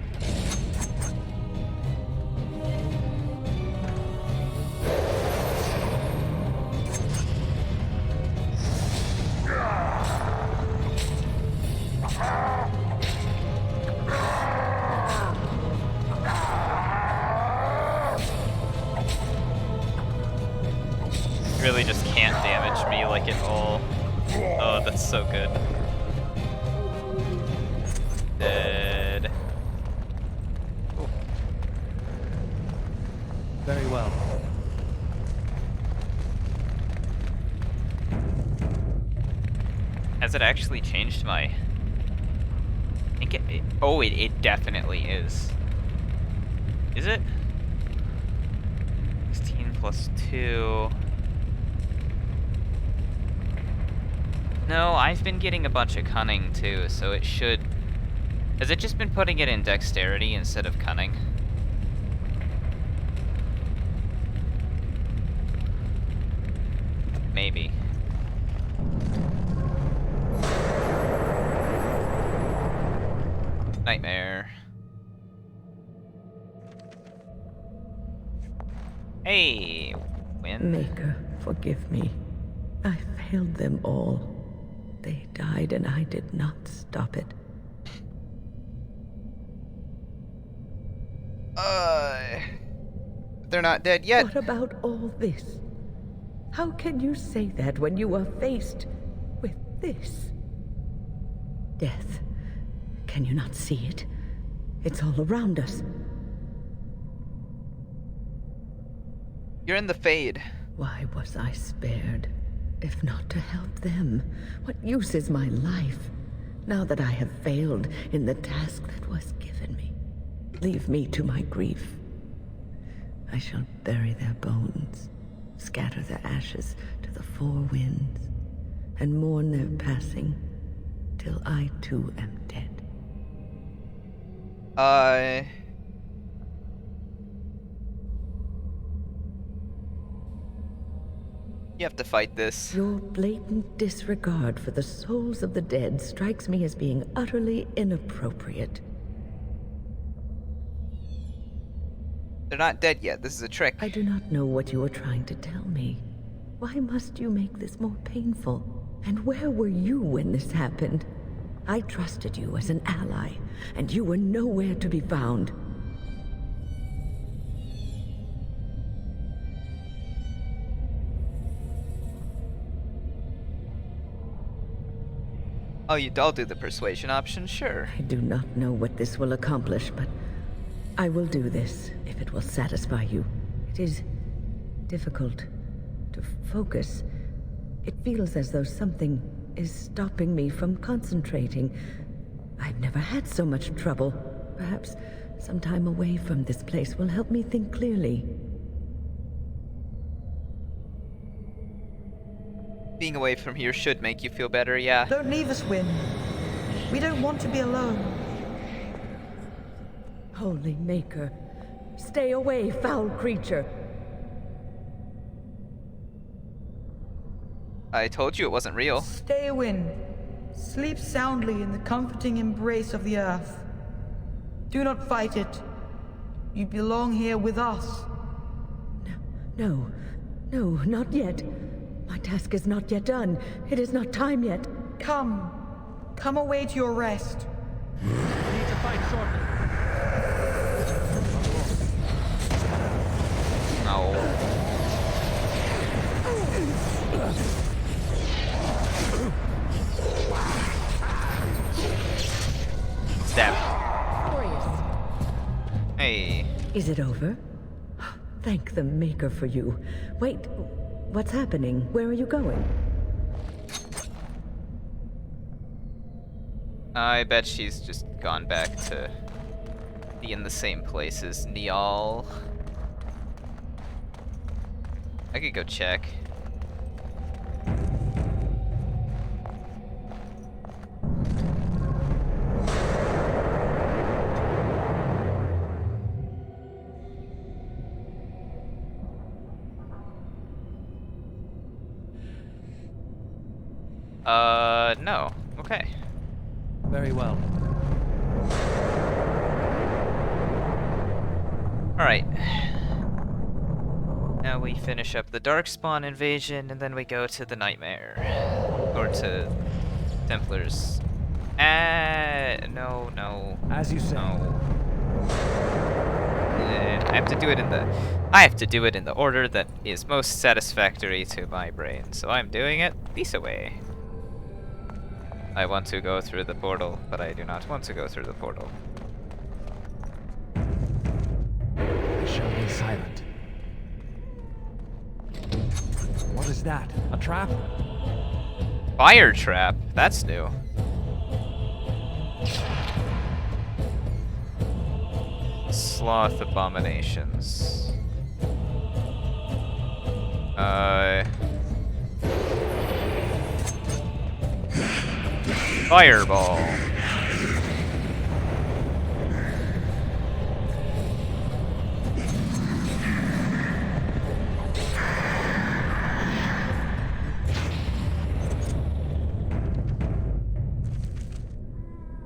Really just can't damage me like at all. Oh, that's so good. Dead. Ooh. Very well. Has it actually changed my... I think it definitely is. Is it? 16 plus 2... No, I've been getting a bunch of cunning too, so it should... Has it just been putting it in dexterity instead of cunning? Maybe. Nightmare. Hey, Wynne. Maker, forgive me. I failed them all. They died and I did not stop it. They're not dead yet. What about all this? How can you say that when you are faced with this? Death. Can you not see it? It's all around us. You're in the Fade. Why was I spared? If not to help them, what use is my life, now that I have failed in the task that was given me? Leave me to my grief. I shall bury their bones, scatter their ashes to the four winds, and mourn their passing till I too am dead. You have to fight this. Your blatant disregard for the souls of the dead strikes me as being utterly inappropriate. They're not dead yet. This is a trick. I do not know what you are trying to tell me. Why must you make this more painful? And where were you when this happened? I trusted you as an ally, and you were nowhere to be found. Oh, I'll do the persuasion option, sure. I do not know what this will accomplish, but I will do this if it will satisfy you. It is difficult to focus. It feels as though something is stopping me from concentrating. I've never had so much trouble. Perhaps some time away from this place will help me think clearly. Being away from here should make you feel better, yeah. Don't leave us, Wynne. We don't want to be alone. Holy Maker, stay away, foul creature. I told you it wasn't real. Stay, Wynne. Sleep soundly in the comforting embrace of the earth. Do not fight it. You belong here with us. No, not yet. My task is not yet done. It is not time yet. Come away to your rest. We need to fight shortly. No. Stab. Hey. Is it over? Thank the Maker for you. Wait, what's happening? Where are you going? I bet she's just gone back to be in the same place as Niall. I could go check. No. Okay. Very well. Alright. Now we finish up the Darkspawn invasion, and then we go to the Nightmare. Or to Templars. No. As you say. No. I have to do it in the order that is most satisfactory to my brain. So I'm doing it this way. I want to go through the portal, but I do not want to go through the portal. I shall be silent. What is that? A trap? Fire trap? That's new. Sloth abominations. Fireball.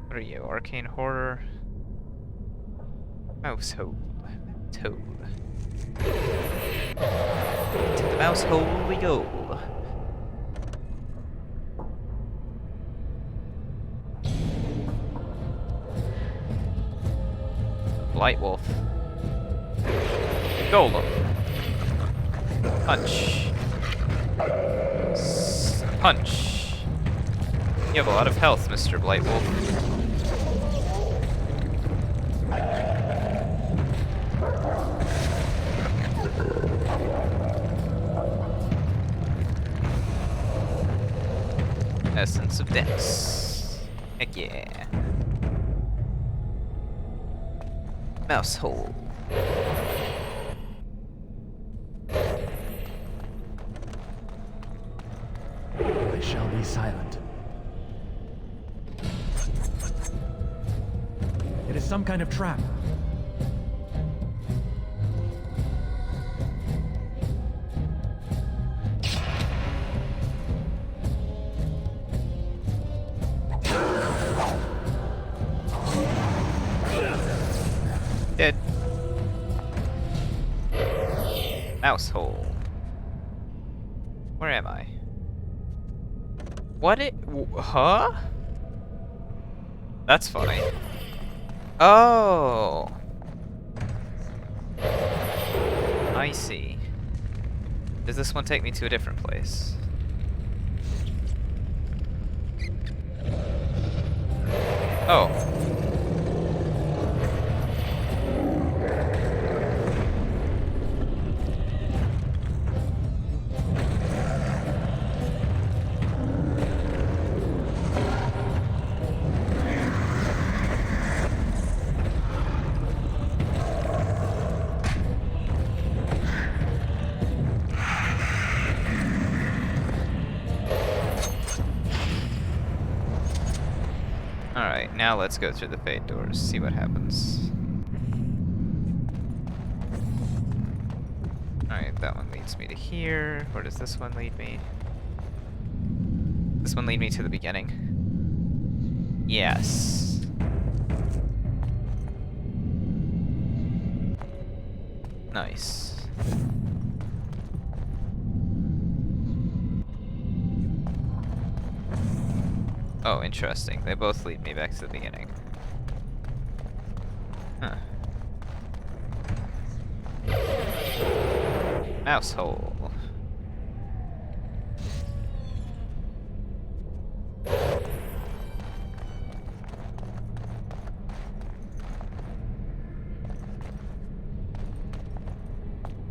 What are you? Arcane Horror? Mouse hole. Toad. To the mouse hole we go. Light Wolf. Golem. Punch. Punch. You have a lot of health, Mr. Blight Wolf. Essence of Dex. Heck yeah. Mouse hole. I shall be silent. It is some kind of trap. Dead. Mouse hole. Where am I? What it? Huh? That's funny. Oh. I see. Does this one take me to a different place? Oh. Alright, now let's go through the fade doors, see what happens. Alright, that one leads me to here. Where does this one lead me? This one lead me to the beginning? Yes. Nice. Oh, interesting. They both lead me back to the beginning. Huh. Mouse hole.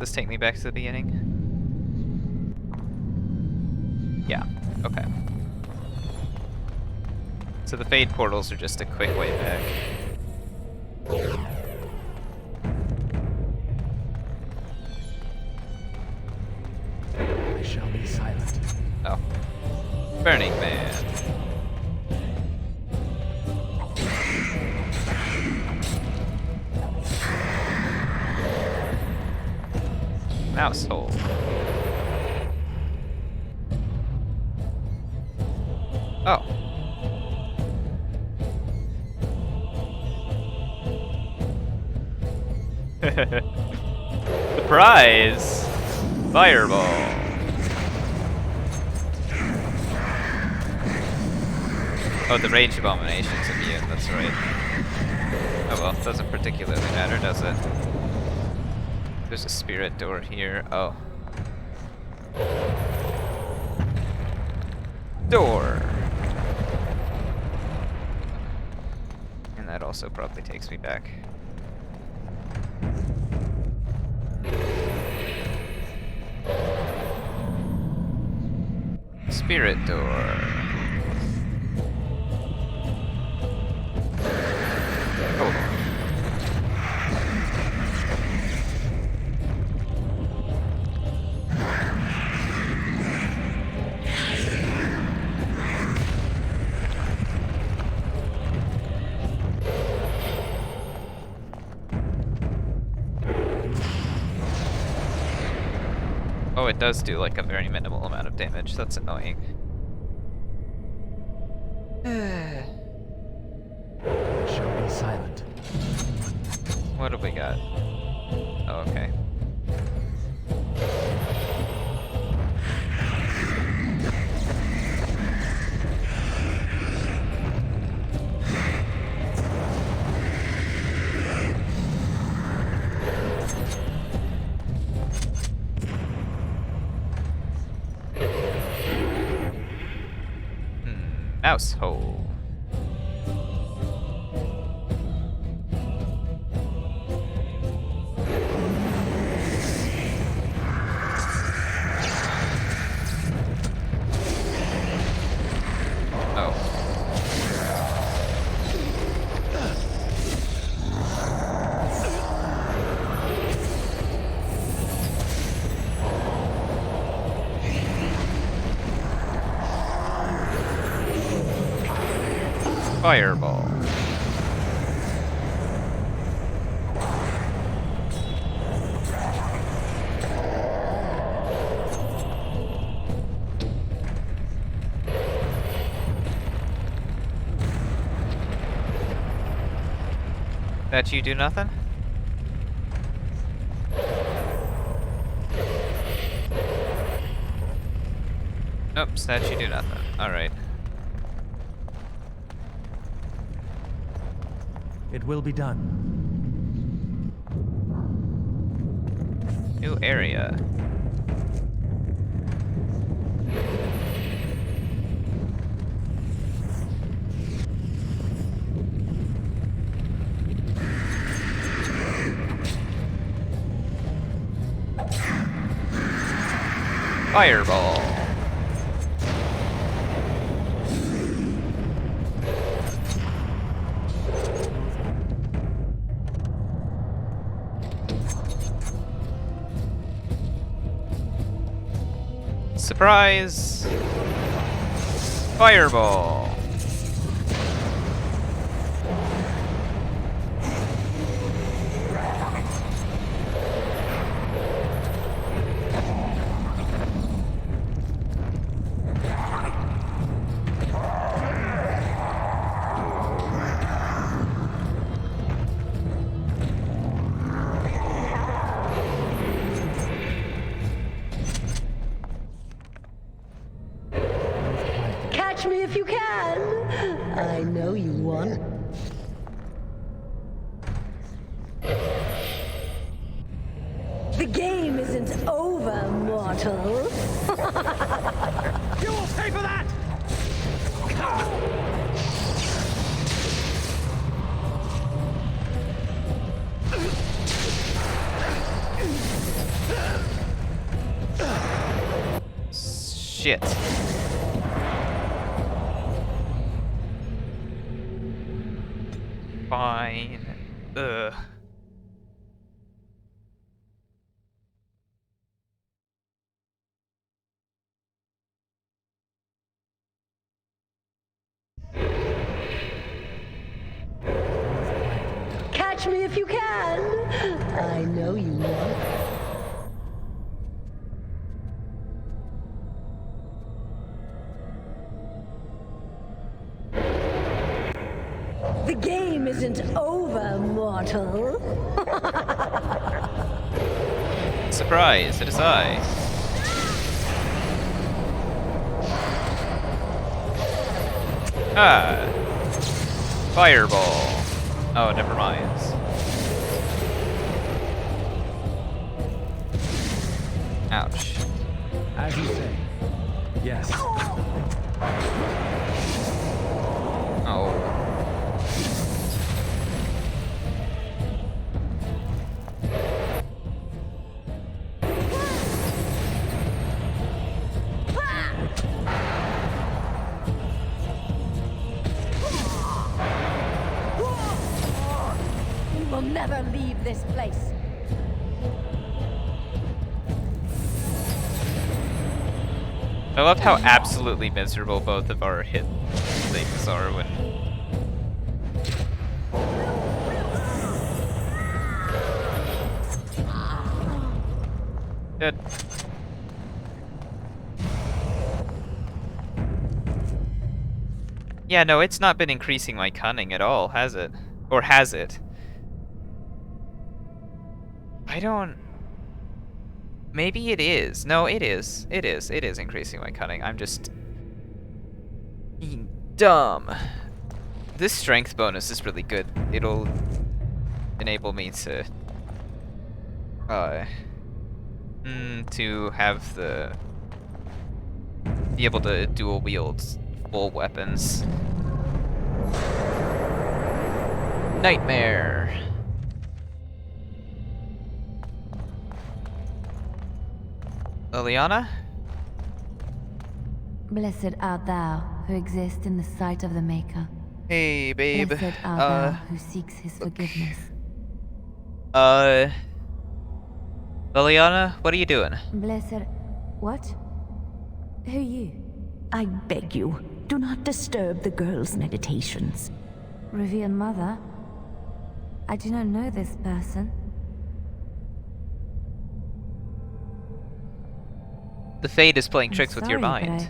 Does this take me back to the beginning? Yeah, okay. So the fade portals are just a quick way back. I shall be silent. Oh. Burning Man. Mouse hole. Oh. Surprise! Fireball. Oh, the Rage Abomination's immune, that's right. Oh well, doesn't particularly matter, does it? There's a spirit door here. Oh. Door! And that also probably takes me back. Spirit door. Oh. Oh, it does do like a very minimal amount of damage. That's annoying. Shall be silent. What have we got? Oh, okay. Mouse hole. Fireball. That you do nothing? Nope, statue do nothing. Alright. It will be done. New area. Fireball. Surprise! Fireball! Catch me if you can. I know you want. The game isn't over, mortal. You will pay for that! Shit. Fine. Ugh. Catch me if you can. I know you want. The game isn't over, mortal. Surprise, it is I. Ah. Fireball. Oh, never mind. Ouch. As you say. Yes. Oh. You will never leave this place. I love how absolutely miserable both of our hit things are when... Dead. Yeah, no, it's not been increasing my cunning at all, has it? Or has it? I don't... Maybe it is. No, it is. It is. It is increasing my cunning. I'm just... being dumb. This strength bonus is really good. It'll enable me to... to have the... be able to dual wield full weapons. Nightmare. Liliana? Blessed art thou who exists in the sight of the Maker. Hey, babe. Blessed art thou who seeks his forgiveness. Liliana, what are you doing? Blessed... What? Who are you? I beg you, do not disturb the girl's meditations. Revered Mother? I do not know this person. The Fade is playing tricks with your Sorry, mind.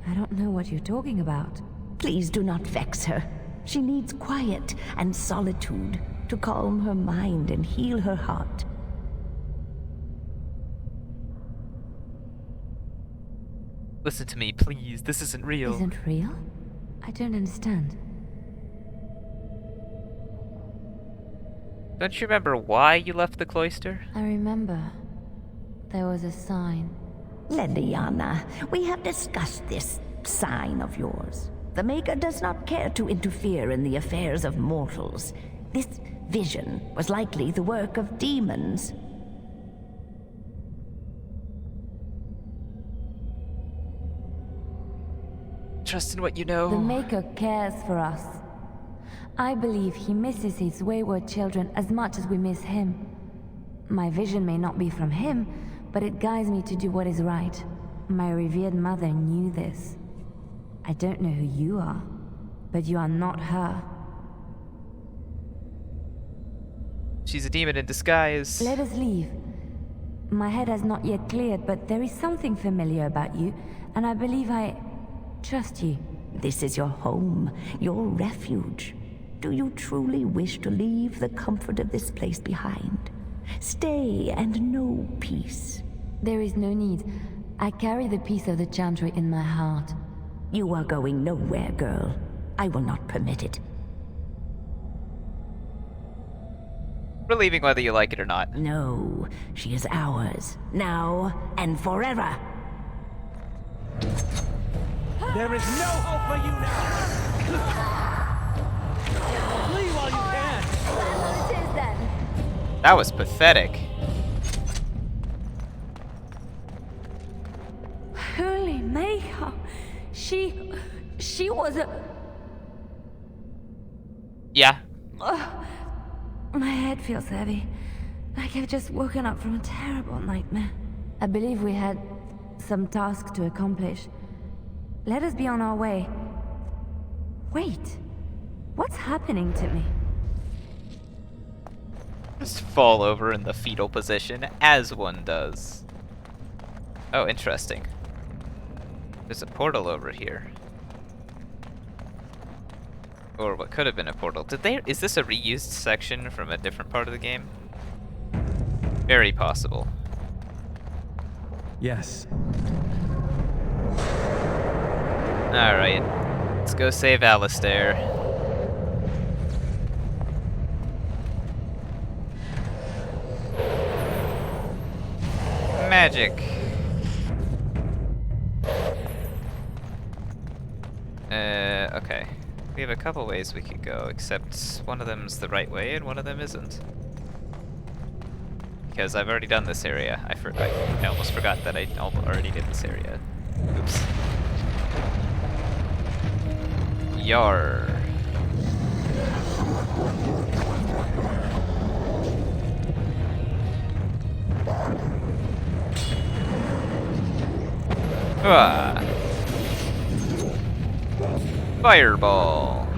but I don't know what you're talking about. Please do not vex her. She needs quiet and solitude to calm her mind and heal her heart. Listen to me, please. This isn't real. Isn't real? I don't understand. Don't you remember why you left the cloister? I remember. There was a sign. Leliana, we have discussed this sign of yours. The Maker does not care to interfere in the affairs of mortals. This vision was likely the work of demons. Trust in what you know. The Maker cares for us. I believe he misses his wayward children as much as we miss him. My vision may not be from him, but it guides me to do what is right. My revered mother knew this. I don't know who you are, but you are not her. She's a demon in disguise. Let us leave. My head has not yet cleared, but there is something familiar about you, and I believe I trust you. This is your home, your refuge. Do you truly wish to leave the comfort of this place behind? Stay and know peace. There is no need. I carry the peace of the Chantry in my heart. You are going nowhere, girl. I will not permit it. We're leaving whether you like it or not. No, she is ours, now and forever. There is no hope for you now! Flee while you can! What is then? That was pathetic. Holy Maker! She was a... Yeah. My head feels heavy. Like I've just woken up from a terrible nightmare. I believe we had some task to accomplish. Let us be on our way. Wait. What's happening to me? Just fall over in the fetal position, as one does. Oh, interesting. There's a portal over here. Or what could have been a portal. Is this a reused section from a different part of the game? Very possible. Yes. Alright. Let's go save Alistair. Magic. Okay. We have a couple ways we could go, except one of them's the right way and one of them isn't. Because I've already done this area. I almost forgot that I already did this area. Oops. Yar. Ah. Fireball.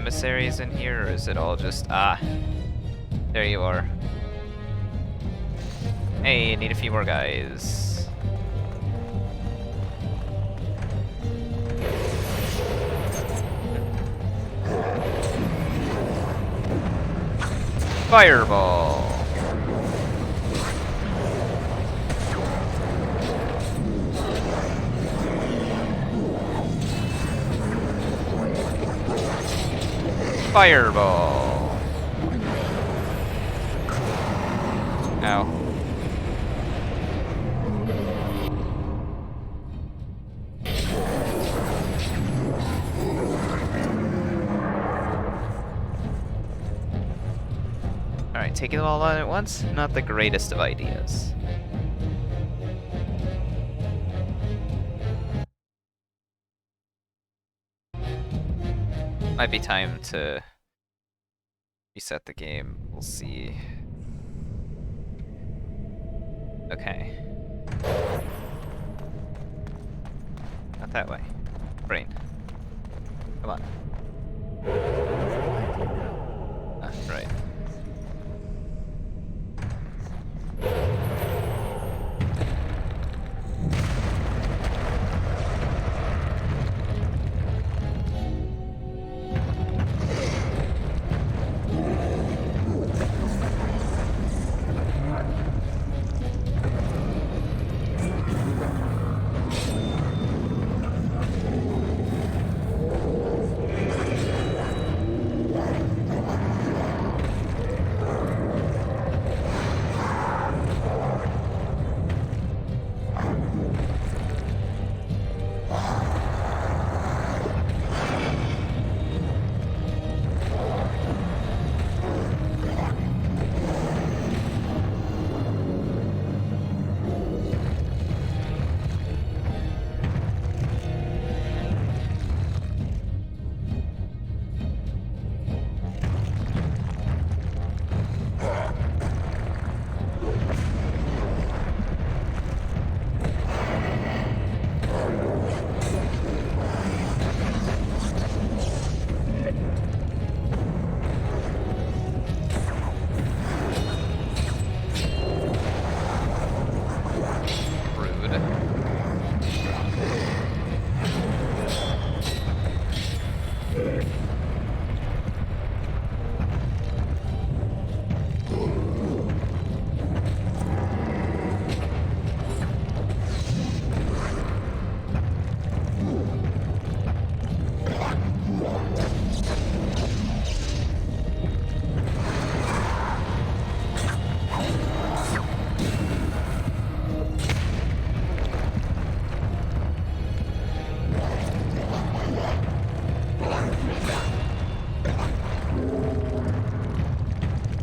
emissaries in here, or is it all just... Ah, there you are. Hey, need a few more guys. Fireball. Fireball. Ow. Alright, taking it all on at once? Not the greatest of ideas. Might be time to reset the game. We'll see. Okay. Not that way. Brain. Come on. Right.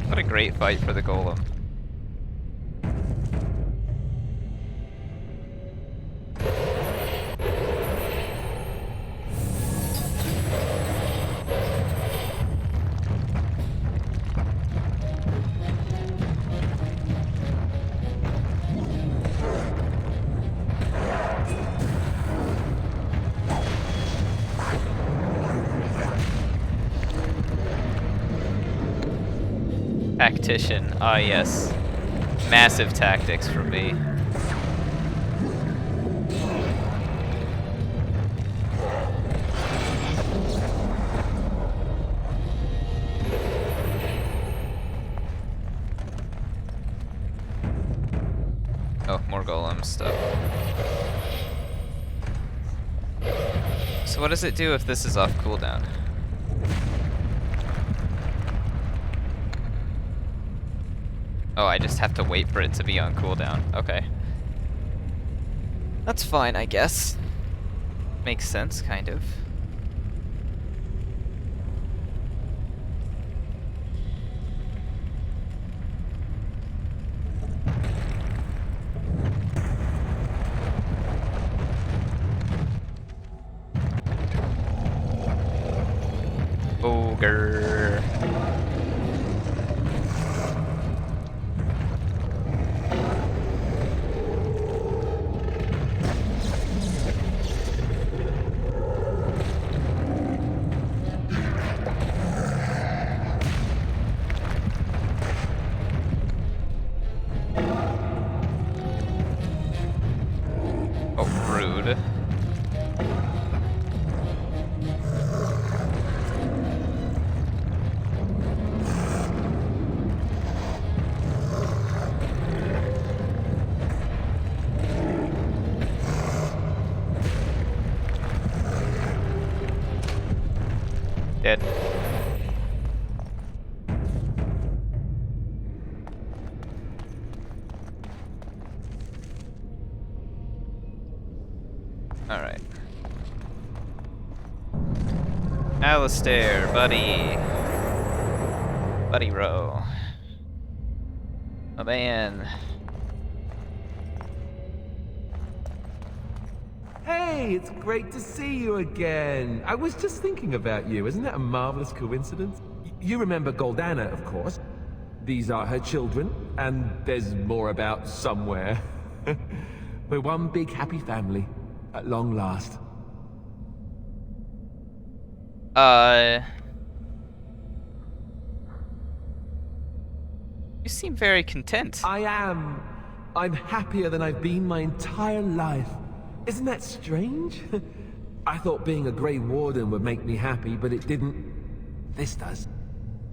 What a great fight for the golem. Tactician, ah yes. Massive tactics from me. Oh, more golem stuff. So what does it do if this is off cooldown? Oh, I just have to wait for it to be on cooldown. Okay. That's fine, I guess. Makes sense, kind of. Ogre. Oh, rude. Dead. Alright. Alistair, buddy. Buddy row. Oh man. Hey, it's great to see you again. I was just thinking about you. Isn't that a marvelous coincidence? You remember Goldana, of course. These are her children, and there's more about somewhere. We're one big happy family, at long last. You seem very content. I am. I'm happier than I've been my entire life. Isn't that strange? I thought being a Grey Warden would make me happy, but it didn't. This does.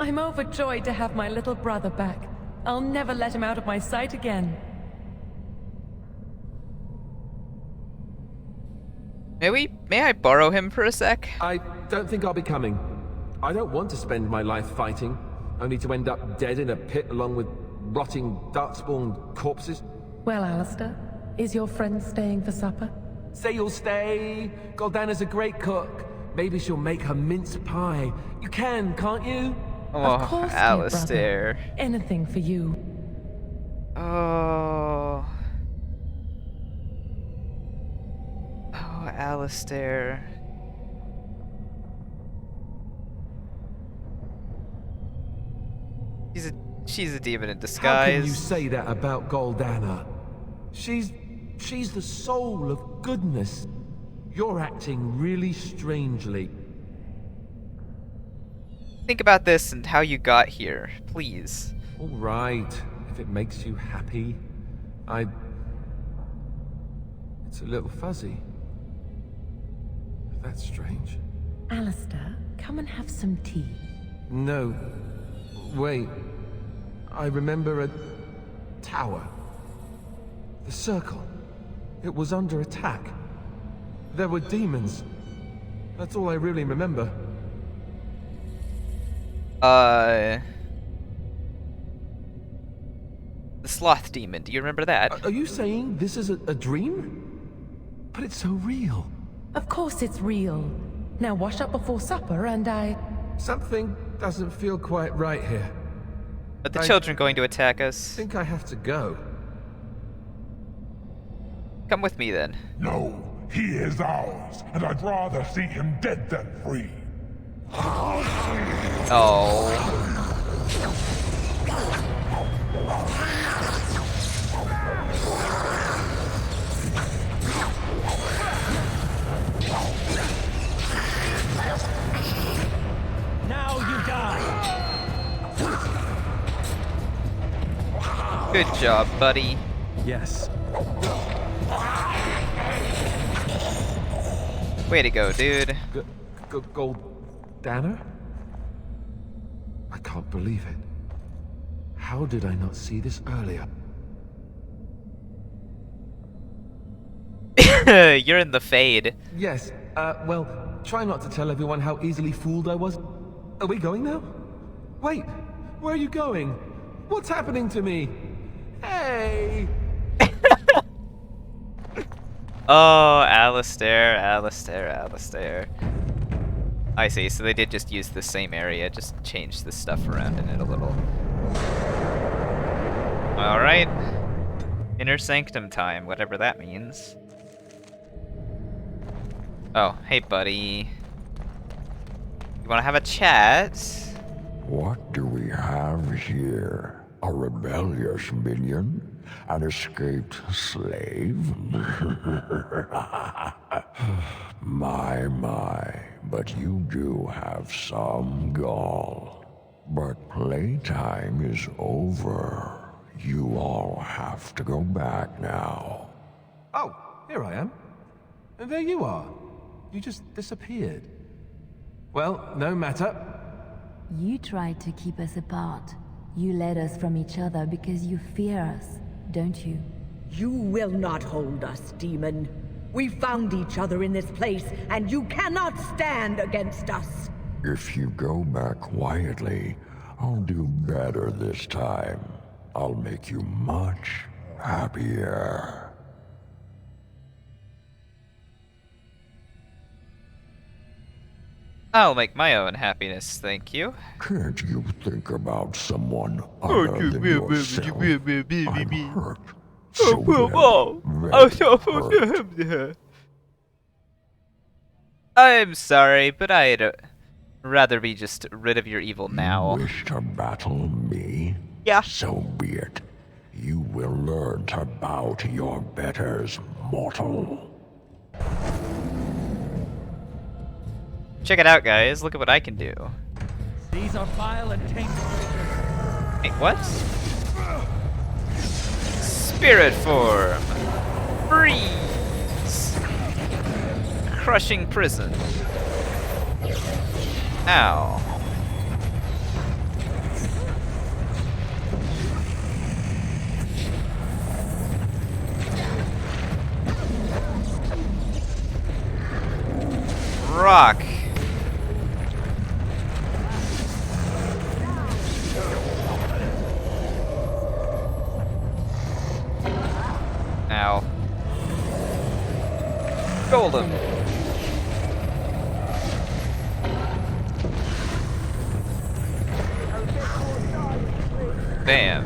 I'm overjoyed to have my little brother back. I'll never let him out of my sight again. May I borrow him for a sec? I don't think I'll be coming. I don't want to spend my life fighting, only to end up dead in a pit along with rotting darkspawn corpses. Well, Alistair, is your friend staying for supper? Say you'll stay. Goldana's a great cook. Maybe she'll make her mince pie. You can, can't you? Oh, of course, Alistair. Dear brother. Anything for you. Oh. Oh, Alistair. She's a demon in disguise. How can you say that about Goldana? She's the soul of goodness. You're acting really strangely. Think about this and how you got here, please. All right, if it makes you happy. It's a little fuzzy. That's strange. Alistair, come and have some tea. No. Wait. I remember a tower. The circle. It was under attack. There were demons. That's all I really remember. The sloth demon, do you remember that? Are you saying this is a dream? But it's so real. Of course it's real. Now wash up before supper and Something doesn't feel quite right here. Are the children going to attack us? I think I have to go. Come with me then. No, he is ours, and I'd rather see him dead than free. Oh. Now you die. Good job, buddy. Yes. Way to go, dude. Goldana? I can't believe it. How did I not see this earlier? You're in the fade. Yes, well, try not to tell everyone how easily fooled I was. Are we going now? Wait, where are you going? What's happening to me? Hey! Oh, Alistair. I see, so they did just use the same area, just change the stuff around in it a little. Alright. Inner Sanctum time, whatever that means. Oh, hey buddy. You wanna have a chat? What do we have here? A rebellious minion? An escaped slave? My, but you do have some gall. But playtime is over. You all have to go back now. Oh, here I am. And there you are. You just disappeared. Well, no matter. You tried to keep us apart. You led us from each other because you fear us, don't you? You will not hold us, demon. We found each other in this place, and you cannot stand against us. If you go back quietly, I'll do better this time. I'll make you much happier. I'll make my own happiness, thank you. Can't you think about someone other than yourself? I'm hurt. So very hurt. I'm sorry, but I'd rather be just rid of your evil now. You wish to battle me? Yeah. So be it. You will learn to bow to your betters, mortal. Check it out, guys. Look at what I can do. These are vile and tainted creatures. Wait, what? Spirit form. Freeze. Crushing prison. Ow. Rock. Ow. Golden. Bam.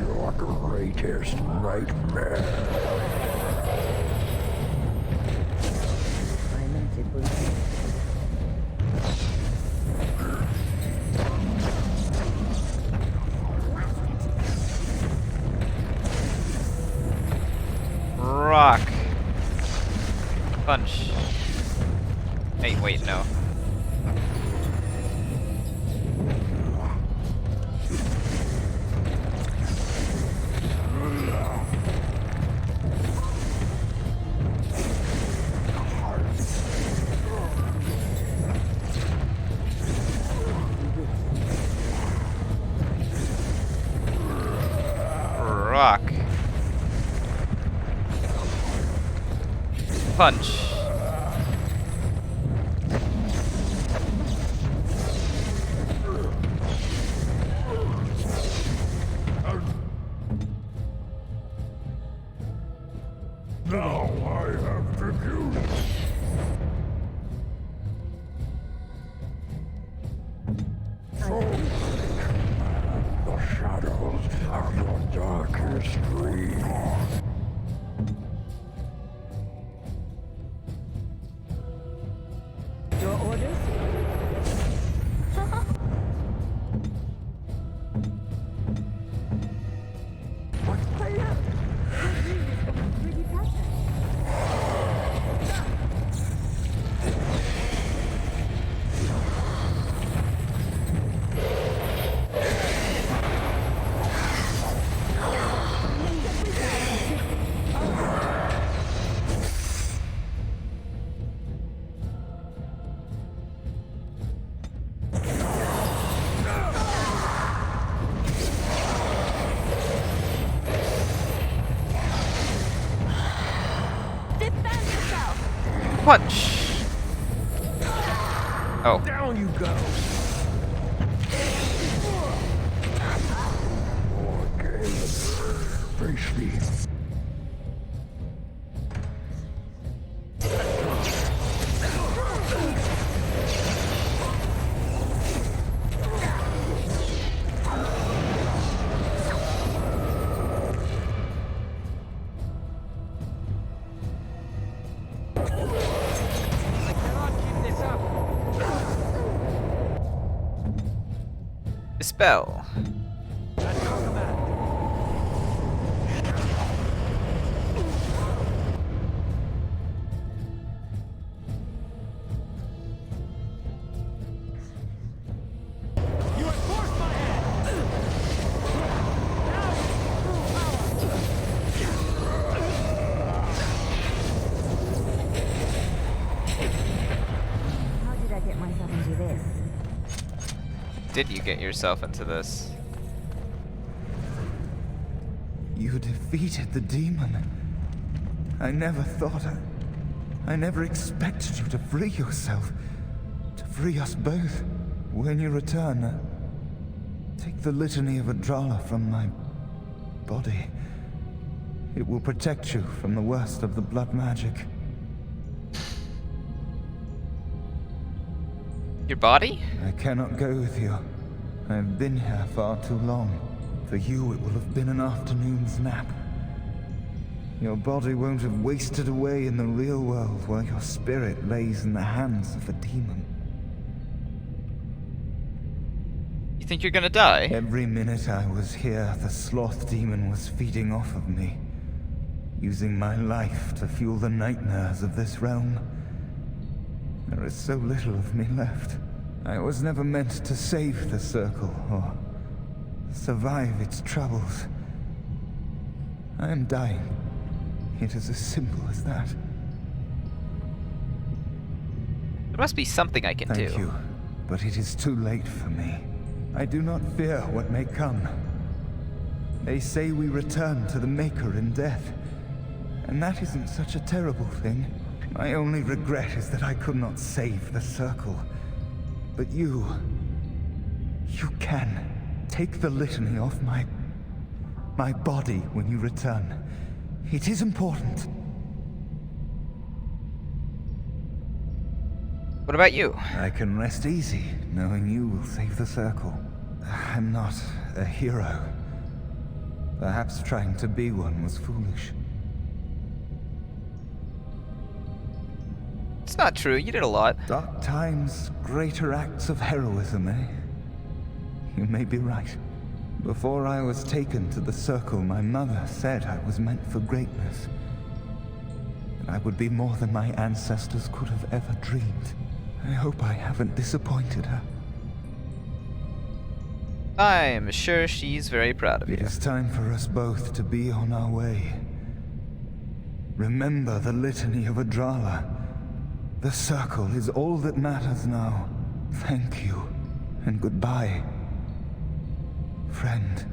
Your greatest nightmare. I meant it was. Rock. Punch. Hey, wait, no. Rock. Punch. Now I have to do the shadows of your darkest dreams. Your orders? Punch. Oh. Down you go. Face me. spell. How did I get myself into this? Did you get yourself into this? You defeated the demon. I never thought I never expected you to free yourself. To free us both. When you return, take the litany of Adrala from my body. It will protect you from the worst of the blood magic. Your body? I cannot go with you. I've been here far too long. For you, it will have been an afternoon's nap. Your body won't have wasted away in the real world while your spirit lays in the hands of a demon. You think you're gonna die? Every minute I was here, the sloth demon was feeding off of me, using my life to fuel the nightmares of this realm. There is so little of me left. I was never meant to save the circle or survive its troubles. I am dying. It is as simple as that. There must be something I can do. Thank you, but it is too late for me. I do not fear what may come. They say we return to the Maker in death, and that isn't such a terrible thing. My only regret is that I could not save the circle. But you can. Take the litany off my body when you return. It is important. What about you? I can rest easy, knowing you will save the circle. I'm not a hero. Perhaps trying to be one was foolish. It's not true, you did a lot. Dark times, greater acts of heroism, eh? You may be right. Before I was taken to the circle, my mother said I was meant for greatness. And I would be more than my ancestors could have ever dreamed. I hope I haven't disappointed her. I'm sure she's very proud of you. It is time for us both to be on our way. Remember the litany of Adrala. The circle is all that matters now. Thank you, and goodbye, friend.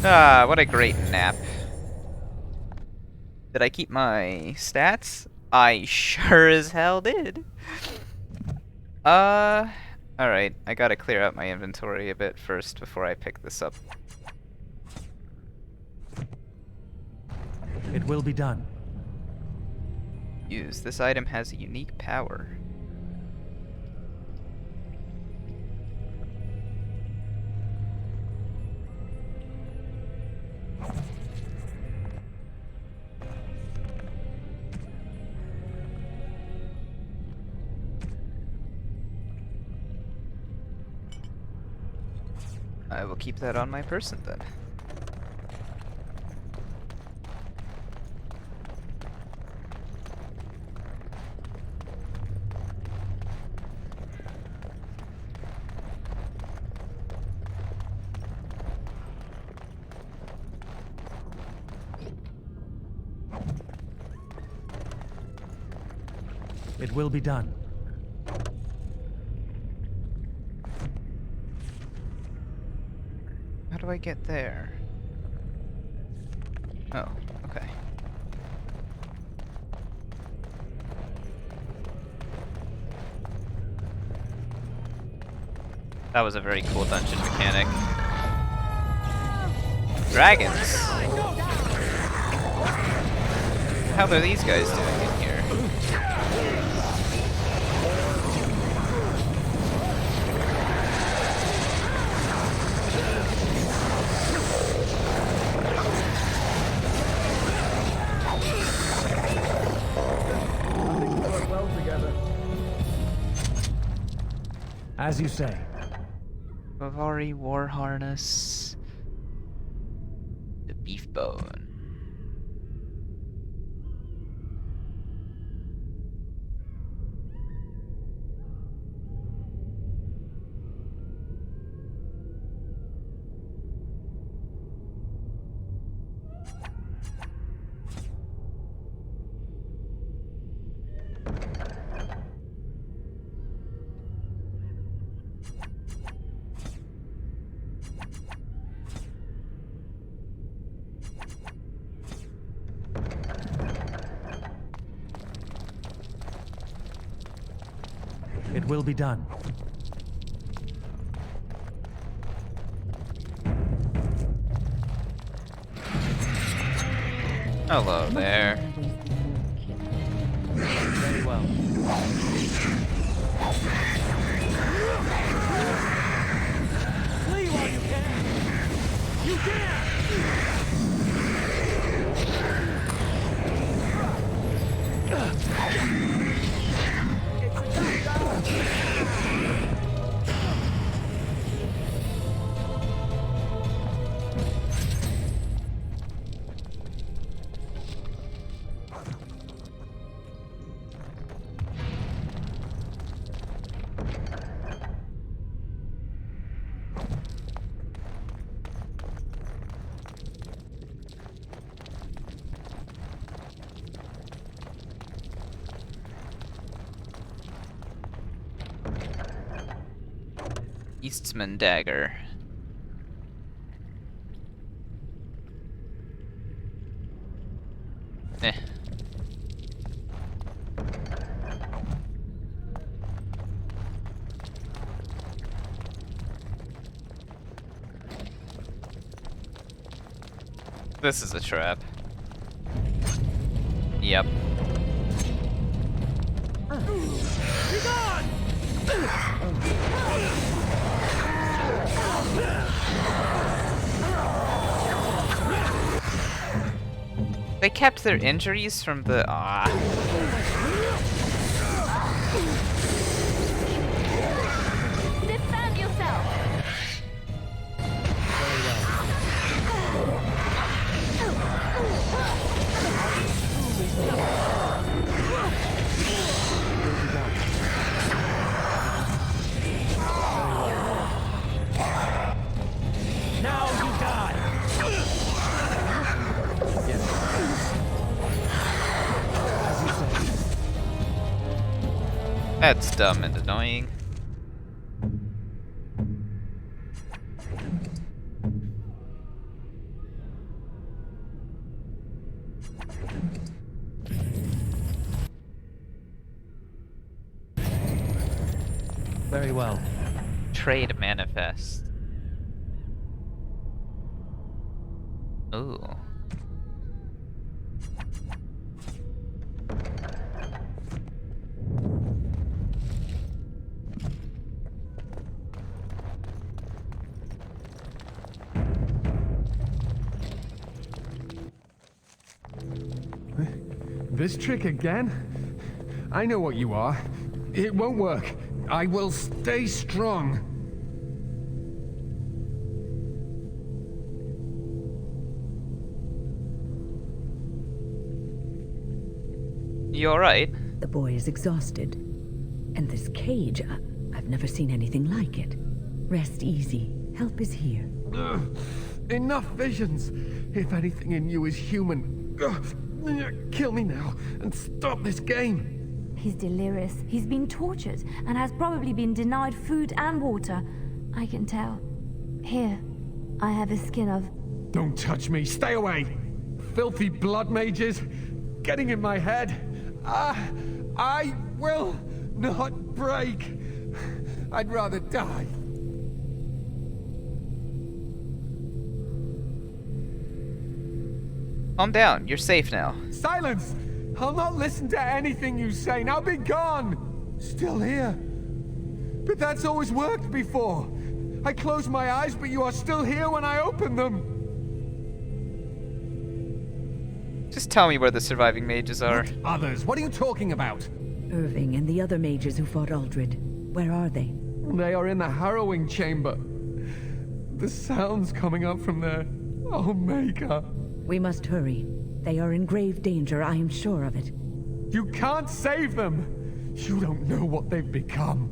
Ah, what a great nap. Did I keep my stats? I sure as hell did. Alright, I gotta clear out my inventory a bit first before I pick this up. It will be done. Use. This item has a unique power. I will keep that on my person then. It will be done. How do I get there? Oh, okay. That was a very cool dungeon mechanic. Dragons! What the hell are these guys doing in here? As you say. Bavari war harness. The beef bone. It will be done. Hello there. Very well. Flee while you can! You Eastman dagger. Eh. This is a trap. Yep. Be gone! They kept their injuries from the Defend yourself. Now you die! That's dumb and annoying. Very well. Trade manifest. Ooh. This trick again? I know what you are. It won't work. I will stay strong. You alright? The boy is exhausted. And this cage, I've never seen anything like it. Rest easy. Help is here. Ugh. Enough visions. If anything in you is human, kill me now and stop this game. He's delirious. He's been tortured and has probably been denied food and water. I can tell. Here, I have a skin of... Don't touch me. Stay away. Filthy blood mages. Getting in my head. I will not break. I'd rather die. Calm down. You're safe now. Silence! I'll not listen to anything you say. Now be gone! Still here. But that's always worked before. I close my eyes, but you are still here when I open them. Just tell me where the surviving mages are. Others? What are you talking about? Irving and the other mages who fought Aldred. Where are they? They are in the harrowing chamber. The sounds coming up from there. Omega. We must hurry. They are in grave danger, I am sure of it. You can't save them! You don't know what they've become.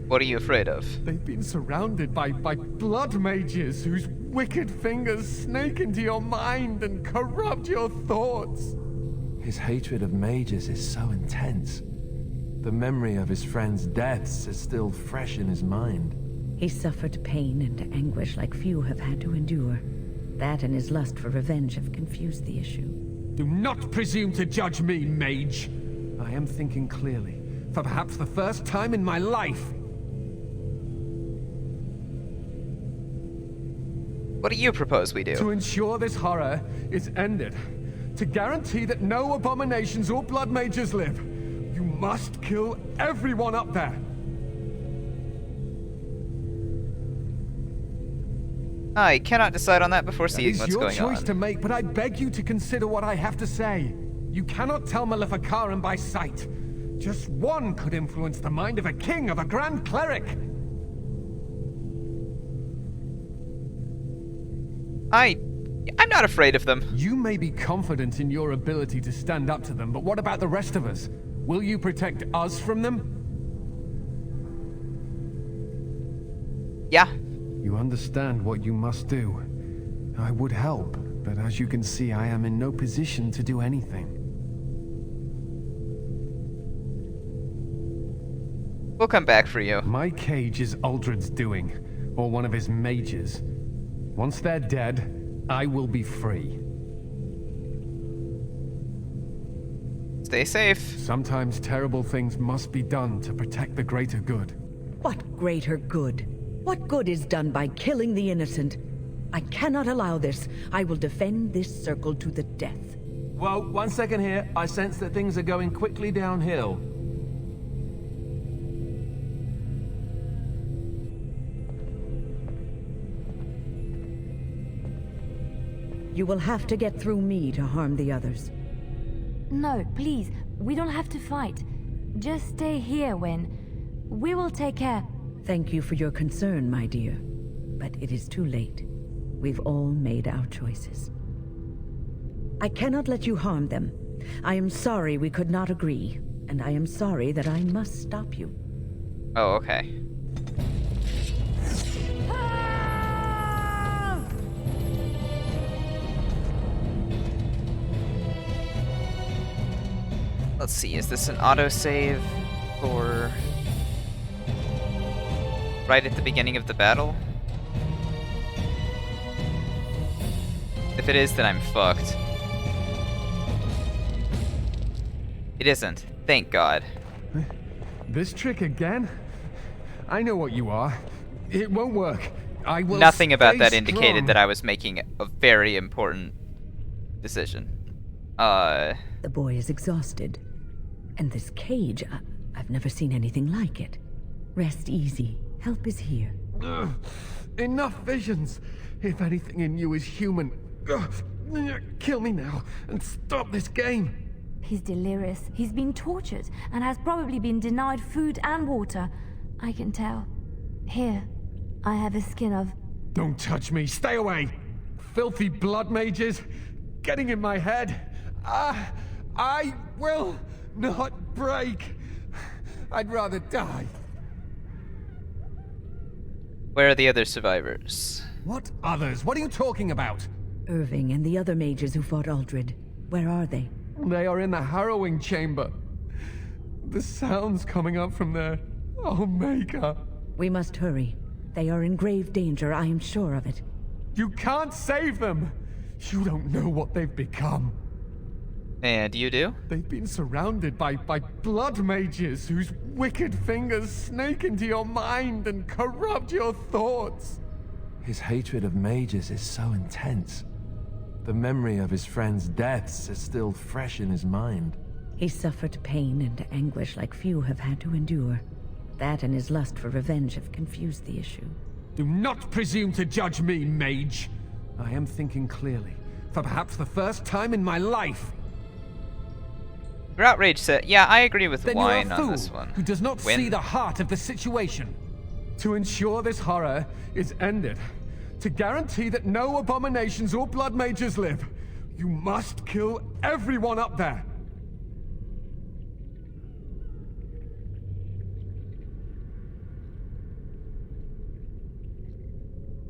What are you afraid of? They've been surrounded by blood mages whose wicked fingers snake into your mind and corrupt your thoughts. His hatred of mages is so intense. The memory of his friends' deaths is still fresh in his mind. He suffered pain and anguish like few have had to endure. That and his lust for revenge have confused the issue. Do not presume to judge me, mage. I am thinking clearly, for perhaps the first time in my life. What do you propose we do? To ensure this horror is ended, to guarantee that no abominations or blood mages live, you must kill everyone up there. I cannot decide on that before seeing what's going It's your choice on. to make, but I beg you to consider what I have to say. You cannot tell Maleficarum by sight. Just one could influence the mind of a king, of a grand cleric. I'm not afraid of them. You may be confident in your ability to stand up to them, but what about the rest of us? Will you protect us from them? Yeah. You understand what you must do. I would help, but as you can see, I am in no position to do anything. We'll come back for you. My cage is Uldred's doing, or one of his mages. Once they're dead, I will be free. Stay safe. Sometimes terrible things must be done to protect the greater good. What greater good? What good is done by killing the innocent? I cannot allow this. I will defend this circle to the death. Well, 1 second here. I sense that things are going quickly downhill. You will have to get through me to harm the others. No, please. We don't have to fight. Just stay here, Wynne. We will take care. Thank you for your concern, my dear. But it is too late. We've all made our choices. I cannot let you harm them. I am sorry we could not agree, and I am sorry that I must stop you. Oh, okay. Let's see, is this an autosave or right at the beginning of the battle? If it is, then I'm fucked. It isn't. Thank God. This trick again? I know what you are. It won't work. I will. Nothing about that stay indicated strong. that I was making a very important decision. The boy is exhausted. And this cage, I've never seen anything like it. Rest easy. Help is here. Ugh, enough visions. If anything in you is human, kill me now and stop this game. He's delirious. He's been tortured and has probably been denied food and water. I can tell. Here, I have a skin of... Don't touch me. Stay away. Filthy blood mages getting in my head. I will not break. I'd rather die. Where are the other survivors? What others? What are you talking about? Irving and the other mages who fought Uldred. Where are they? They are in the harrowing chamber. The sounds coming up from there. Omega. We must hurry. They are in grave danger, I am sure of it. You can't save them! You don't know what they've become. And you do? They've been surrounded by blood mages whose wicked fingers snake into your mind and corrupt your thoughts. His hatred of mages is so intense. The memory of his friends' deaths is still fresh in his mind. He suffered pain and anguish like few have had to endure. That and his lust for revenge have confused the issue. Do not presume to judge me, mage. I am thinking clearly, for perhaps the first time in my life. You're outraged, sir. Yeah, I agree with Then Wynne you're a on fool this one. who does not Wynne. see the heart of the situation. To ensure this horror is ended, to guarantee that no abominations or blood mages live, you must kill everyone up there.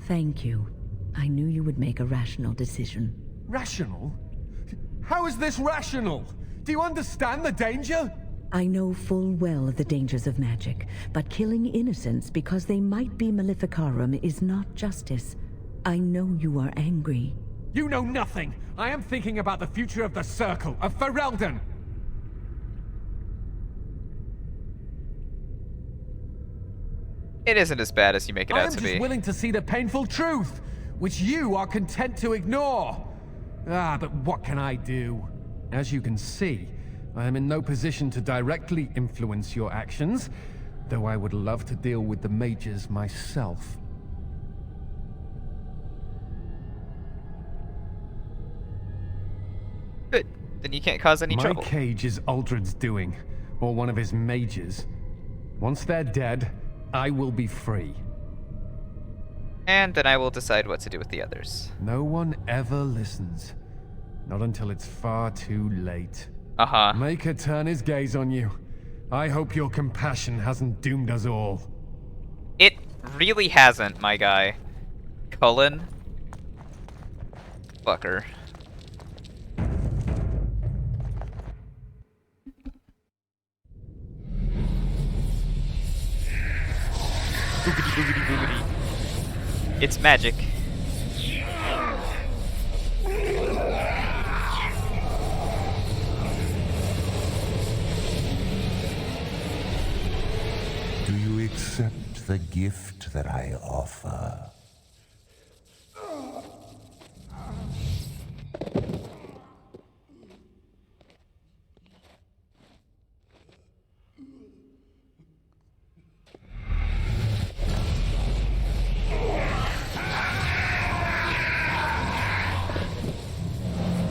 Thank you. I knew you would make a rational decision. Rational? How is this rational? Do you understand the danger? I know full well the dangers of magic, but killing innocents because they might be Maleficarum is not justice. I know you are angry. You know nothing! I am thinking about the future of the Circle, of Ferelden! It isn't as bad as you make it I out am to just be. willing to see the painful truth, which you are content to ignore. Ah, but what can I do? As you can see, I am in no position to directly influence your actions, though I would love to deal with the mages myself. Good. Then you can't cause any My trouble. cage is Uldred's doing, or one of his mages. Once they're dead, I will be free. And then I will decide what to do with the others. No one ever listens. Not until it's far too late. Uh-huh. Maker turn his gaze on you. I hope your compassion hasn't doomed us all. It really hasn't, my guy. Cullen. Fucker. Boogity boogity boogity. It's magic. Do you accept the gift that I offer?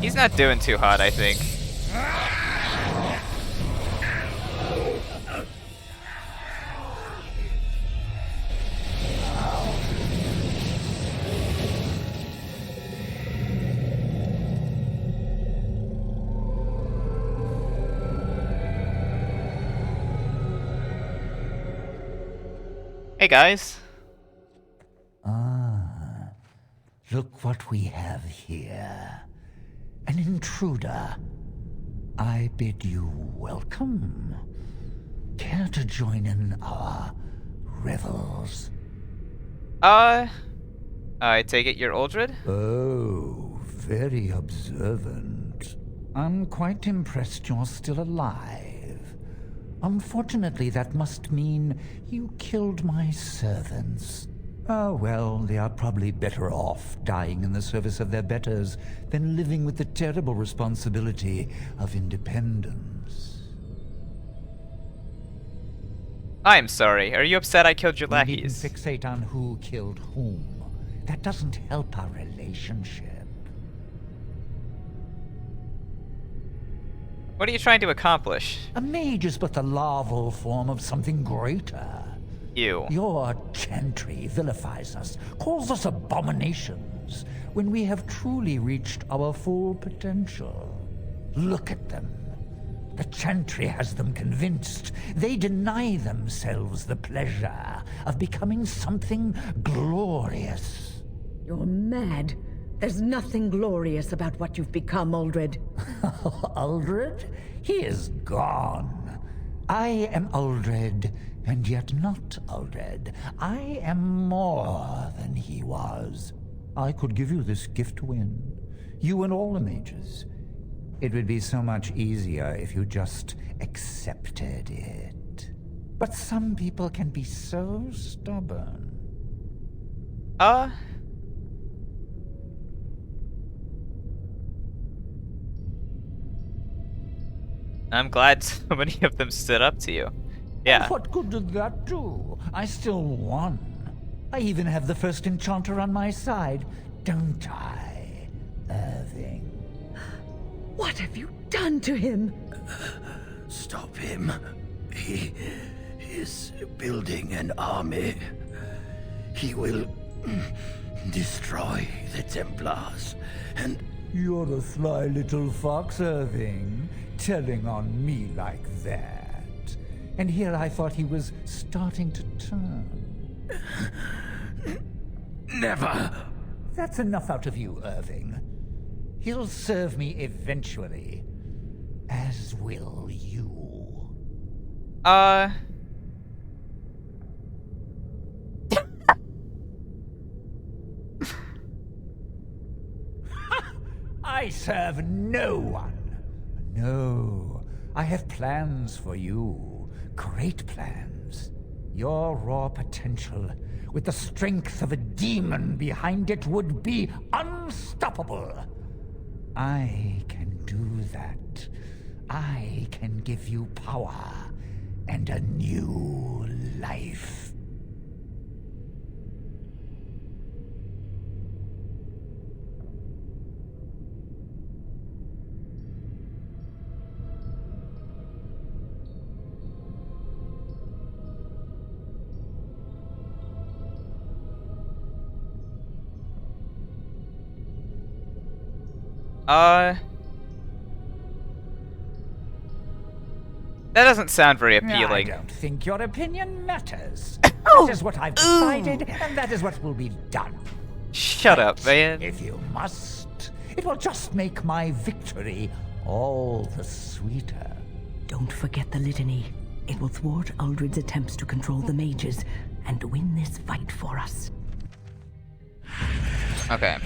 He's not doing too hot, I think. Hey guys. Ah, look what we have here. An intruder. I bid you welcome. Care to join in our revels? I take it you're Uldred? Oh, very observant. I'm quite impressed you're still alive. Unfortunately, that must mean you killed my servants. Oh, well, they are probably better off dying in the service of their betters than living with the terrible responsibility of independence. I'm sorry. Are you upset I killed your We needn't lackeys? fixate on who killed whom. That doesn't help our relationship. What are you trying to accomplish? A mage is but the larval form of something greater. You. Your chantry vilifies us, calls us abominations, when we have truly reached our full potential. Look at them. The chantry has them convinced. They deny themselves the pleasure of becoming something glorious. You're mad. There's nothing glorious about what you've become, Uldred. Uldred? He is gone. I am Uldred, and yet not Uldred. I am more than he was. I could give you this gift, Wynne. You and all the mages. It would be so much easier if you just accepted it. But some people can be so stubborn. I'm glad so many of them stood up to you. Yeah. And what good did that do? I still won. I even have the first enchanter on my side, don't I, Irving? What have you done to him? Stop him. He is building an army. He will destroy the Templars, and... You're a sly little fox, Irving, telling on me like that. And here I thought he was starting to turn. Never! That's enough out of you, Irving. He'll serve me eventually. As will you. I serve no one. No, I have plans for you. Great plans. Your raw potential, with the strength of a demon behind it, would be unstoppable. I can do that. I can give you power and a new life. That doesn't sound very appealing. I don't think your opinion matters. That is what I've decided, and that is what will be done. Shut up, man. If you must, it will just make my victory all the sweeter. Don't forget the litany. It will thwart Uldred's attempts to control the mages and win this fight for us. Okay.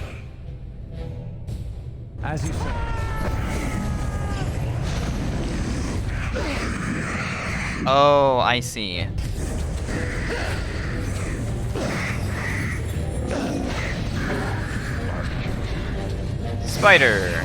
As you say. Oh, I see. Spider.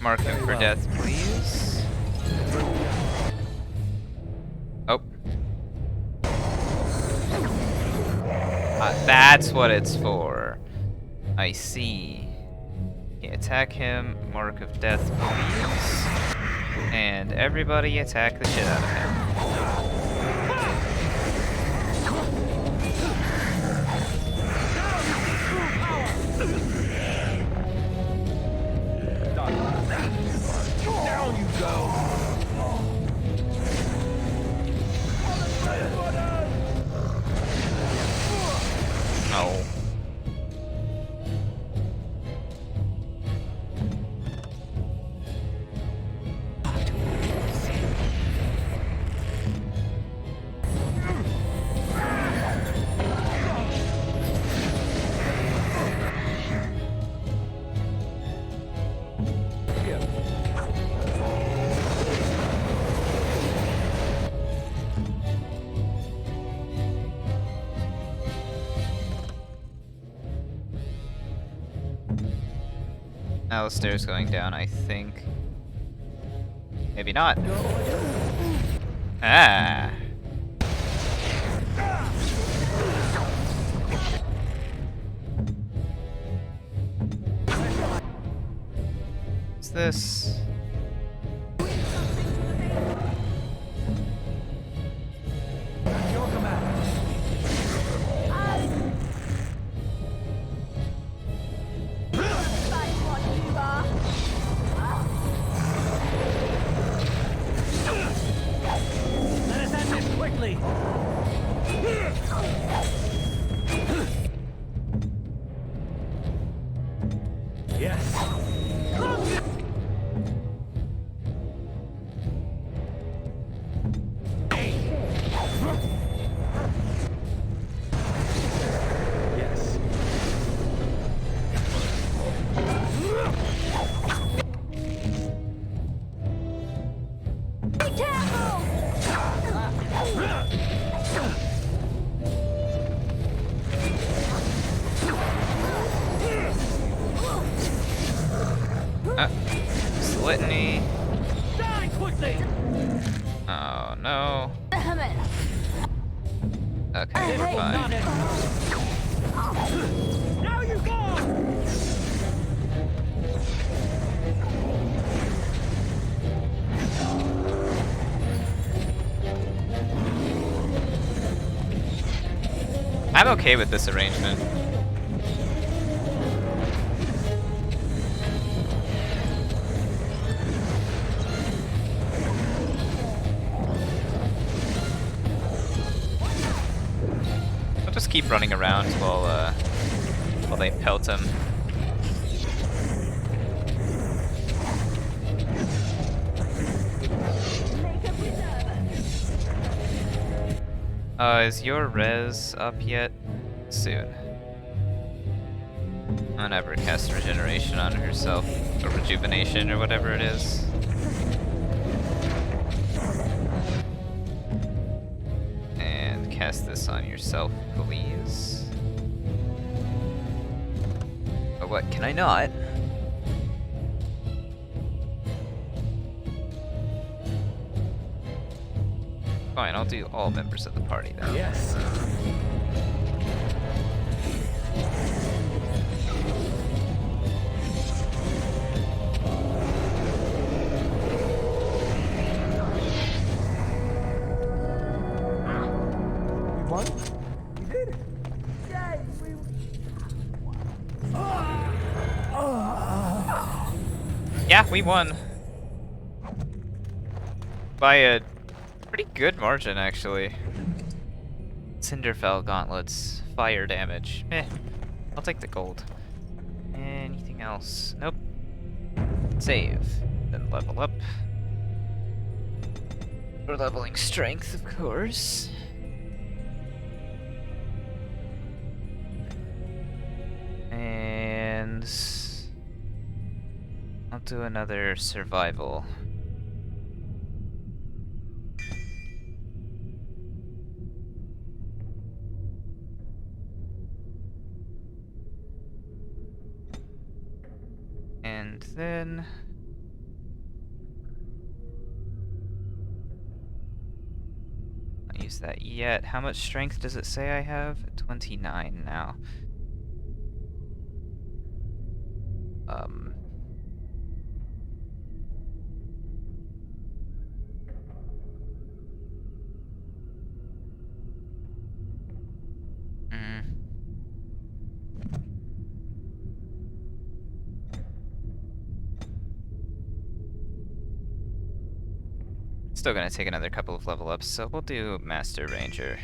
Mark him for death, please. Oh. That's what it's for. I see. Okay, attack him. Mark of death, please. And everybody attack the shit out of him. Down you go! Oh. Alistair's going down, I think. Maybe not. Ah. What's this? Okay, we're fine. Now you go! I'm okay with this arrangement. I'll just keep running around while they pelt him. Is your res up yet? Soon. I'm gonna have her cast regeneration on herself, or rejuvenation, or whatever it is. And cast this on yourself, please. But what can I not? Fine, I'll do all members of the party then. Yes. We won? We did it! Yay! Yeah, we won. By a pretty good margin, actually. Cinderfell gauntlets, fire damage. Meh. I'll take the gold. Anything else? Nope. Save. Then level up. We're leveling strength, of course. And I'll do another survival. And then not use that yet. How much strength does it say I have? 29 now. Still gonna take another couple of level ups, so we'll do Master Ranger.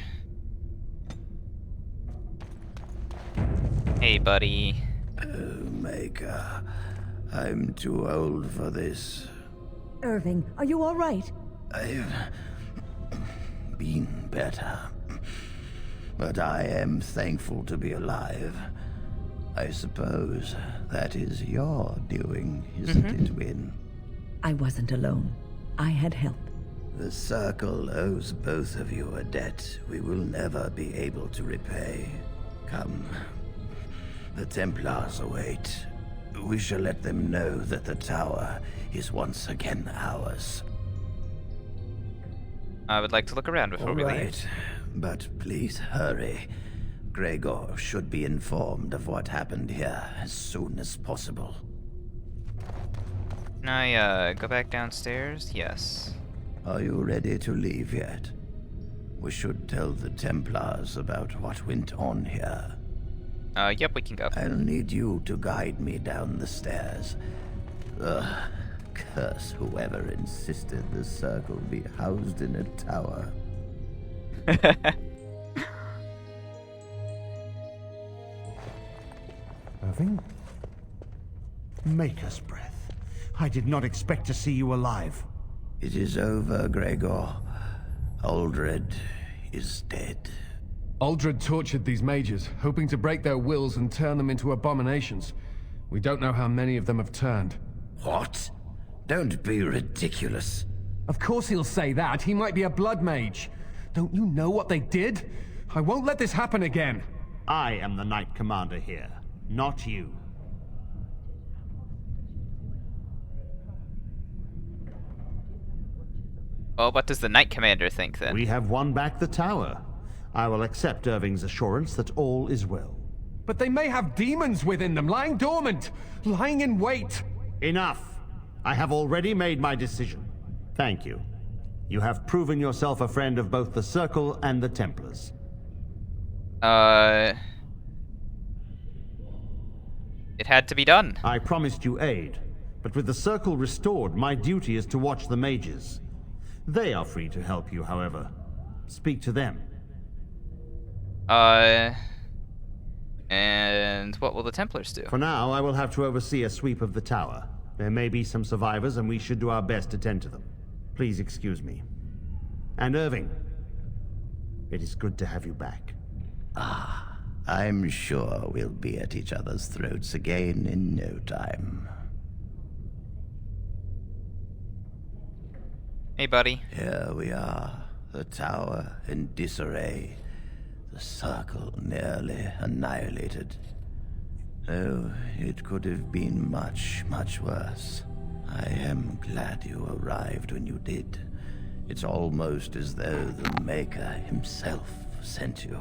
Hey, buddy. Oh, Maker. I'm too old for this. Irving, are you all right? I've been better. But I am thankful to be alive. I suppose that is your doing, isn't it, Wynne? I wasn't alone. I had help. The Circle owes both of you a debt we will never be able to repay. Come. The Templars await. We shall let them know that the tower is once again ours. I would like to look around before we leave. Right, but please hurry. Gregor should be informed of what happened here as soon as possible. Can I, go back downstairs? Yes. Are you ready to leave yet? We should tell the Templars about what went on here. Yep, we can go. I'll need you to guide me down the stairs. Ugh, curse whoever insisted the Circle be housed in a tower. Irving? Maker's breath. I did not expect to see you alive. It is over, Gregor. Aldred is dead. Aldred tortured these mages, hoping to break their wills and turn them into abominations. We don't know how many of them have turned. What? Don't be ridiculous. Of course he'll say that. He might be a blood mage. Don't you know what they did? I won't let this happen again. I am the Knight Commander here, not you. Well, what does the Knight Commander think then? We have won back the tower. I will accept Irving's assurance that all is well. But they may have demons within them, lying dormant, lying in wait. Enough! I have already made my decision. Thank you. You have proven yourself a friend of both the Circle and the Templars. It had to be done. I promised you aid, but with the Circle restored, my duty is to watch the mages. They are free to help you, however. Speak to them. And what will the Templars do? For now, I will have to oversee a sweep of the tower. There may be some survivors, and we should do our best to tend to them. Please excuse me. And Irving, it is good to have you back. Ah, I'm sure we'll be at each other's throats again in no time. Hey, buddy. Here we are, the tower in disarray, the Circle nearly annihilated. Oh, it could have been much, much worse. I am glad you arrived when you did. It's almost as though the Maker himself sent you.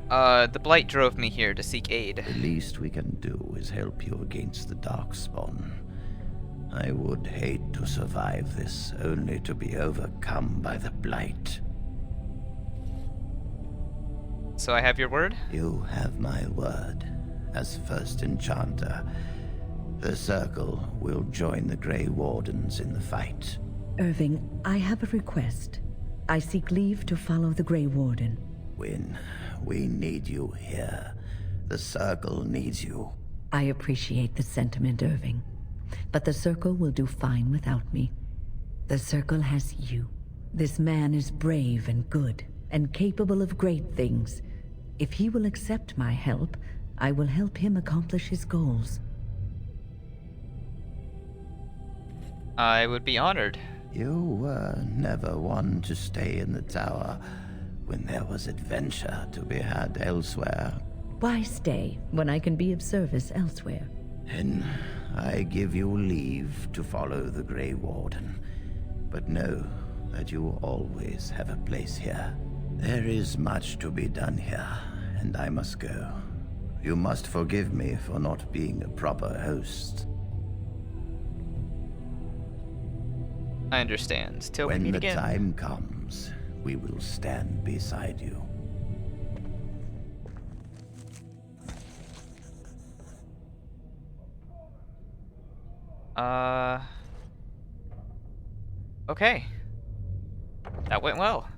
The Blight drove me here to seek aid. The least we can do is help you against the Darkspawn. I would hate to survive this, only to be overcome by the Blight. So I have your word? You have my word. As first enchanter, the Circle will join the Grey Wardens in the fight. Irving, I have a request. I seek leave to follow the Grey Warden. Wynne, we need you here. The Circle needs you. I appreciate the sentiment, Irving. But the Circle will do fine without me. The Circle has you. This man is brave and good, and capable of great things. If he will accept my help, I will help him accomplish his goals. I would be honored. You were never one to stay in the tower when there was adventure to be had elsewhere. Why stay when I can be of service elsewhere? Then I give you leave to follow the Grey Warden, but know that you will always have a place here. There is much to be done here, and I must go. You must forgive me for not being a proper host. I understand. Till we meet again. When the time comes, we will stand beside you. Okay. That went well.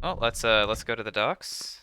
Well, let's go to the docks.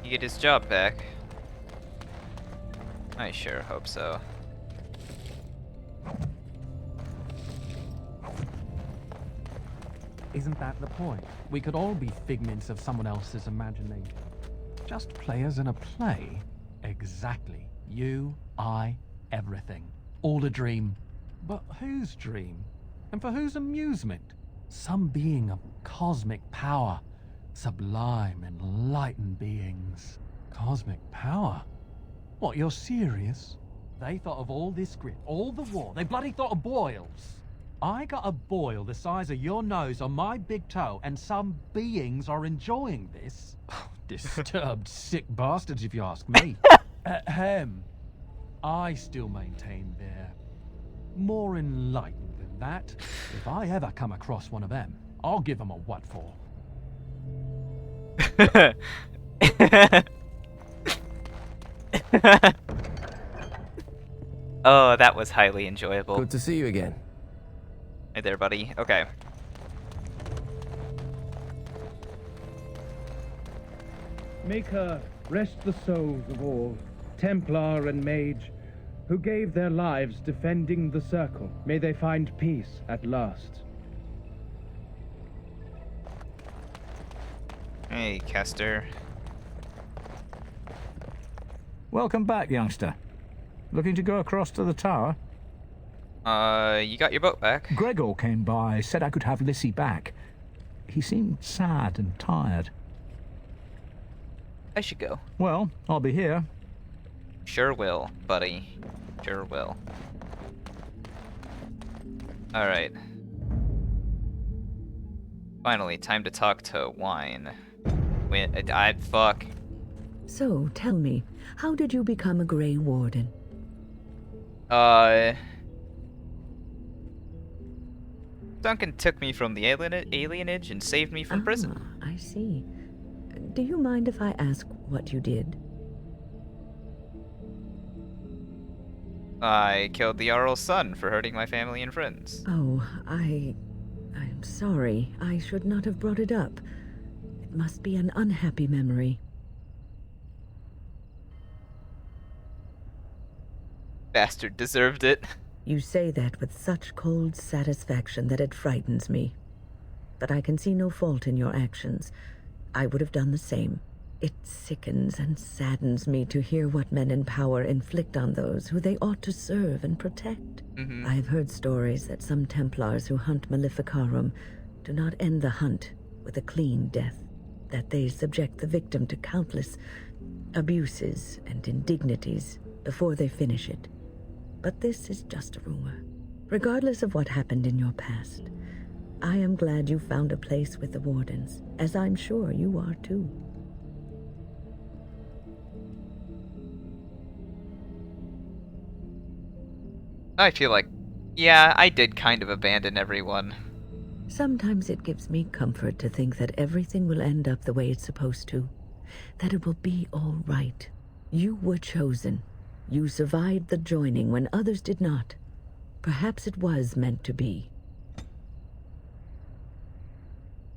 Get his job back. I sure hope so. Isn't that the point? We could all be figments of someone else's imagination. Just players in a play. Exactly. You, I, everything. All a dream. But whose dream? And for whose amusement? Some being of cosmic power. Sublime, enlightened beings. Cosmic power? What, you're serious? They thought of all this grit, all the war. They bloody thought of boils. I got a boil the size of your nose on my big toe, and some beings are enjoying this? Disturbed, sick bastards, if you ask me. Ahem. I still maintain they're more enlightened than that. If I ever come across one of them, I'll give them a what for. Oh, that was highly enjoyable. Good to see you again. Hey there, buddy. Okay. Make her rest the souls of all, Templar and Mage, who gave their lives defending the Circle. May they find peace at last. Hey, Castor. Welcome back, youngster. Looking to go across to the tower? You got your boat back? Gregor came by, said I could have Lissy back. He seemed sad and tired. I should go. Well, I'll be here. Sure will, buddy. Sure will. Alright. Finally, time to talk to Wynne. Fuck. So, tell me, how did you become a Grey Warden? Duncan took me from the alienage and saved me from prison. I see. Do you mind if I ask what you did? I killed the Jarl's son for hurting my family and friends. Oh, I'm sorry. I should not have brought it up. It must be an unhappy memory. Bastard deserved it. You say that with such cold satisfaction that it frightens me. But I can see no fault in your actions. I would have done the same. It sickens and saddens me to hear what men in power inflict on those who they ought to serve and protect. I have heard stories that some Templars who hunt Maleficarum do not end the hunt with a clean death, that they subject the victim to countless abuses and indignities before they finish it. But this is just a rumor. Regardless of what happened in your past, I am glad you found a place with the Wardens, as I'm sure you are too. I feel like, yeah, I did kind of abandon everyone. Sometimes it gives me comfort to think that everything will end up the way it's supposed to, that it will be all right. You were chosen. You survived the joining when others did not. Perhaps it was meant to be.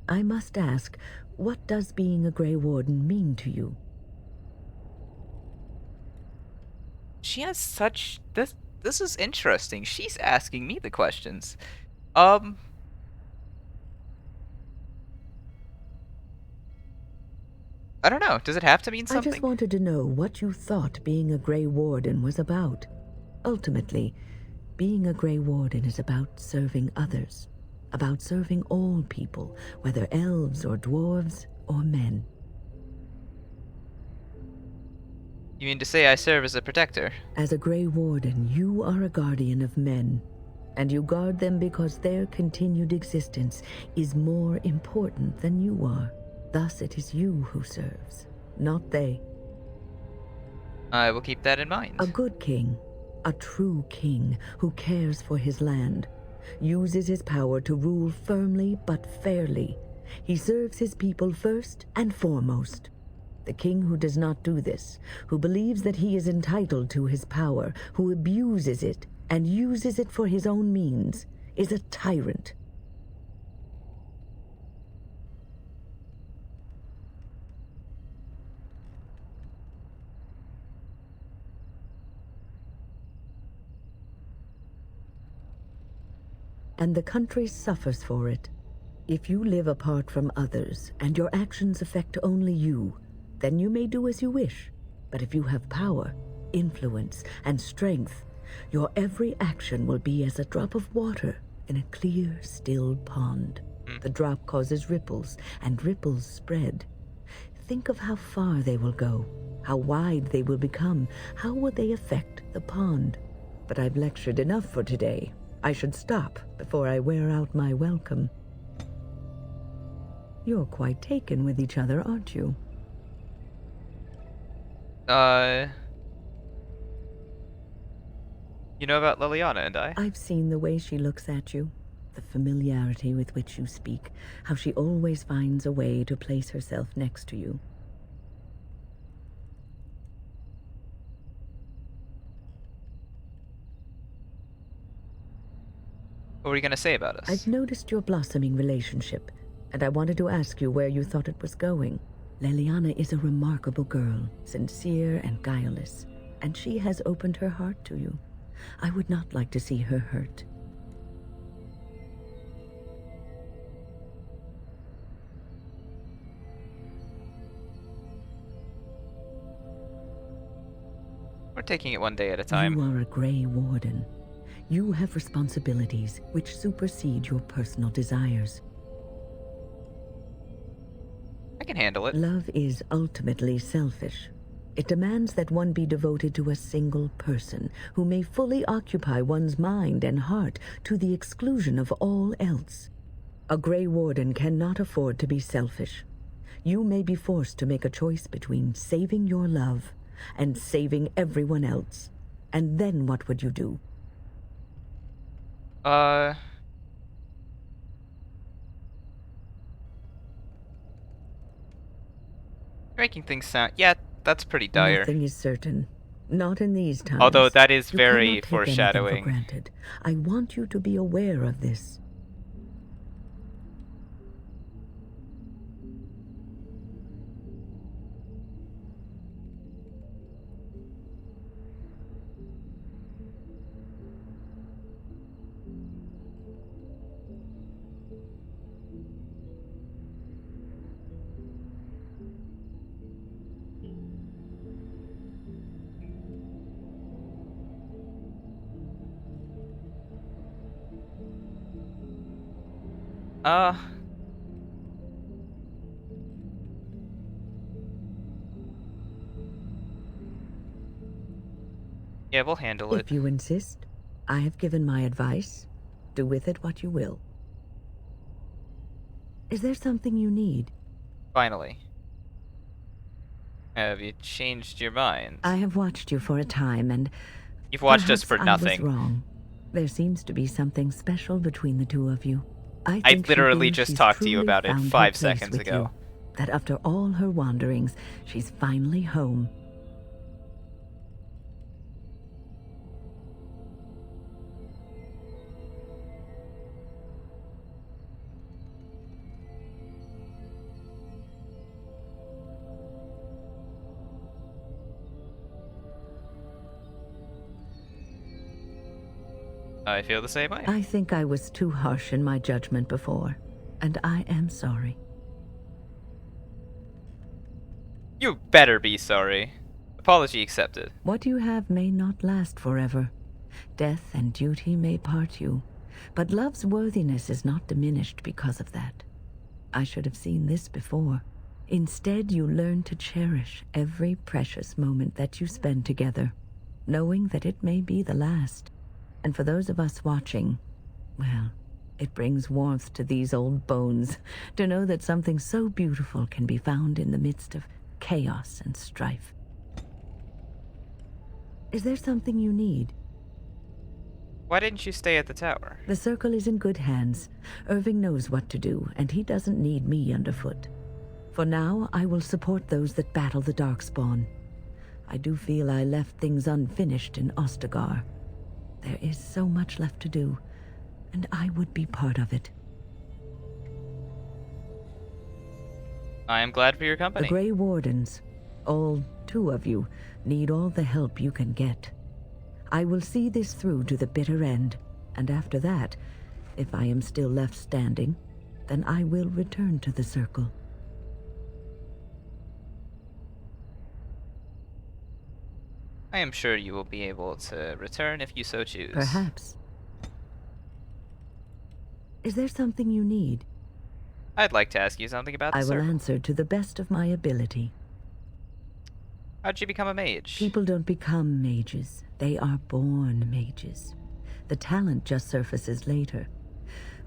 I must ask, what does being a Grey Warden mean to you? She has such... This is interesting. She's asking me the questions. I don't know. Does it have to mean something? I just wanted to know what you thought being a Grey Warden was about. Ultimately, being a Grey Warden is about serving others. About serving all people, whether elves or dwarves or men. You mean to say I serve as a protector? As a Grey Warden, you are a guardian of men, and you guard them because their continued existence is more important than you are. Thus it is you who serves, not they. I will keep that in mind. A good king, a true king who cares for his land, uses his power to rule firmly but fairly. He serves his people first and foremost. The king who does not do this, who believes that he is entitled to his power, who abuses it and uses it for his own means, is a tyrant. And the country suffers for it. If you live apart from others, and your actions affect only you, then you may do as you wish. But if you have power, influence, and strength, your every action will be as a drop of water in a clear, still pond. The drop causes ripples, and ripples spread. Think of how far they will go, how wide they will become, how will they affect the pond. But I've lectured enough for today. I should stop before I wear out my welcome. You're quite taken with each other, aren't you? You know about Liliana and I? I've seen the way she looks at you, the familiarity with which you speak, how she always finds a way to place herself next to you. What were you going to say about us? I've noticed your blossoming relationship, and I wanted to ask you where you thought it was going. Leliana is a remarkable girl, sincere and guileless, and she has opened her heart to you. I would not like to see her hurt. We're taking it one day at a time. You are a Grey Warden. You have responsibilities which supersede your personal desires. I can handle it. Love is ultimately selfish. It demands that one be devoted to a single person who may fully occupy one's mind and heart to the exclusion of all else. A Grey Warden cannot afford to be selfish. You may be forced to make a choice between saving your love and saving everyone else. And then what would you do? Making things sound... Yeah, that's pretty dire. Nothing is certain. Not in these times. Although that is You very cannot take anything foreshadowing. for granted. I want you to be aware of this. Yeah, we'll handle it. If you insist, I have given my advice. Do with it what you will. Is there something you need? Finally. Have you changed your mind? I have watched you for a time, and You've watched us for perhaps nothing. I was wrong. There seems to be something special between the two of you. I think she literally believes just she's talked to you truly about it found her 5 place seconds with ago. you. That after all her wanderings, she's finally home. I feel the same way. I think I was too harsh in my judgment before, and I am sorry. You better be sorry. Apology accepted. What you have may not last forever. Death and duty may part you, but love's worthiness is not diminished because of that. I should have seen this before. Instead, you learn to cherish every precious moment that you spend together, knowing that it may be the last. And for those of us watching, well, it brings warmth to these old bones to know that something so beautiful can be found in the midst of chaos and strife. Is there something you need? Why didn't you stay at the tower? The circle is in good hands. Irving knows what to do, and he doesn't need me underfoot. For now, I will support those that battle the Darkspawn. I do feel I left things unfinished in Ostagar. There is so much left to do, and I would be part of it. I am glad for your company. The Grey Wardens, all 2 of you, need all the help you can get. I will see this through to the bitter end, and after that, if I am still left standing, then I will return to the circle. I am sure you will be able to return if you so choose. Perhaps. Is there something you need? I'd like to ask you something about the I will circle. answer to the best of my ability. How'd you become a mage? People don't become mages. They are born mages. The talent just surfaces later.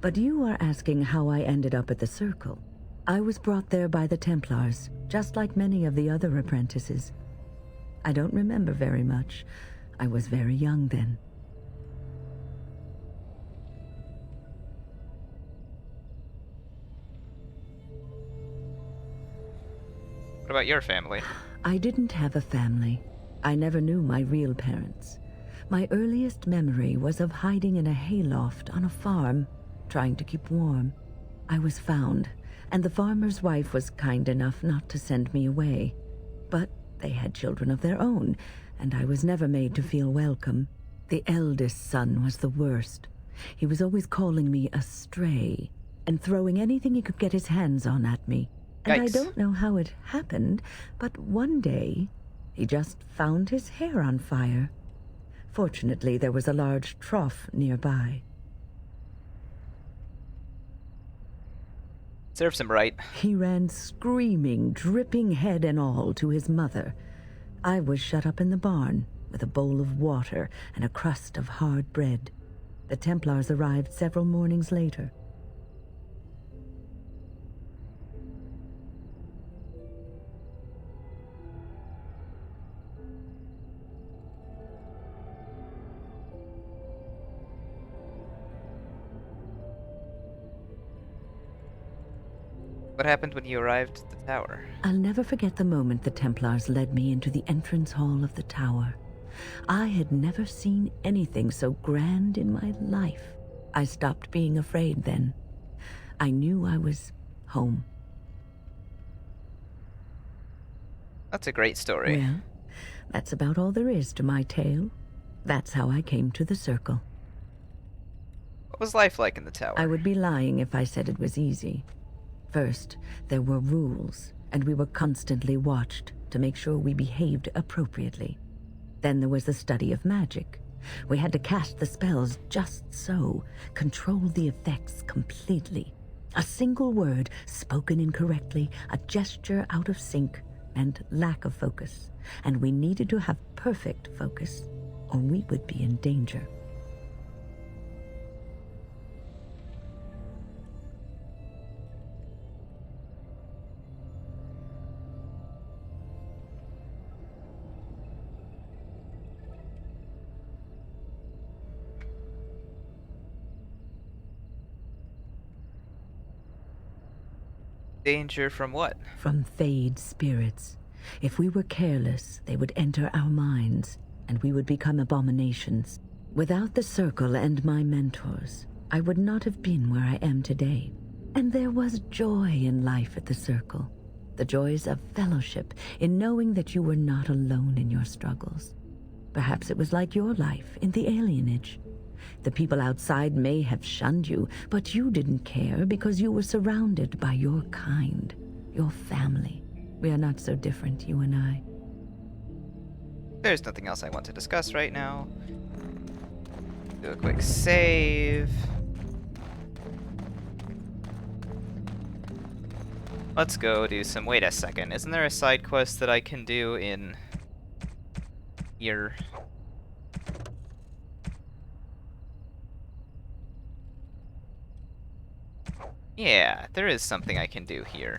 But you are asking how I ended up at the circle. I was brought there by the Templars, just like many of the other apprentices. I don't remember very much. I was very young then. What about your family? I didn't have a family. I never knew my real parents. My earliest memory was of hiding in a hayloft on a farm, trying to keep warm. I was found, and the farmer's wife was kind enough not to send me away. But they had children of their own, and I was never made to feel welcome. The eldest son was the worst. He was always calling me a stray, and throwing anything he could get his hands on at me. And I don't know how it happened, but one day, he just found his hair on fire. Fortunately, there was a large trough nearby. Serves him right. He ran screaming, dripping head and all, to his mother. I was shut up in the barn with a bowl of water and a crust of hard bread. The Templars arrived several mornings later. What happened when you arrived at the tower? I'll never forget the moment the Templars led me into the entrance hall of the tower. I had never seen anything so grand in my life. I stopped being afraid then. I knew I was home. That's a great story. Well, that's about all there is to my tale. That's how I came to the Circle. What was life like in the tower? I would be lying if I said it was easy. First, there were rules, and we were constantly watched to make sure we behaved appropriately. Then there was the study of magic. We had to cast the spells just so, control the effects completely. A single word spoken incorrectly, a gesture out of sync, and lack of focus. And we needed to have perfect focus, or we would be in danger. Danger from what? From Fade spirits. If we were careless, they would enter our minds, and we would become abominations. Without the Circle and my mentors, I would not have been where I am today. And there was joy in life at the Circle. The joys of fellowship, in knowing that you were not alone in your struggles. Perhaps it was like your life in the alienage. The people outside may have shunned you, but you didn't care because you were surrounded by your kind, your family. We are not so different, you and I. There's nothing else I want to discuss right now. Do a quick save. Let's go do some... Wait a second. Isn't there a side quest that I can do in here? Yeah, there is something I can do here.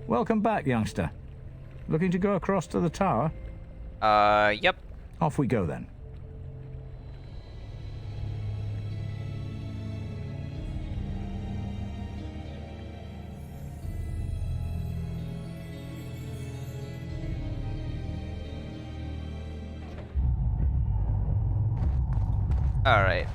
Welcome back, youngster. Looking to go across to the tower? Yep. Off we go then. All right.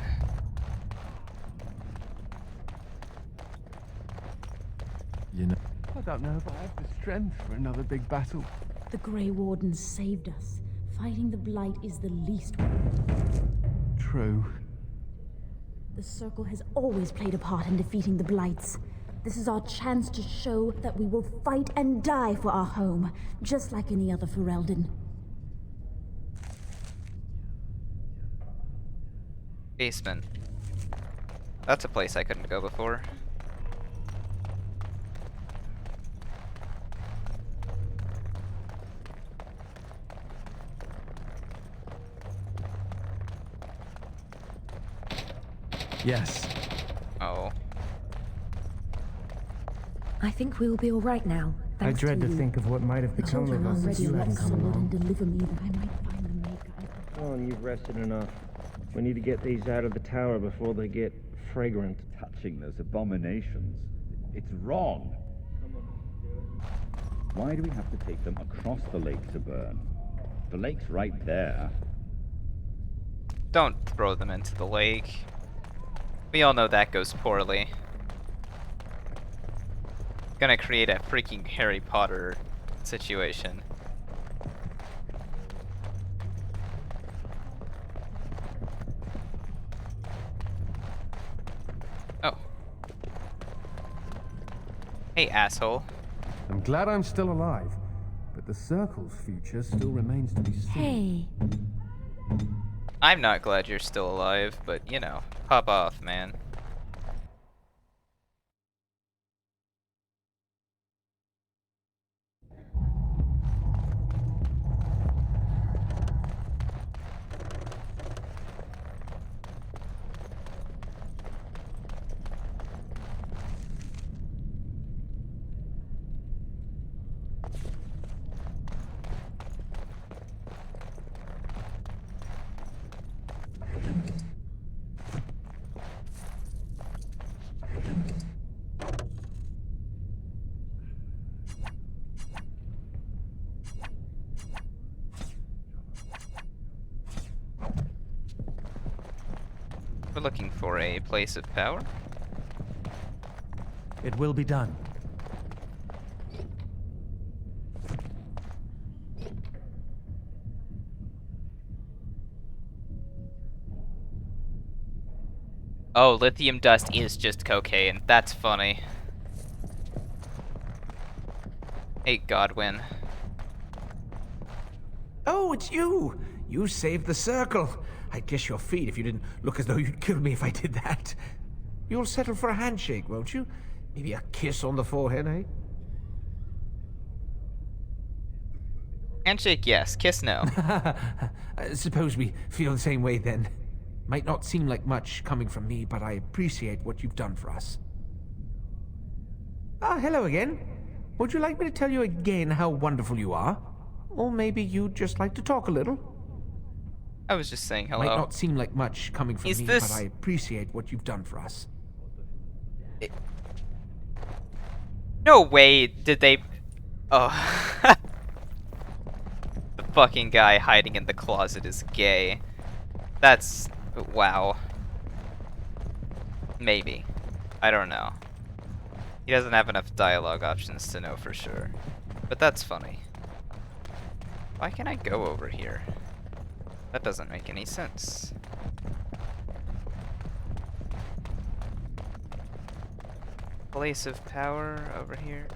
You know, I don't know if I have the strength for another big battle. The Grey Wardens saved us. Fighting the Blight is the least. True. The Circle has always played a part in defeating the Blights. This is our chance to show that we will fight and die for our home, just like any other Ferelden. Basement. That's a place I couldn't go before. Yes. Oh. I think we'll be all right now. I dread to think of what might have The become children of are us if ready you to hadn't come come and along. deliver me that I might find the maker. Come on, you've rested enough. We need to get these out of the tower before they get fragrant. Touching those abominations. It's wrong. Why do we have to take them across the lake to burn? The lake's right there. Don't throw them into the lake. We all know that goes poorly. Gonna create a freaking Harry Potter situation. Oh. Hey, asshole. I'm glad I'm still alive, but the Circle's future still remains to be seen. Hey. I'm not glad you're still alive, but you know, pop off, man. We're looking for a place of power. It will be done. Oh, lithium dust is just cocaine. That's funny. Hey, Godwin. Oh, it's you! You saved the Circle. I'd kiss your feet if you didn't look as though you'd kill me if I did that. You'll settle for a handshake, won't you? Maybe a kiss on the forehead, eh? Handshake, yes. Kiss, no. Suppose we feel the same way then. Might not seem like much coming from me, but I appreciate what you've done for us. Ah, hello again. Would you like me to tell you again how wonderful you are? Or maybe you'd just like to talk a little? I was just saying hello. Might not seem like much coming from Is me, this... but I appreciate what you've done for us. No way did they... Oh. The fucking guy hiding in the closet is gay. That's... wow. Maybe. I don't know. He doesn't have enough dialogue options to know for sure. But that's funny. Why can't I go over here? That doesn't make any sense. Place of power over here.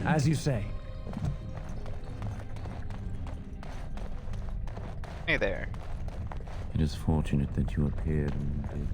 As you say. Hey there. It is fortunate that you appeared when you did.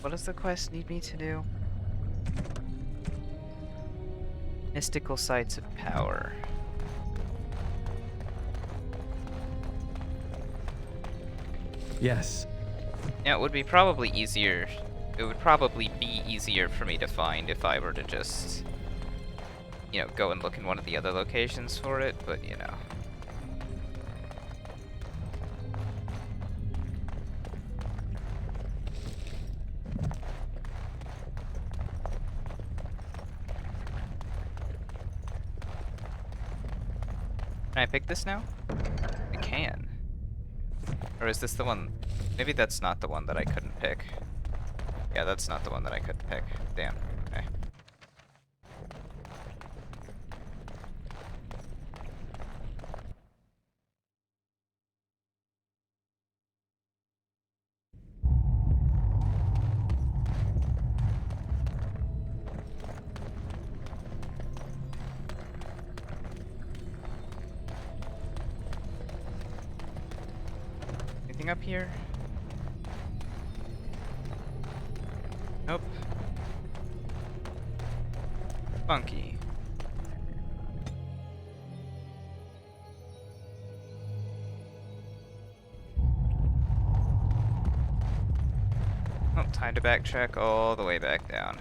What does the quest need me to do? Mystical sites of power. Yes. Yeah, it would be probably easier. It would probably be easier for me to find if I were to just, you know, go and look in one of the other locations for it, but you know. Can I pick this now? I can. Or is this the one? Maybe that's not the one that I couldn't pick. Yeah, that's not the one that I couldn't pick. Damn. Okay. Anything up here? Nope. Funky. Oh, time to backtrack all the way back down.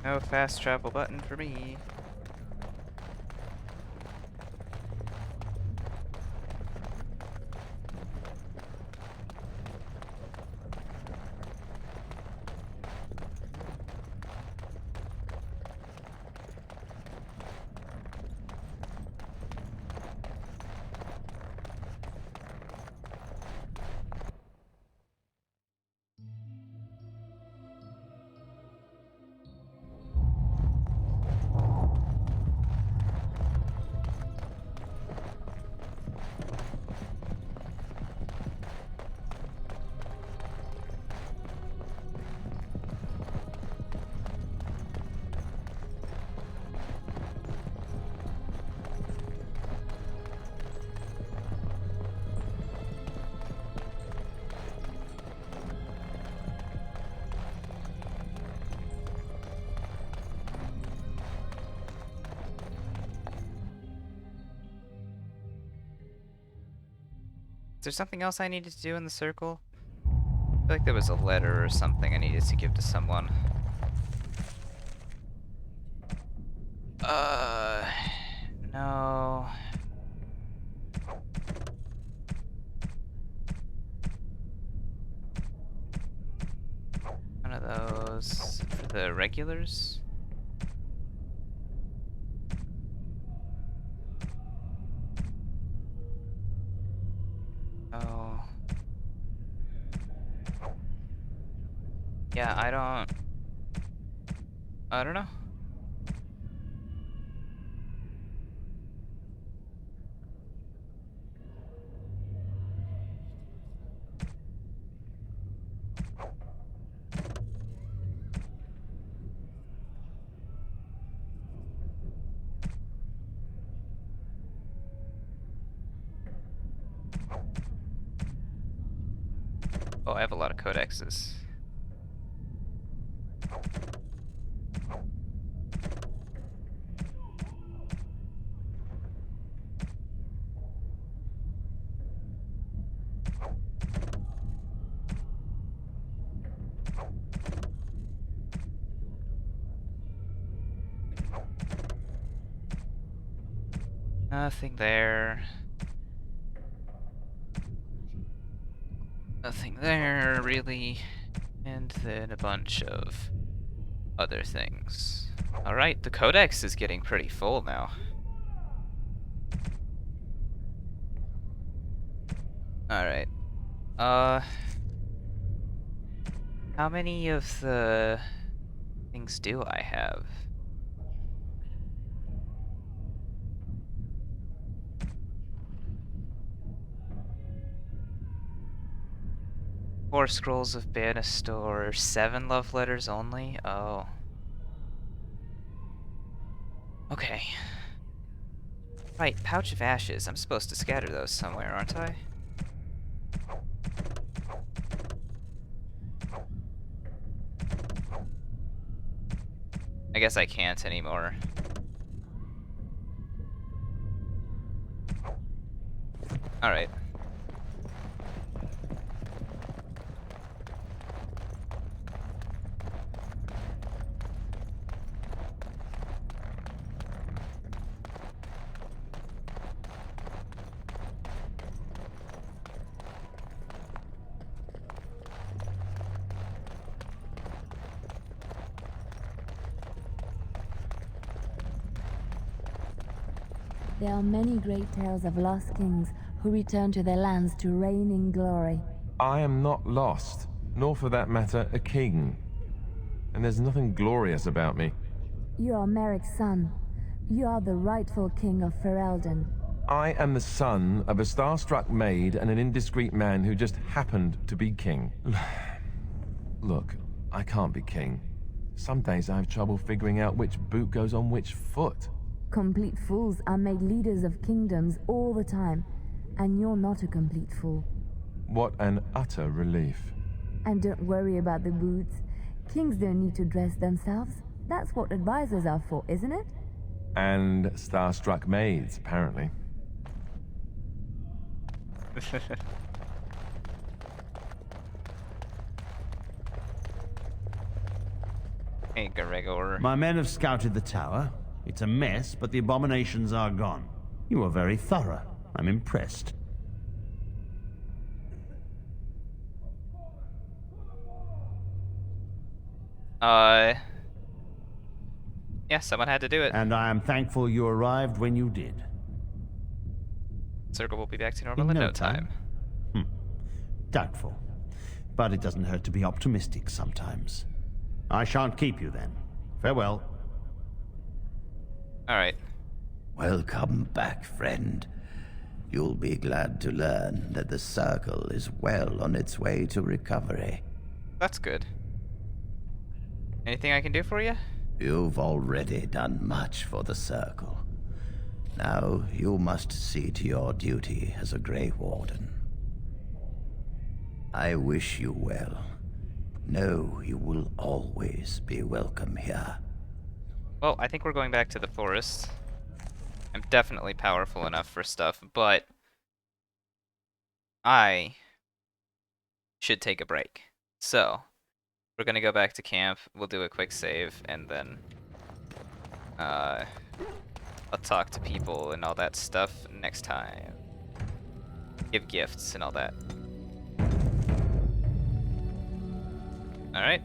No fast travel button for me. Is there something else I needed to do in the circle? I feel like there was a letter or something I needed to give to someone. No. One of those for the regulars? Oh. Yeah, I don't know. Oh, I have a lot of codexes. Nothing there. Nothing there, really. And then a bunch of other things. Alright, the codex is getting pretty full now. Alright. How many of the things do I have? Four scrolls of Banastor, 7 love letters only? Oh. Okay. Right, pouch of ashes. I'm supposed to scatter those somewhere, aren't I? I guess I can't anymore. Alright. There are many great tales of lost kings who return to their lands to reign in glory. I am not lost, nor for that matter, a king. And there's nothing glorious about me. You are Merrick's son. You are the rightful king of Ferelden. I am the son of a starstruck maid and an indiscreet man who just happened to be king. Look, I can't be king. Some days I have trouble figuring out which boot goes on which foot. Complete fools are made leaders of kingdoms all the time, and you're not a complete fool. What an utter relief. And don't worry about the boots. Kings don't need to dress themselves. That's what advisors are for, isn't it? And starstruck maids, apparently. Hey, Gregor. My men have scouted the tower. It's a mess, but the abominations are gone. You are very thorough. I'm impressed. Yeah, someone had to do it. And I am thankful you arrived when you did. Circle will be back to normal in no time. Doubtful. But it doesn't hurt to be optimistic sometimes. I shan't keep you then. Farewell. Alright. Welcome back, friend. You'll be glad to learn that the Circle is well on its way to recovery. That's good. Anything I can do for you? You've already done much for the Circle. Now you must see to your duty as a Grey Warden. I wish you well. Know you will always be welcome here. Well, I think we're going back to the forest. I'm definitely powerful enough for stuff, but I should take a break. So, we're gonna go back to camp, we'll do a quick save, and then I'll talk to people and all that stuff next time. Give gifts and all that. Alright.